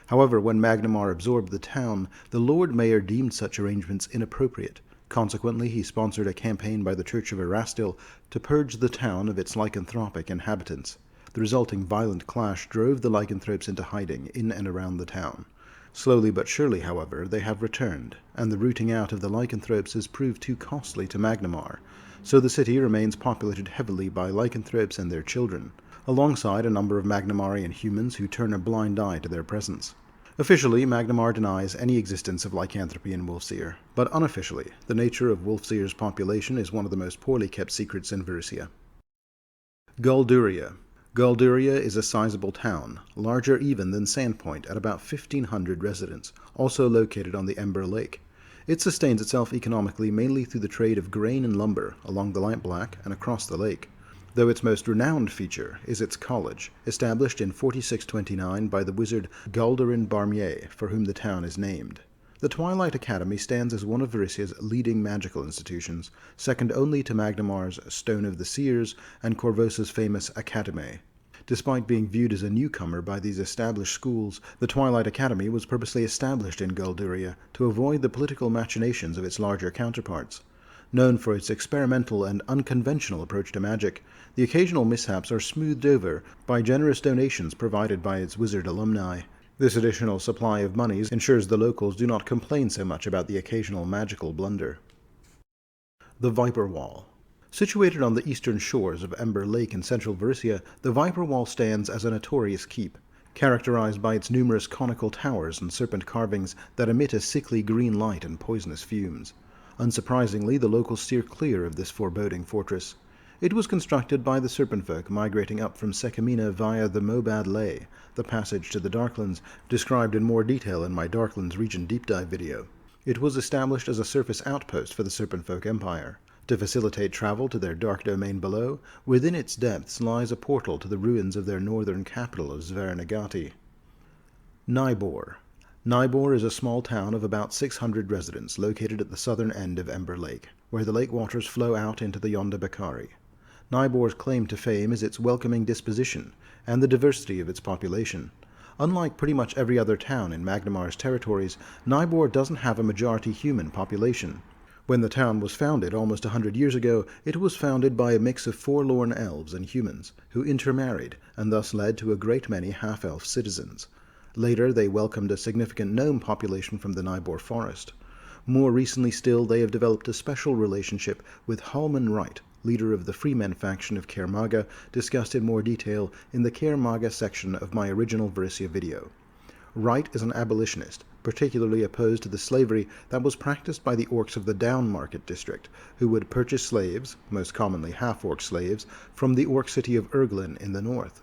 However, when Magnimar absorbed the town, the Lord Mayor deemed such arrangements inappropriate. Consequently, he sponsored a campaign by the Church of Erastil to purge the town of its lycanthropic inhabitants. The resulting violent clash drove the lycanthropes into hiding in and around the town. Slowly but surely, however, they have returned, and the rooting out of the lycanthropes has proved too costly to Magnimar, so the city remains populated heavily by lycanthropes and their children, alongside a number of Magnimarian humans who turn a blind eye to their presence. Officially, Magnimar denies any existence of lycanthropy in Wolfseer, but unofficially, the nature of Wolfseer's population is one of the most poorly kept secrets in Varisia. Galduria. Galduria is a sizable town, larger even than Sandpoint at about 1,500 residents, also located on the Ember Lake. It sustains itself economically mainly through the trade of grain and lumber along the Lampblack and across the lake, though its most renowned feature is its college, established in 4629 by the wizard Galderin Barmier, for whom the town is named. The Twilight Academy stands as one of Varisia's leading magical institutions, second only to Magnimar's Stone of the Seers and Korvosa's famous Academe. Despite being viewed as a newcomer by these established schools, the Twilight Academy was purposely established in Golduria to avoid the political machinations of its larger counterparts. Known for its experimental and unconventional approach to magic, the occasional mishaps are smoothed over by generous donations provided by its wizard alumni. This additional supply of monies ensures the locals do not complain so much about the occasional magical blunder. The Viper Wall. Situated on the eastern shores of Ember Lake in central Varisia, the Viper Wall stands as a notorious keep, characterized by its numerous conical towers and serpent carvings that emit a sickly green light and poisonous fumes. Unsurprisingly, the locals steer clear of this foreboding fortress. It was constructed by the serpent folk migrating up from Sekamina via the Mobad Ley, the passage to the Darklands, described in more detail in my Darklands region deep dive video. It was established as a surface outpost for the serpent folk empire. To facilitate travel to their dark domain below, within its depths lies a portal to the ruins of their northern capital of Zvernagati. Nybor. Nybor is a small town of about 600 residents located at the southern end of Ember Lake, where the lake waters flow out into the Yonda Bakari. Nybor's claim to fame is its welcoming disposition and the diversity of its population. Unlike pretty much every other town in Magnimar's territories, Nybor doesn't have a majority human population. When the town was founded almost 100 years ago, it was founded by a mix of forlorn elves and humans, who intermarried and thus led to a great many half-elf citizens. Later, they welcomed a significant gnome population from the Nybor forest. More recently still, they have developed a special relationship with Halman Wright, leader of the Freemen faction of Kaer Maga, discussed in more detail in the Kaer Maga section of my original Varisia video. Wright is an abolitionist, particularly opposed to the slavery that was practiced by the orcs of the Downmarket district, who would purchase slaves, most commonly half-orc slaves, from the orc city of Erglin in the north.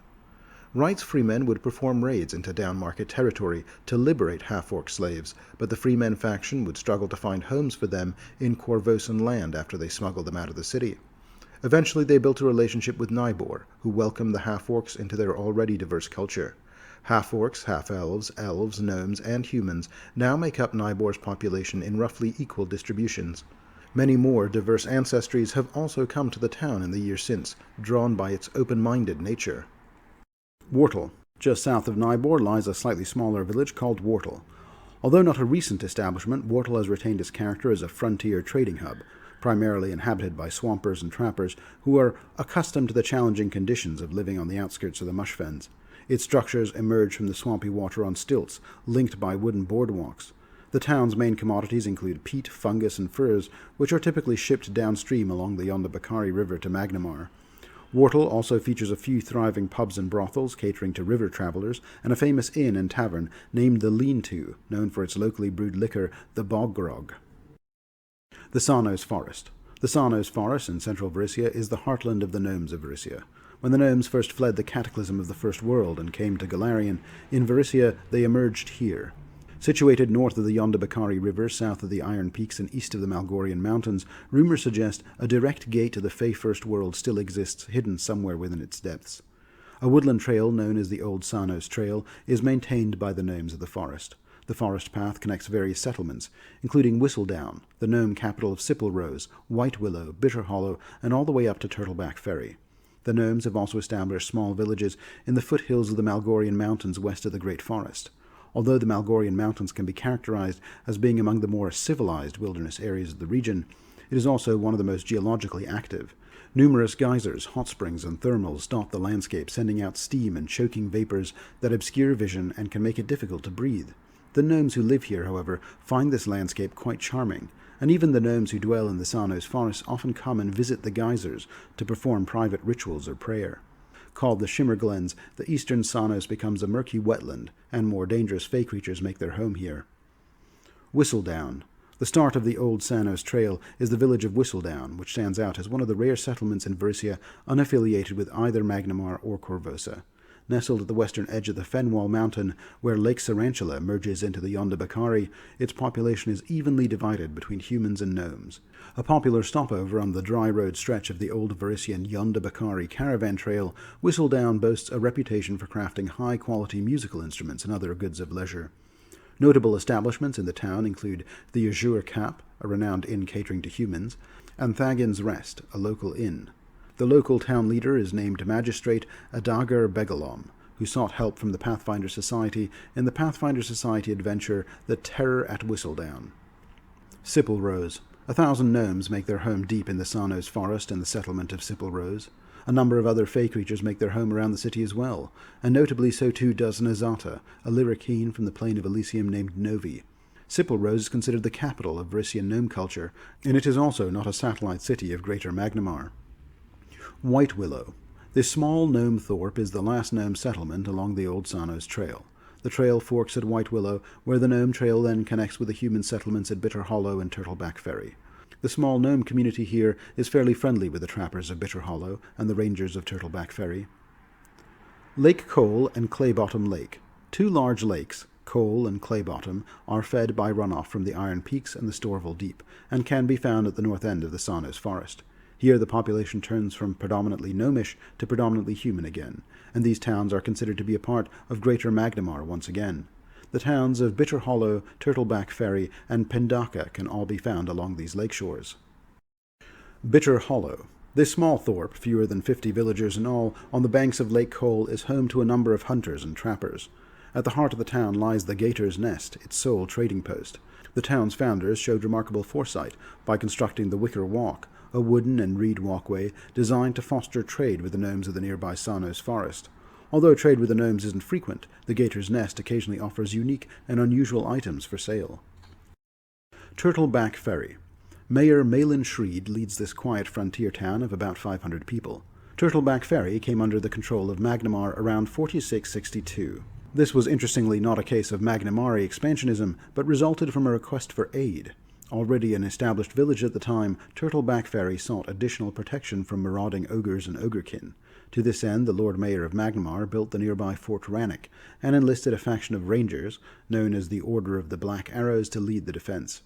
Wright's freemen would perform raids into Downmarket territory to liberate half-orc slaves, but the Freemen faction would struggle to find homes for them in Korvosan land after they smuggled them out of the city. Eventually they built a relationship with Nybor, who welcomed the half-orcs into their already diverse culture. Half-orcs, half-elves, elves, gnomes, and humans now make up Nybor's population in roughly equal distributions. Many more diverse ancestries have also come to the town in the years since, drawn by its open-minded nature. Wortel. Just south of Nybor lies a slightly smaller village called Wortel. Although not a recent establishment, Wortel has retained its character as a frontier trading hub, primarily inhabited by swampers and trappers who are accustomed to the challenging conditions of living on the outskirts of the mush fens. Its structures emerge from the swampy water on stilts, linked by wooden boardwalks. The town's main commodities include peat, fungus, and furs, which are typically shipped downstream along the Yonda Bakari River to Magnimar. Wortel also features a few thriving pubs and brothels catering to river travelers, and a famous inn and tavern named the Lean-To, known for its locally brewed liquor, the Bog Grog. The Sarnos Forest. The Sarnos Forest in central Varisia is the heartland of the gnomes of Varisia. When the gnomes first fled the cataclysm of the First World and came to Galarian, in Varisia they emerged here. Situated north of the Yonda Bakari River, south of the Iron Peaks, and east of the Malgorian Mountains, rumors suggest a direct gate to the Fey First World still exists, hidden somewhere within its depths. A woodland trail known as the Old Sarnos Trail is maintained by the gnomes of the forest. The forest path connects various settlements, including Whistledown, the gnome capital of Sipple Rose, White Willow, Bitter Hollow, and all the way up to Turtleback Ferry. The gnomes have also established small villages in the foothills of the Malgorian Mountains west of the Great Forest. Although the Malgorian Mountains can be characterized as being among the more civilized wilderness areas of the region, it is also one of the most geologically active. Numerous geysers, hot springs, and thermals dot the landscape, sending out steam and choking vapors that obscure vision and can make it difficult to breathe. The gnomes who live here, however, find this landscape quite charming, and even the gnomes who dwell in the Sarnos Forest often come and visit the geysers to perform private rituals or prayer. Called the Shimmer Glens, the eastern Sarnos becomes a murky wetland, and more dangerous fey creatures make their home here. Whistledown. The start of the Old Sarnos Trail is the village of Whistledown, which stands out as one of the rare settlements in Varisia unaffiliated with either Magnimar or Korvosa. Nestled at the western edge of the Fenwall Mountain, where Lake Sarantula merges into the Yonda Bakari, its population is evenly divided between humans and gnomes. A popular stopover on the dry road stretch of the old Varisian Yonda Bakari caravan trail, Whistledown boasts a reputation for crafting high-quality musical instruments and other goods of leisure. Notable establishments in the town include the Azure Cap, a renowned inn catering to humans, and Thagin's Rest, a local inn. The local town leader is named Magistrate Adagar Begalom, who sought help from the Pathfinder Society in the Pathfinder Society adventure The Terror at Whistledown. Sipple Rose. 1,000 gnomes make their home deep in the Sarnos forest and the settlement of Sipple Rose. A number of other fey creatures make their home around the city as well, and notably so too does Nazata, a lyricine from the plain of Elysium named Novi. Sipple Rose is considered the capital of Varisia gnome culture, and it is also not a satellite city of Greater Magnimar. White Willow. This small gnome thorp is the last gnome settlement along the old Sarnos Trail. The trail forks at White Willow, where the gnome trail then connects with the human settlements at Bitter Hollow and Turtleback Ferry. The small gnome community here is fairly friendly with the trappers of Bitter Hollow and the rangers of Turtleback Ferry. Lake Coal and Claybottom Lake. 2 large lakes, Coal and Claybottom, are fed by runoff from the Iron Peaks and the Storval Deep, and can be found at the north end of the Sarnos Forest. Here the population turns from predominantly gnomish to predominantly human again, and these towns are considered to be a part of Greater Magnimar once again. The towns of Bitter Hollow, Turtleback Ferry, and Pendaka can all be found along these lake shores. Bitter Hollow. This small thorp, fewer than 50 villagers in all, on the banks of Lake Cole, is home to a number of hunters and trappers. At the heart of the town lies the Gator's Nest, its sole trading post. The town's founders showed remarkable foresight by constructing the Wicker Walk, a wooden and reed walkway designed to foster trade with the gnomes of the nearby Sarnos Forest. Although trade with the gnomes isn't frequent, the Gator's Nest occasionally offers unique and unusual items for sale. Turtleback Ferry. Mayor Malin Shreed leads this quiet frontier town of about 500 people. Turtleback Ferry came under the control of Magnimar around 4662. This was interestingly not a case of Magnimari expansionism, but resulted from a request for aid. Already an established village at the time, Turtleback Ferry sought additional protection from marauding ogres and ogrekin. To this end, the Lord Mayor of Magnimar built the nearby Fort Rannoch, and enlisted a faction of rangers, known as the Order of the Black Arrows, to lead the defense.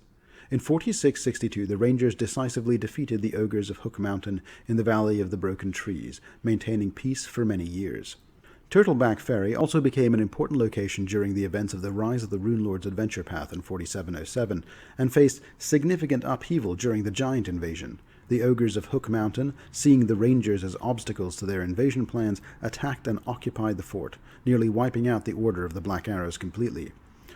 In 4662, the rangers decisively defeated the ogres of Hook Mountain in the Valley of the Broken Trees, maintaining peace for many years. Turtleback Ferry also became an important location during the events of the Rise of the Runelord's Adventure Path in 4707, and faced significant upheaval during the Giant Invasion. The ogres of Hook Mountain, seeing the rangers as obstacles to their invasion plans, attacked and occupied the fort, nearly wiping out the Order of the Black Arrows completely.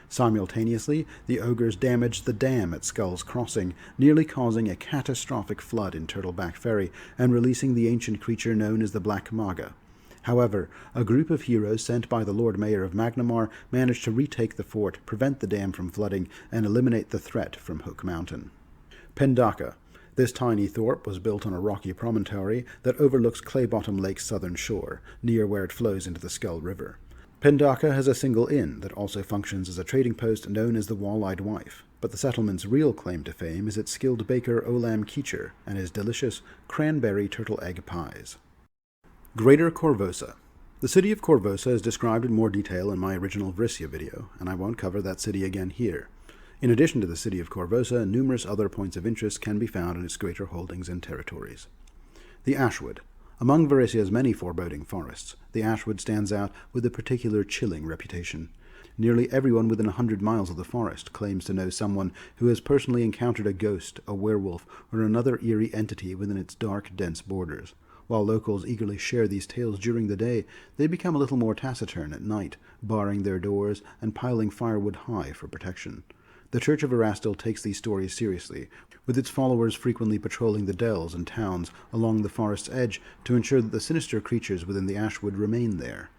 Simultaneously, the ogres damaged the dam at Skull's Crossing, nearly causing a catastrophic flood in Turtleback Ferry and releasing the ancient creature known as the Black Maga. However, a group of heroes sent by the Lord Mayor of Magnimar managed to retake the fort, prevent the dam from flooding, and eliminate the threat from Hook Mountain. Pendaka. This tiny thorp was built on a rocky promontory that overlooks Claybottom Lake's southern shore, near where it flows into the Skull River. Pendaka has a single inn that also functions as a trading post known as the Wall-Eyed Wife, but the settlement's real claim to fame is its skilled baker Olam Keecher and his delicious cranberry turtle egg pies. Greater Korvosa. The city of Korvosa is described in more detail in my original Varisia video, and I won't cover that city again here. In addition to the city of Korvosa, numerous other points of interest can be found in its greater holdings and territories. The Ashwood. Among Varisia's many foreboding forests, the Ashwood stands out with a particular chilling reputation. Nearly everyone within 100 miles of the forest claims to know someone who has personally encountered a ghost, a werewolf, or another eerie entity within its dark, dense borders. While locals eagerly share these tales during the day, they become a little more taciturn at night, barring their doors and piling firewood high for protection. The Church of Erastil takes these stories seriously, with its followers frequently patrolling the dells and towns along the forest's edge to ensure that the sinister creatures within the Ashwood remain there.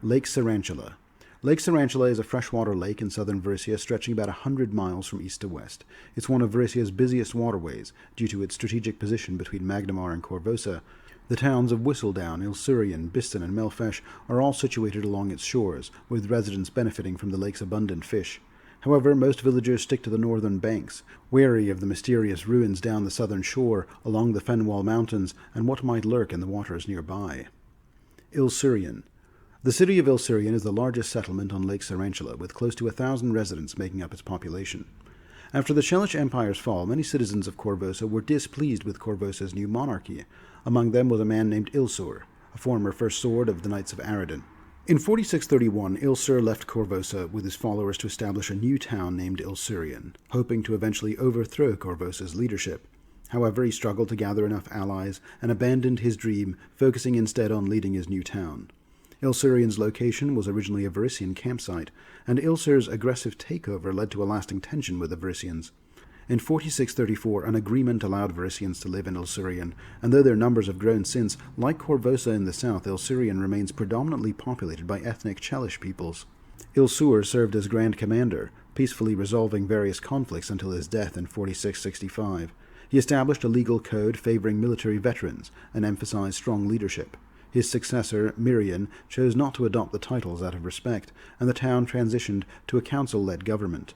Lake Sarantula. Lake Sarantula is a freshwater lake in southern Varisia stretching about 100 miles from east to west. It's one of Varisia's busiest waterways, due to its strategic position between Magnimar and Korvosa. The towns of Whistledown, Ilsurian, Biston, and Melfesh are all situated along its shores, with residents benefiting from the lake's abundant fish. However, most villagers stick to the northern banks, wary of the mysterious ruins down the southern shore, along the Fenwall Mountains, and what might lurk in the waters nearby. Ilsurian. The city of Ilsurian is the largest settlement on Lake Sarantula, with close to 1,000 residents making up its population. After the Shelish Empire's fall, many citizens of Korvosa were displeased with Korvosa's new monarchy. Among them was a man named Ilsur, a former First Sword of the Knights of Aradin. In 4631, Ilsur left Korvosa with his followers to establish a new town named Ilsurian, hoping to eventually overthrow Korvosa's leadership. However, he struggled to gather enough allies and abandoned his dream, focusing instead on leading his new town. Ilsurian's location was originally a Varisian campsite, and Ilsur's aggressive takeover led to a lasting tension with the Varisians. In 4634, an agreement allowed Varisians to live in Ilsurian, and though their numbers have grown since, like Korvosa in the south, Ilsurian remains predominantly populated by ethnic Chelish peoples. Ilsur served as Grand Commander, peacefully resolving various conflicts until his death in 4665. He established a legal code favoring military veterans and emphasized strong leadership. His successor, Mirian, chose not to adopt the titles out of respect, and the town transitioned to a council-led government.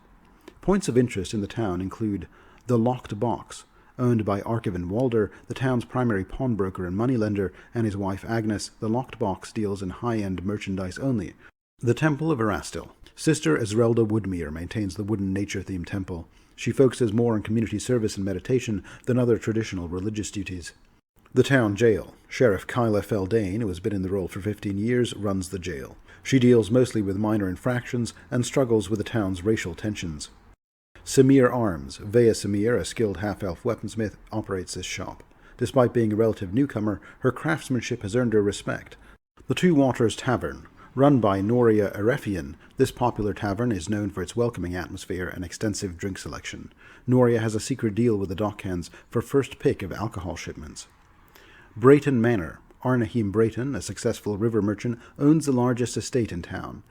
Points of interest in the town include the Locked Box, owned by Archivin Walder, the town's primary pawnbroker and moneylender, and his wife Agnes. The Locked Box deals in high-end merchandise only. The Temple of Erastil. Sister Esrelda Woodmere maintains the wooden nature-themed temple. She focuses more on community service and meditation than other traditional religious duties. The town jail. Sheriff Kyla Feldane, who has been in the role for 15 years, runs the jail. She deals mostly with minor infractions and struggles with the town's racial tensions. Samir Arms. Vea Samir, a skilled half-elf weaponsmith, operates this shop. Despite being a relative newcomer, her craftsmanship has earned her respect. The Two Waters Tavern. Run by Noria Erefian, this popular tavern is known for its welcoming atmosphere and extensive drink selection. Noria has a secret deal with the dockhands for first pick of alcohol shipments. Brayton Manor. Arnahim Brayton, a successful river merchant, owns the largest estate in town.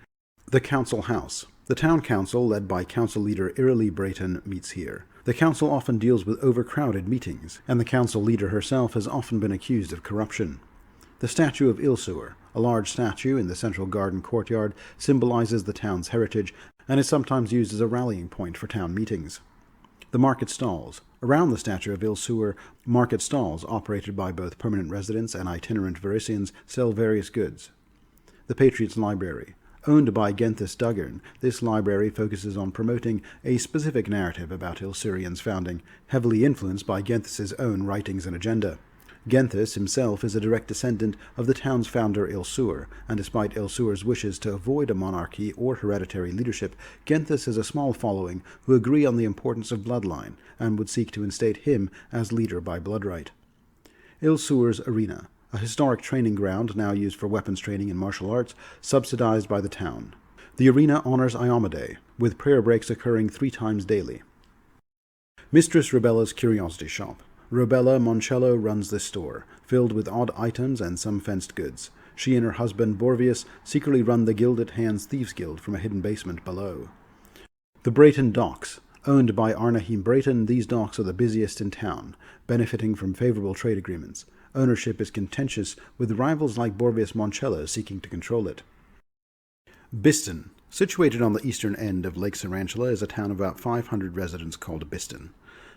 The Council House. The town council, led by council leader Iralee Brayton, meets here. The council often deals with overcrowded meetings, and the council leader herself has often been accused of corruption. The Statue of Ilsur. A large statue in the central garden courtyard symbolizes the town's heritage and is sometimes used as a rallying point for town meetings. The Market Stalls. Around the statue of Ilsur, market stalls operated by both permanent residents and itinerant Varisians sell various goods. The Patriots' Library. Owned by Genthis Duggern, this library focuses on promoting a specific narrative about Ilsurian's founding, heavily influenced by Genthis's own writings and agenda. Genthis himself is a direct descendant of the town's founder Ilsur, and despite Ilsur's wishes to avoid a monarchy or hereditary leadership, Genthis has a small following who agree on the importance of bloodline and would seek to instate him as leader by bloodright. Ilsur's Arena. A historic training ground now used for weapons training and martial arts, subsidized by the town. The arena honors Iomade, with prayer breaks occurring 3 times daily. Mistress Robella's Curiosity Shop. Robella Moncello runs this store, filled with odd items and some fenced goods. She and her husband Borvius secretly run the Gilded Hands Thieves Guild from a hidden basement below. The Brayton Docks. Owned by Arnahim Brayton, these docks are the busiest in town, benefiting from favorable trade agreements. Ownership is contentious, with rivals like Borvius Moncello seeking to control it. Biston. Situated on the eastern end of Lake Sarantula is a town of about 500 residents called Biston.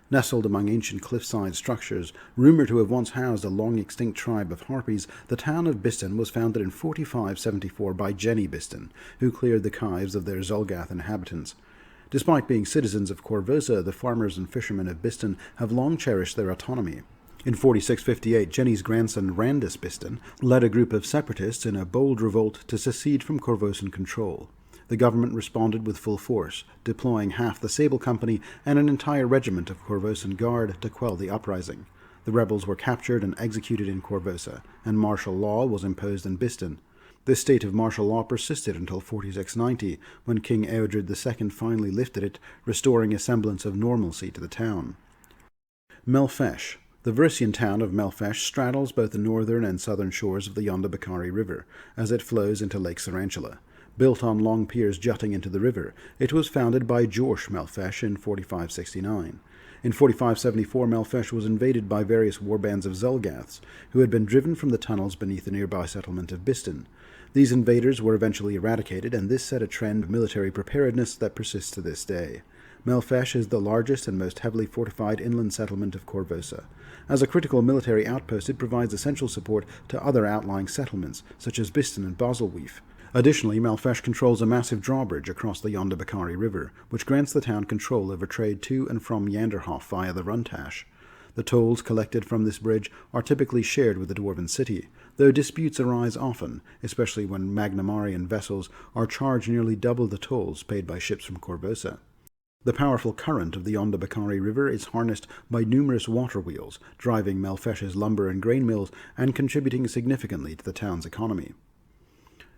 Nestled among ancient cliffside structures, rumored to have once housed a long-extinct tribe of harpies, the town of Biston was founded in 4574 by Jenny Biston, who cleared the caves of their Zolgath inhabitants. Despite being citizens of Korvosa, the farmers and fishermen of Biston have long cherished their autonomy. In 4658, Jenny's grandson Randus Biston led a group of separatists in a bold revolt to secede from Korvosan control. The government responded with full force, deploying half the Sable Company and an entire regiment of Korvosan Guard to quell the uprising. The rebels were captured and executed in Korvosa, and martial law was imposed in Biston. This state of martial law persisted until 4690, when King Eodred II finally lifted it, restoring a semblance of normalcy to the town. Melfesh. The Varisian town of Melfesh straddles both the northern and southern shores of the Yonda-Bakari River, as it flows into Lake Sarantula. Built on long piers jutting into the river, it was founded by Jorsh Melfesh in 4569. In 4574, Melfesh was invaded by various warbands of Zolgaths, who had been driven from the tunnels beneath the nearby settlement of Biston. These invaders were eventually eradicated, and this set a trend of military preparedness that persists to this day. Melfesh is the largest and most heavily fortified inland settlement of Korvosa. As a critical military outpost, it provides essential support to other outlying settlements, such as Biston and Baselweef. Additionally, Melfesh controls a massive drawbridge across the Yonda-Bakari River, which grants the town control over trade to and from Yanderhof via the Runtash. The tolls collected from this bridge are typically shared with the Dwarven city, though disputes arise often, especially when Magnimarian vessels are charged nearly double the tolls paid by ships from Korvosa. The powerful current of the Yonda-Bakari River is harnessed by numerous water wheels, driving Melfesh's lumber and grain mills and contributing significantly to the town's economy.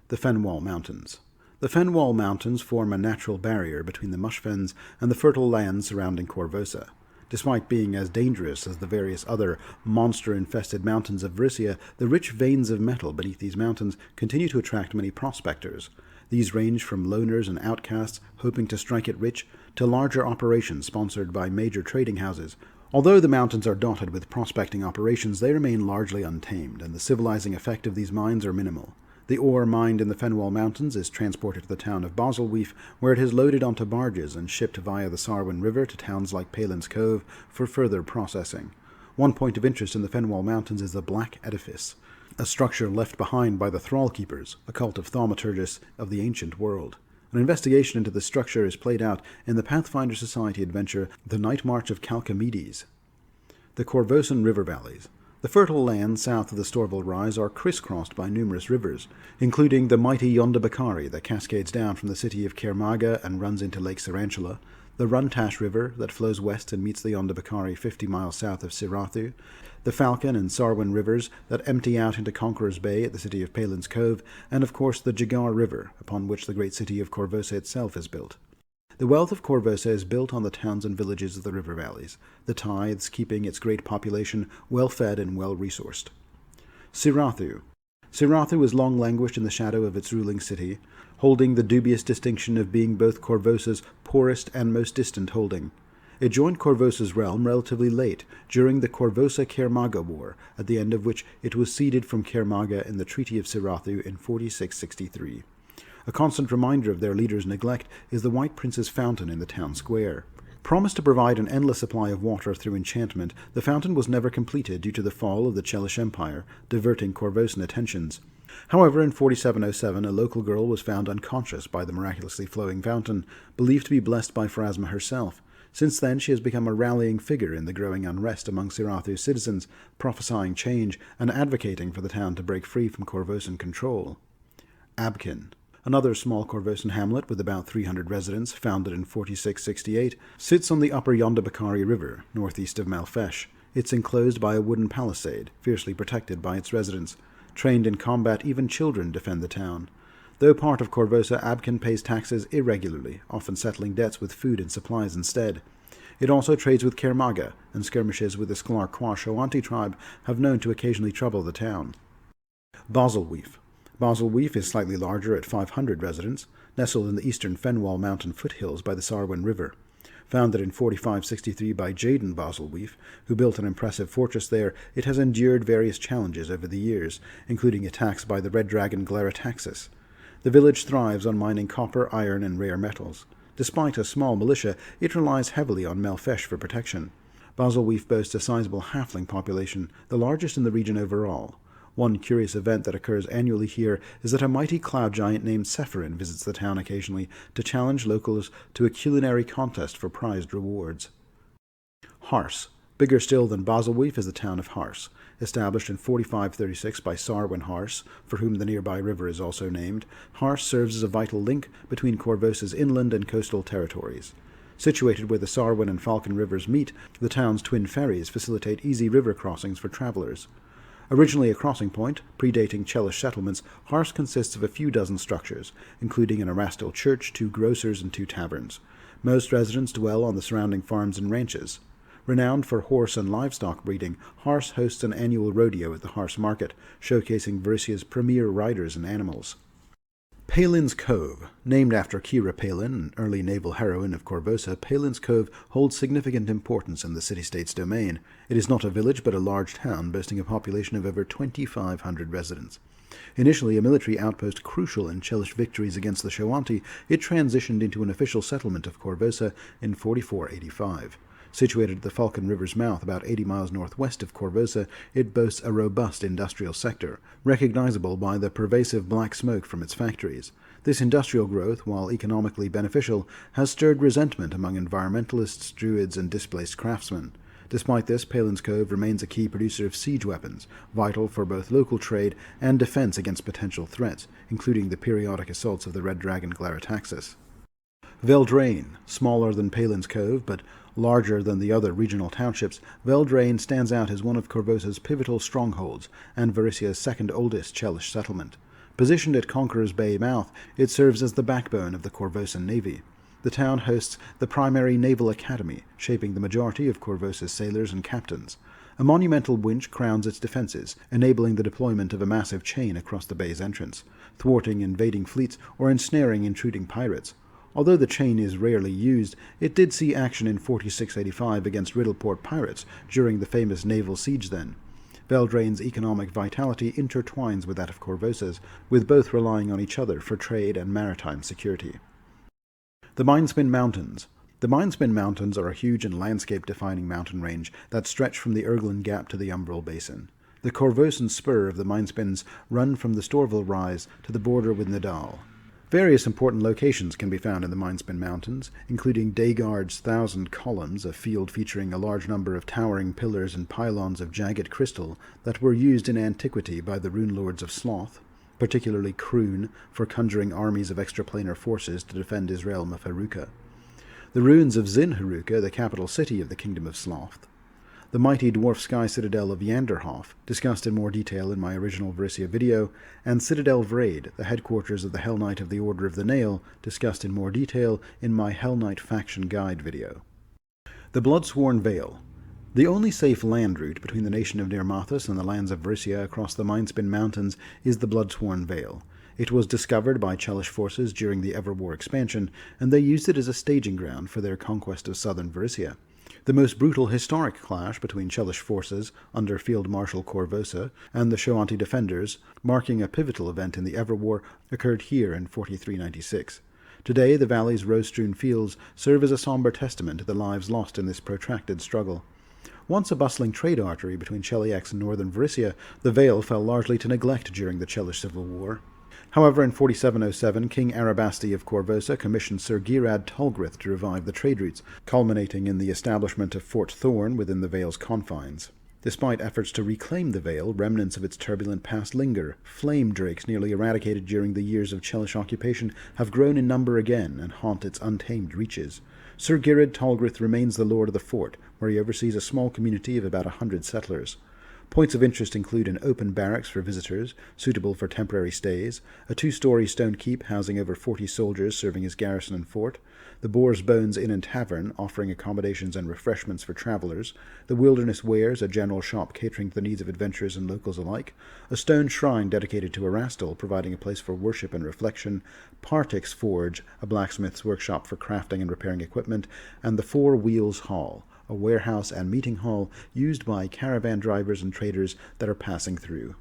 The Fenwal Mountains. The Fenwal Mountains form a natural barrier between the Mushfens and the fertile lands surrounding Korvosa. Despite being as dangerous as the various other monster-infested mountains of Varisia, the rich veins of metal beneath these mountains continue to attract many prospectors. These range from loners and outcasts hoping to strike it rich to larger operations sponsored by major trading houses. Although the mountains are dotted with prospecting operations, they remain largely untamed, and the civilizing effect of these mines are minimal. The ore mined in the Fenwal Mountains is transported to the town of Baselweef, where it is loaded onto barges and shipped via the Sarwin River to towns like Palin's Cove for further processing. One point of interest in the Fenwal Mountains is the Black Edifice, a structure left behind by the Thrall Keepers, a cult of thaumaturgists of the ancient world. An investigation into this structure is played out in the Pathfinder Society adventure The Night March of Calcamedes. The Korvosan River Valleys. The fertile lands south of the Storval Rise are crisscrossed by numerous rivers, including the mighty Yonda-Bakari that cascades down from the city of Kaer Maga and runs into Lake Sarantula, the Runtash River that flows west and meets the Yonda-Bakari 50 miles south of Sirathu, the Falcon and Sarwin rivers that empty out into Conqueror's Bay at the city of Palin's Cove, and of course the Jagar River, upon which the great city of Korvosa itself is built. The wealth of Korvosa is built on the towns and villages of the river valleys, the tithes keeping its great population well-fed and well-resourced. Sirathu. Sirathu has long languished in the shadow of its ruling city, holding the dubious distinction of being both Korvosa's poorest and most distant holding. It joined Korvosa's realm relatively late, during the Korvosa-Kaer Maga War, at the end of which it was ceded from Kaer Maga in the Treaty of Sirathu in 4663. A constant reminder of their leader's neglect is the White Prince's Fountain in the town square. Promised to provide an endless supply of water through enchantment, the fountain was never completed due to the fall of the Chelish Empire, diverting Korvosan attentions. However, in 4707, a local girl was found unconscious by the miraculously flowing fountain, believed to be blessed by Pharasma herself. Since then, she has become a rallying figure in the growing unrest among Sirathu's citizens, prophesying change and advocating for the town to break free from Korvosan control. Abkin. Another small Korvosan hamlet with about 300 residents, founded in 4668, sits on the upper Yonda-Bakari River, northeast of Melfesh. It's enclosed by a wooden palisade, fiercely protected by its residents. Trained in combat, even children defend the town. Though part of Korvosa, Abkin pays taxes irregularly, often settling debts with food and supplies instead. It also trades with Kaer Maga, and skirmishes with the Sklar-Kwa Shoanti tribe have known to occasionally trouble the town. Baselweef. Baselweef is slightly larger at 500 residents, nestled in the eastern Fenwal mountain foothills by the Sarwin River. Founded in 4563 by Jaden Baselweef, who built an impressive fortress there, it has endured various challenges over the years, including attacks by the red dragon Glarataxis. The village thrives on mining copper, iron, and rare metals. Despite a small militia, it relies heavily on Melfesh for protection. Baselweef boasts a sizable halfling population, the largest in the region overall. One curious event that occurs annually here is that a mighty cloud giant named Sephirin visits the town occasionally to challenge locals to a culinary contest for prized rewards. Hars. Bigger still than Baselweef is the town of Hars. Established in 4536 by Sarwin Hars, for whom the nearby river is also named, Hars serves as a vital link between Korvosa's inland and coastal territories. Situated where the Sarwin and Falcon rivers meet, the town's twin ferries facilitate easy river crossings for travelers. Originally a crossing point, predating Chelish settlements, Hars consists of a few dozen structures, including an Erastil church, 2 grocers, and 2 taverns. Most residents dwell on the surrounding farms and ranches. Renowned for horse and livestock breeding, Hars hosts an annual rodeo at the Hars Market, showcasing Varisia's premier riders and animals. Palin's Cove. Named after Kira Palin, an early naval heroine of Korvosa, Palin's Cove holds significant importance in the city-state's domain. It is not a village, but a large town, boasting a population of over 2,500 residents. Initially a military outpost crucial in Chelish victories against the Shoanti, it transitioned into an official settlement of Korvosa in 4485. Situated at the Falcon River's mouth, about 80 miles northwest of Korvosa, it boasts a robust industrial sector, recognizable by the pervasive black smoke from its factories. This industrial growth, while economically beneficial, has stirred resentment among environmentalists, druids, and displaced craftsmen. Despite this, Palin's Cove remains a key producer of siege weapons, vital for both local trade and defense against potential threats, including the periodic assaults of the red dragon Glarataxis. Veldraine, smaller than Palin's Cove, but larger than the other regional townships, Veldraine stands out as one of Korvosa's pivotal strongholds and Varisia's second oldest Chelish settlement. Positioned at Conqueror's Bay mouth, it serves as the backbone of the Korvosan navy. The town hosts the primary naval academy, shaping the majority of Korvosa's sailors and captains. A monumental winch crowns its defenses, enabling the deployment of a massive chain across the bay's entrance, thwarting invading fleets or ensnaring intruding pirates. Although the chain is rarely used, it did see action in 4685 against Riddleport pirates during the famous naval siege then. Veldraine's economic vitality intertwines with that of Korvosa's, with both relying on each other for trade and maritime security. The Mindspin Mountains. The Mindspin Mountains are a huge and landscape-defining mountain range that stretch from the Erglan Gap to the Umbral Basin. The Korvosan spur of the Mindspins run from the Storval Rise to the border with Nidal. Various important locations can be found in the Mindspin Mountains, including Daygard's 1,000 Columns, a field featuring a large number of towering pillars and pylons of jagged crystal that were used in antiquity by the Rune Lords of Sloth, particularly Kroon, for conjuring armies of extraplanar forces to defend his realm of Haruka. The ruins of Zin Haruka, the capital city of the Kingdom of Sloth. The mighty dwarf sky citadel of Yanderhof, discussed in more detail in my original Varisia video, and Citadel Vraid, the headquarters of the Hell Knight of the Order of the Nail, discussed in more detail in my Hell Knight Faction Guide video. The Bloodsworn Vale. The only safe land route between the nation of Nirmathas and the lands of Varisia across the Mindspin Mountains is the Bloodsworn Vale. It was discovered by Chelish forces during the Everwar expansion, and they used it as a staging ground for their conquest of southern Varisia. The most brutal historic clash between Chelish forces under Field Marshal Korvosa and the Shoanti defenders, marking a pivotal event in the Everwar, occurred here in 4396. Today, the valley's rose-strewn fields serve as a somber testament to the lives lost in this protracted struggle. Once a bustling trade artery between Cheliax and northern Varisia, the Vale fell largely to neglect during the Chelish Civil War. However, in 4707, King Arabasti of Korvosa commissioned Sir Girad Tolgrith to revive the trade routes, culminating in the establishment of Fort Thorn within the Vale's confines. Despite efforts to reclaim the Vale, remnants of its turbulent past linger. Flame drakes, nearly eradicated during the years of Chelish occupation, have grown in number again and haunt its untamed reaches. Sir Girad Tolgrith remains the lord of the fort, where he oversees a small community of about 100 settlers. Points of interest include an open barracks for visitors, suitable for temporary stays, a 2-story stone keep housing over 40 soldiers serving as garrison and fort, the Boar's Bones Inn and Tavern offering accommodations and refreshments for travelers, the Wilderness Wares, a general shop catering to the needs of adventurers and locals alike, a stone shrine dedicated to Erastil providing a place for worship and reflection, Partix Forge, a blacksmith's workshop for crafting and repairing equipment, and the Four Wheels Hall, a warehouse and meeting hall used by caravan drivers and traders that are passing through.